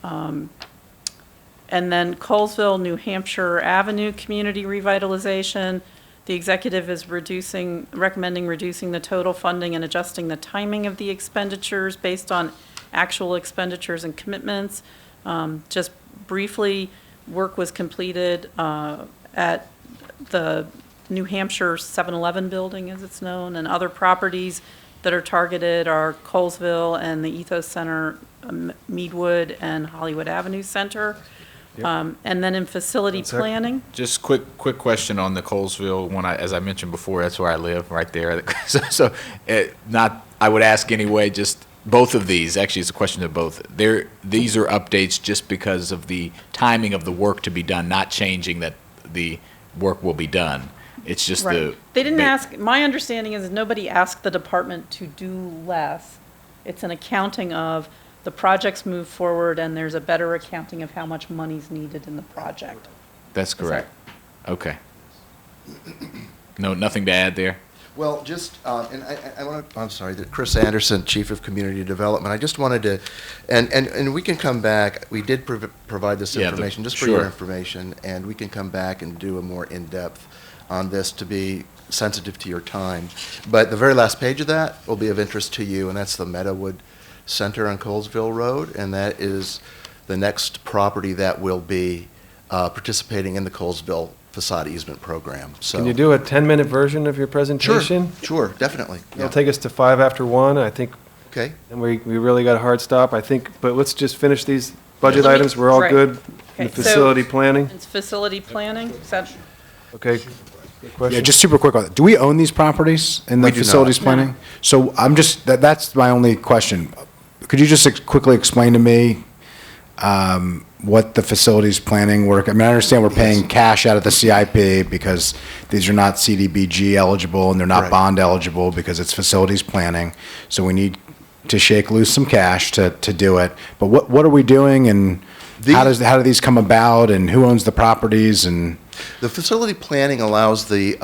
And then Colesville, New Hampshire Avenue Community Revitalization, the executive is recommending reducing the total funding and adjusting the timing of the expenditures based on actual expenditures and commitments. Just briefly, work was completed at the New Hampshire 7-Eleven building, as it's known, and other properties that are targeted are Colesville and the Ethos Center, Meadwood, and Hollywood Avenue Center. And then in facility planning. Just quick question on the Colesville one. As I mentioned before, that's where I live, right there. I would ask anyway, just both of these, actually it's a question of both. These are updates just because of the timing of the work to be done, not changing that the work will be done. It's just Right. They didn't ask, my understanding is nobody asked the department to do less. It's an accounting of the projects move forward, and there's a better accounting of how much money's needed in the project. That's correct. Okay. No, nothing to add there? Well, just, and I want to, I'm sorry, Chris Anderson, Chief of Community Development, I just wanted to, and we can come back, we did provide this information, just for your information, and we can come back and do a more in-depth on this to be sensitive to your time. But the very last page of that will be of interest to you, and that's the Meadowood Center on Colesville Road, and that is the next property that will be participating in the Colesville facade easement program. So Can you do a 10-minute version of your presentation? Sure, definitely. It'll take us to 5 after 1, I think, Okay. and we really got a hard stop, I think, but let's just finish these budget Let me- items, we're all right. good in Okay, the so- facility planning? It's facility planning, is that? Okay, Yeah, question? just super quick on that. Do we own these properties in the We do not. facilities planning? So I'm just, that's my only question. Could you just quickly explain to me what the facilities planning work? I mean, I understand we're paying cash out of the CIP because these are not CDBG eligible and they're not Right. bond eligible because it's facilities planning. So we need to shake loose some cash to do it. But what are we doing, and how do these come about, and who owns the properties? And The facility planning allows the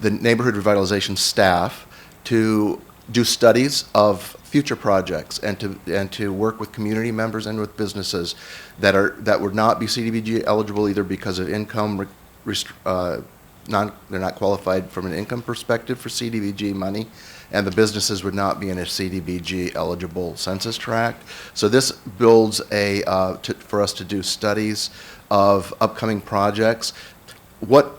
neighborhood revitalization staff to do studies of future projects and to work with community members and with businesses that would not be CDBG eligible either because of income, they're not qualified from an income perspective for CDBG money, and the businesses would not be in a CDBG eligible census tract. So this builds for us to do studies of upcoming projects. What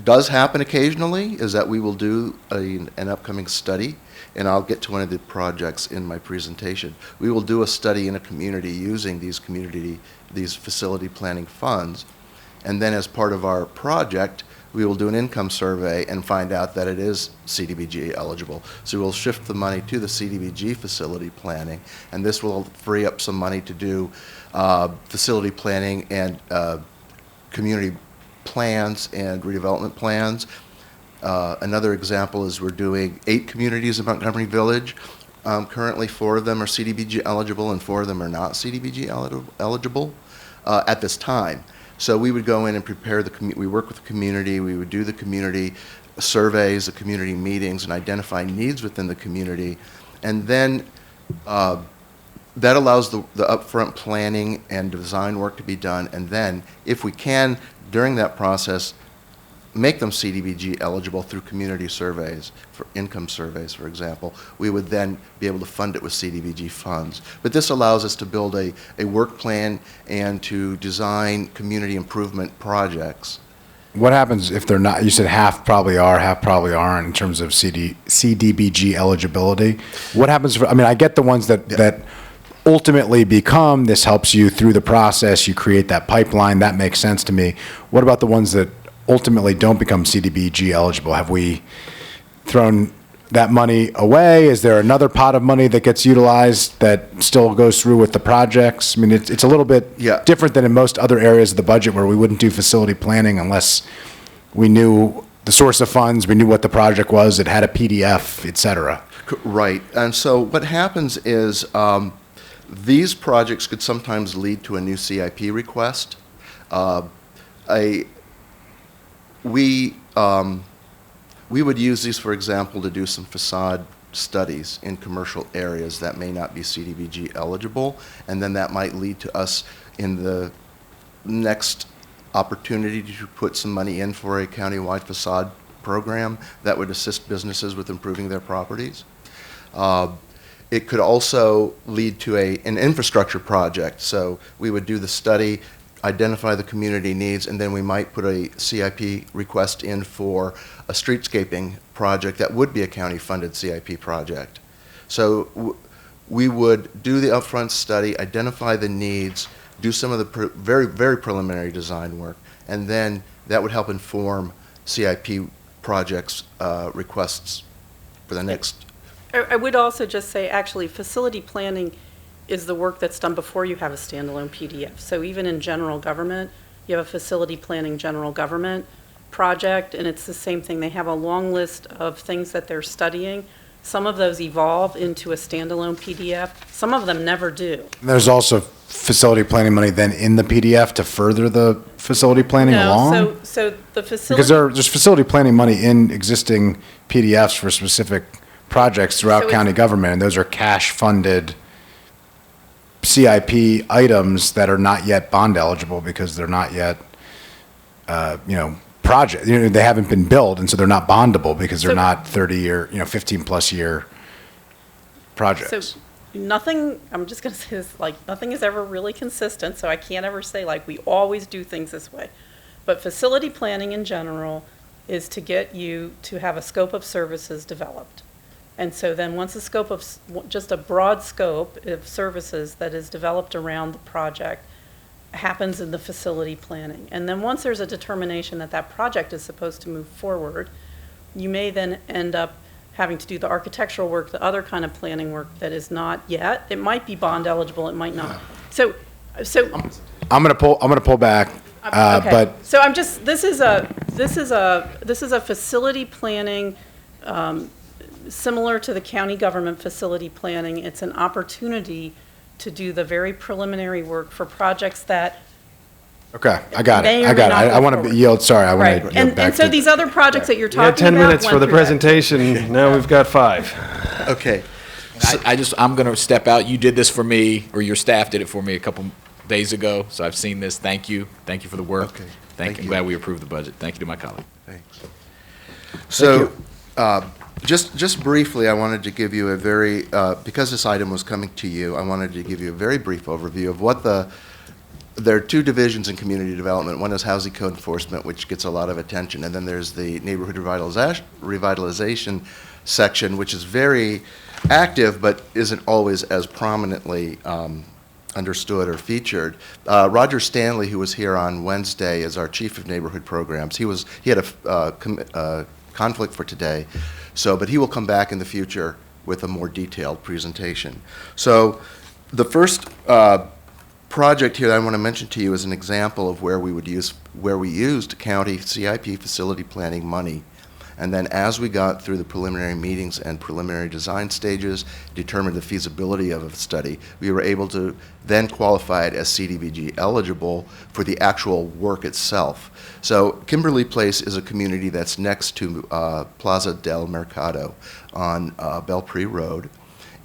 does happen occasionally is that we will do an upcoming study, and I'll get to one of the projects in my presentation. We will do a study in a community using these facility planning funds, and then as part of our project, we will do an income survey and find out that it is CDBG eligible. So we'll shift the money to the CDBG facility planning, and this will free up some money to do facility planning and community plans and redevelopment plans. Another example is we're doing 8 communities in Montgomery Village. Currently, 4 of them are CDBG eligible and 4 of them are not CDBG eligible at this time. So we would go in and prepare we work with the community, we would do the community surveys, the community meetings, and identify needs within the community. And then that allows the upfront planning and design work to be done. And then, if we can, during that process, make them CDBG eligible through community surveys, for income surveys, for example, we would then be able to fund it with CDBG funds. But this allows us to build a work plan and to design community improvement projects. What happens if they're not, you said half probably are, half probably aren't in terms of CDBG eligibility? What happens, I get the ones that ultimately become, this helps you through the process, you create that pipeline, that makes sense to me. What about the ones that ultimately don't become CDBG eligible? Have we thrown that money away? Is there another pot of money that gets utilized that still goes through with the projects? It's a little bit different than in most other areas of the budget where we wouldn't do facility planning unless we knew the source of funds, we knew what the project was, it had a PDF, et cetera. Right. And so what happens is these projects could sometimes lead to a new CIP request. We would use these, for example, to do some facade studies in commercial areas that may not be CDBG eligible, and then that might lead to us in the next opportunity to put some money in for a countywide facade program that would assist businesses with improving their properties. It could also lead to an infrastructure project. So we would do the study, identify the community needs, and then we might put a CIP request in for a streetscaping project that would be a county-funded CIP project. So we would do the upfront study, identify the needs, do some of the very, very preliminary design work, and then that would help inform CIP projects requests for the next. I would also just say, actually, facility planning is the work that's done before you have a standalone PDF. So even in general government, you have a facility planning general government project, and it's the same thing. They have a long list of things that they're studying. Some of those evolve into a standalone PDF. Some of them never do. There's also facility planning money then in the PDF to further the facility planning along? No, so the facility. Because there's facility planning money in existing PDFs for specific projects throughout county government, and those are cash-funded CIP items that are not yet bond eligible because they're not yet, project. They haven't been built, and so they're not bondable because they're not 30-year, 15-plus year projects. So nothing, I'm just going to say this, nothing is ever really consistent, so I can't ever say, we always do things this way. But facility planning in general is to get you to have a scope of services developed. And so then once a scope of, just a broad scope of services that is developed around the project happens in the facility planning. And then once there's a determination that that project is supposed to move forward, you may then end up having to do the architectural work, the other kind of planning work that is not yet. It might be bond eligible, it might not. So I'm gonna pull back, okay. but. So I'm just, this is a facility planning, similar to the county government facility planning. It's an opportunity to do the very preliminary work for projects that. Okay, I got it. may I want to yield, sorry, I want Right, to yield back and so to. these other projects that you're You had talking about. 10 minutes for went the through that. presentation, now we've got 5. Okay. I'm going to step out. You did this for me, or your staff did it for me a couple days ago, so I've seen this. Thank you. Thank you for the work. Okay. Thank you. I'm glad we approved the budget. Thank you to my colleague. Thanks. So, just briefly, I wanted to give you a very, because this item was coming to you, I wanted to give you a very brief overview of what there are 2 divisions in community development. One is housing code enforcement, which gets a lot of attention, and then there's the neighborhood revitalization section, which is very active, but isn't always as prominently understood or featured. Roger Stanley, who was here on Wednesday as our Chief of Neighborhood Programs, he had a conflict for today, but he will come back in the future with a more detailed presentation. So the first project here that I want to mention to you is an example of where we used county CIP facility planning money. And then as we got through the preliminary meetings and preliminary design stages, determined the feasibility of a study, we were able to then qualify it as CDBG eligible for the actual work itself. So Kimberly Place is a community that's next to Plaza del Mercado on Belpre Road.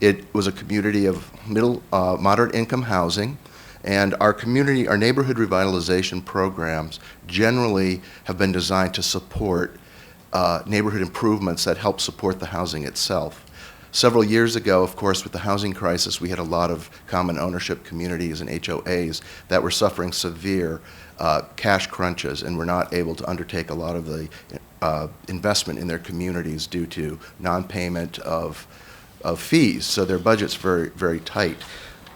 It was a community of moderate income housing. And our neighborhood revitalization programs generally have been designed to support neighborhood improvements that help support the housing itself. Several years ago, of course, with the housing crisis, we had a lot of common ownership communities and HOAs that were suffering severe cash crunches and were not able to undertake a lot of the investment in their communities due to non-payment of fees. So their budget's very, very tight.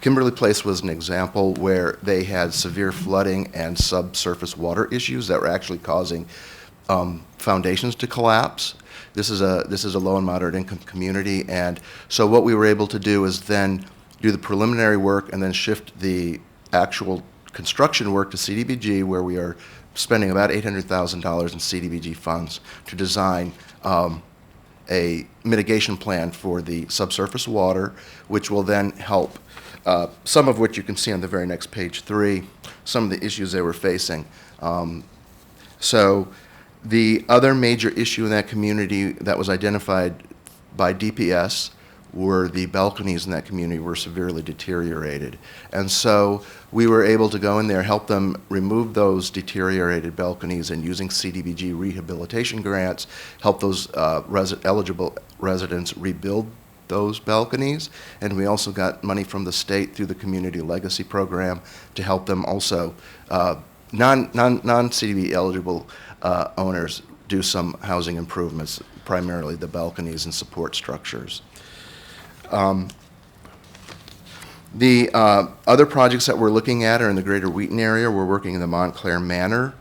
Kimberly Place was an example where they had severe flooding and subsurface water issues that were actually causing foundations to collapse. This is a low and moderate income community, and so what we were able to do is then do the preliminary work and then shift the actual construction work to CDBG, where we are spending about $800,000 in CDBG funds to design a mitigation plan for the subsurface water, which will then help, some of which you can see on the very next page 3, some of the issues they were facing. So the other major issue in that community that was identified by DPS were the balconies in that community were severely deteriorated. And so we were able to go in there, help them remove those deteriorated balconies, and using CDBG rehabilitation grants, help those eligible residents rebuild those balconies. And we also got money from the state through the Community Legacy Program to help them also, non-CDB eligible owners do some housing improvements, primarily the balconies and support structures. The other projects that we're looking at are in the Greater Wheaton area. We're working in the Montclair Manor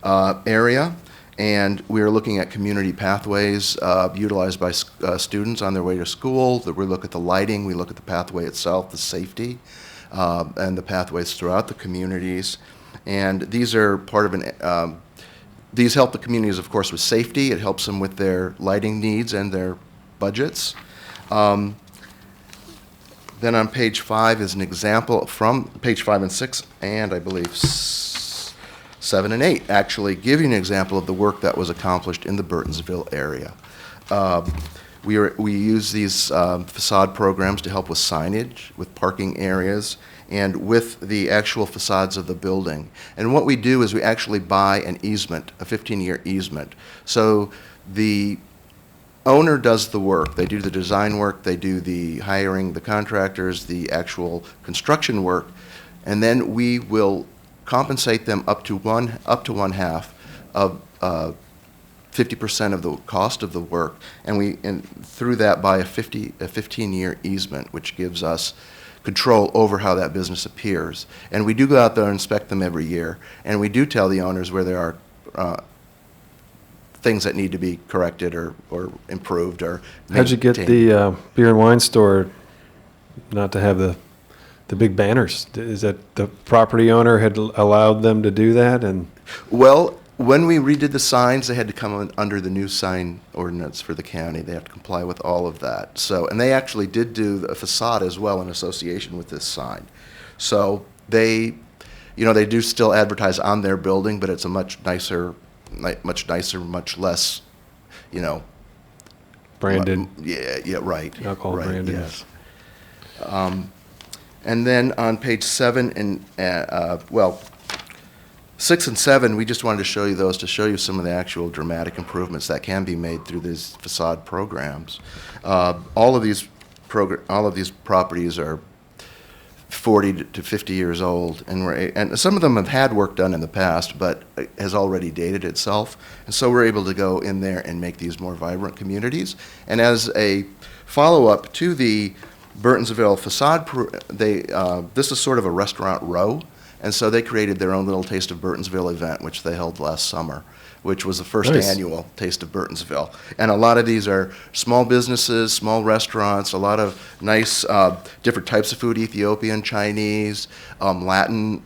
area, and we are looking at community pathways utilized by students on their way to school. We look at the lighting, we look at the pathway itself, the safety, and the pathways throughout the communities. And these are part of an these help the communities, of course, with safety. It helps them with their lighting needs and their budgets. Then on page 5 is an example from page 5 and 6, and I believe 7 and 8, actually give you an example of the work that was accomplished in the Burtonsville area. We use these facade programs to help with signage, with parking areas, and with the actual facades of the building. And what we do is we actually buy an easement, a 15-year easement. So the owner does the work. They do the design work, they do the hiring, the contractors, the actual construction work, and then we will compensate them up to one half of 50% of the cost of the work, and through that buy a 15-year easement, which gives us control over how that business appears. And we do go out there and inspect them every year, and we do tell the owners where there are things that need to be corrected or improved or How'd you get the beer and wine store not to have the big banners? Is that the property owner had allowed them to do that? And well, when we redid the signs, they had to come under the new sign ordinance for the county. They have to comply with all of that. So, and they actually did do the facade as well in association with this sign. So they do still advertise on their building, but it's a much nicer, much less, branded. Yeah, right. Alcohol right, branded. Yes. And then on page 7 and 6 and 7, we just wanted to show you those to show you some of the actual dramatic improvements that can be made through these facade programs. All of these properties are 40 to 50 years old, and some of them have had work done in the past, but it has already dated itself. And so we're able to go in there and make these more vibrant communities. And as a follow-up to the Burtonsville facade, this is sort of a restaurant row, and so they created their own little Taste of Burtonsville event, which they held last summer, which was the first Nice. annual Taste of Burtonsville. And a lot of these are small businesses, small restaurants, a lot of nice different types of food, Ethiopian, Chinese, Latin,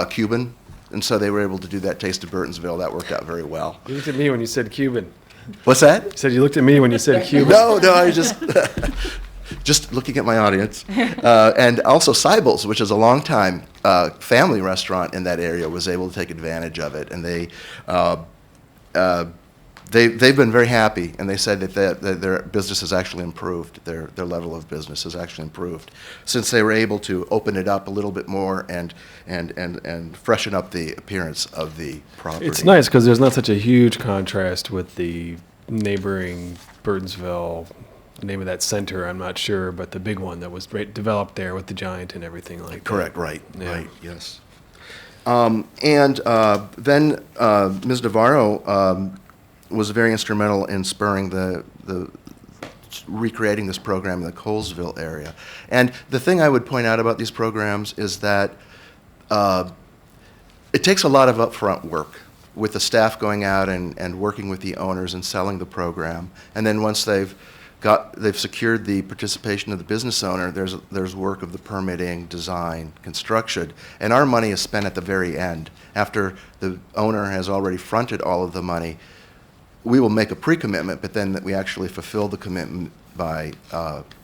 Cuban, and so they were able to do that Taste of Burtonsville. That worked out very well. You looked at me when you said Cuban. What's that? You said you looked at me when you said Cuban. No, I just just looking at my audience. And also Seibel's, which is a longtime family restaurant in that area, was able to take advantage of it, and they've been very happy, and they said that their business has actually improved. Their level of business has actually improved since they were able to open it up a little bit more and freshen up the appearance of the property. It's nice because there's not such a huge contrast with the neighboring Burtonsville, the name of that center, I'm not sure, but the big one that was developed there with the giant and everything like that. Correct, right, Yeah. right, yes. Then Ms. Navarro was very instrumental in spurring the recreating this program in the Colesville area. And the thing I would point out about these programs is that it takes a lot of upfront work with the staff going out and working with the owners and selling the program. And then once they've secured the participation of the business owner, there's work of the permitting, design, construction, and our money is spent at the very end. After the owner has already fronted all of the money, we will make a pre-commitment, but then we actually fulfill the commitment by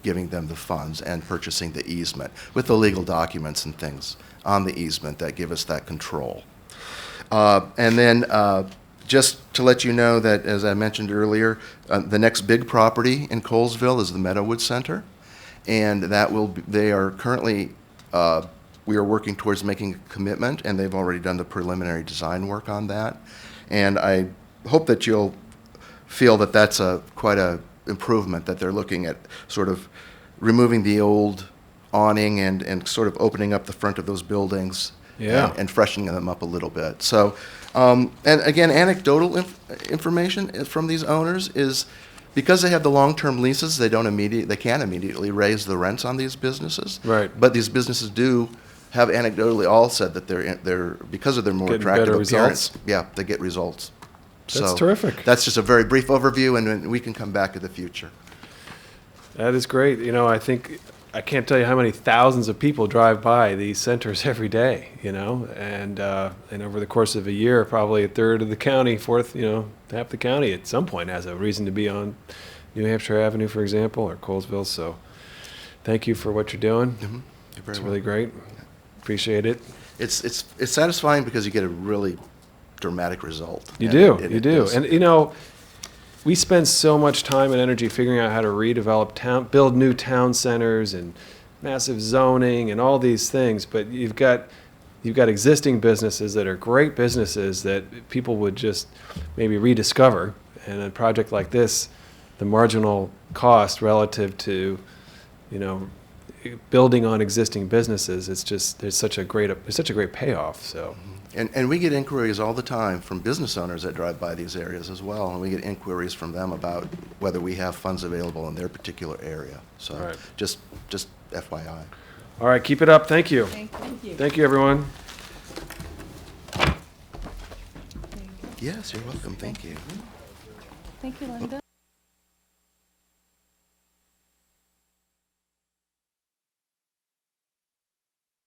giving them the funds and purchasing the easement with the legal documents and things on the easement that give us that control. And then just to let you know that, as I mentioned earlier, the next big property in Colesville is the Meadowood Center, and that will be, they are currently, we are working towards making a commitment, and they've already done the preliminary design work on that. And I hope that you'll feel that that's quite a improvement, that they're looking at sort of removing the old awning and sort of opening up the front of those buildings. Yeah. And freshening them up a little bit. So, and again, anecdotal information from these owners is because they have the long-term leases, they can't immediately raise the rents on these businesses. Right. But these businesses do have anecdotally all said that they're because of their more Getting attractive better appearance. results. Yeah, they get results. That's So terrific. That's just a very brief overview, and we can come back in the future. That is great. You know, I can't tell you how many thousands of people drive by these centers every day, you know, and over the course of a year, probably a third of the county, half the county at some point has a reason to be on New Hampshire Avenue, for example, or Colesville. So thank you for what you're doing. Mm-hmm. You're very It's welcome. really great. Appreciate it. It's satisfying because you get a really dramatic result. You And do, it you do. does. And, you know, we spend so much time and energy figuring out how to redevelop build new town centers and massive zoning and all these things, but you've got existing businesses that are great businesses that people would just maybe rediscover. And a project like this, the marginal cost relative to, you know, building on existing businesses, it's such a great payoff. So. And we get inquiries all the time from business owners that drive by these areas as well, and we get inquiries from them about whether we have funds available in their particular area. So Right. just FYI. All right, keep it up. Thank you. Thank you. Thank you, everyone. Yes, you're welcome. Thank you. Thank you, Linda.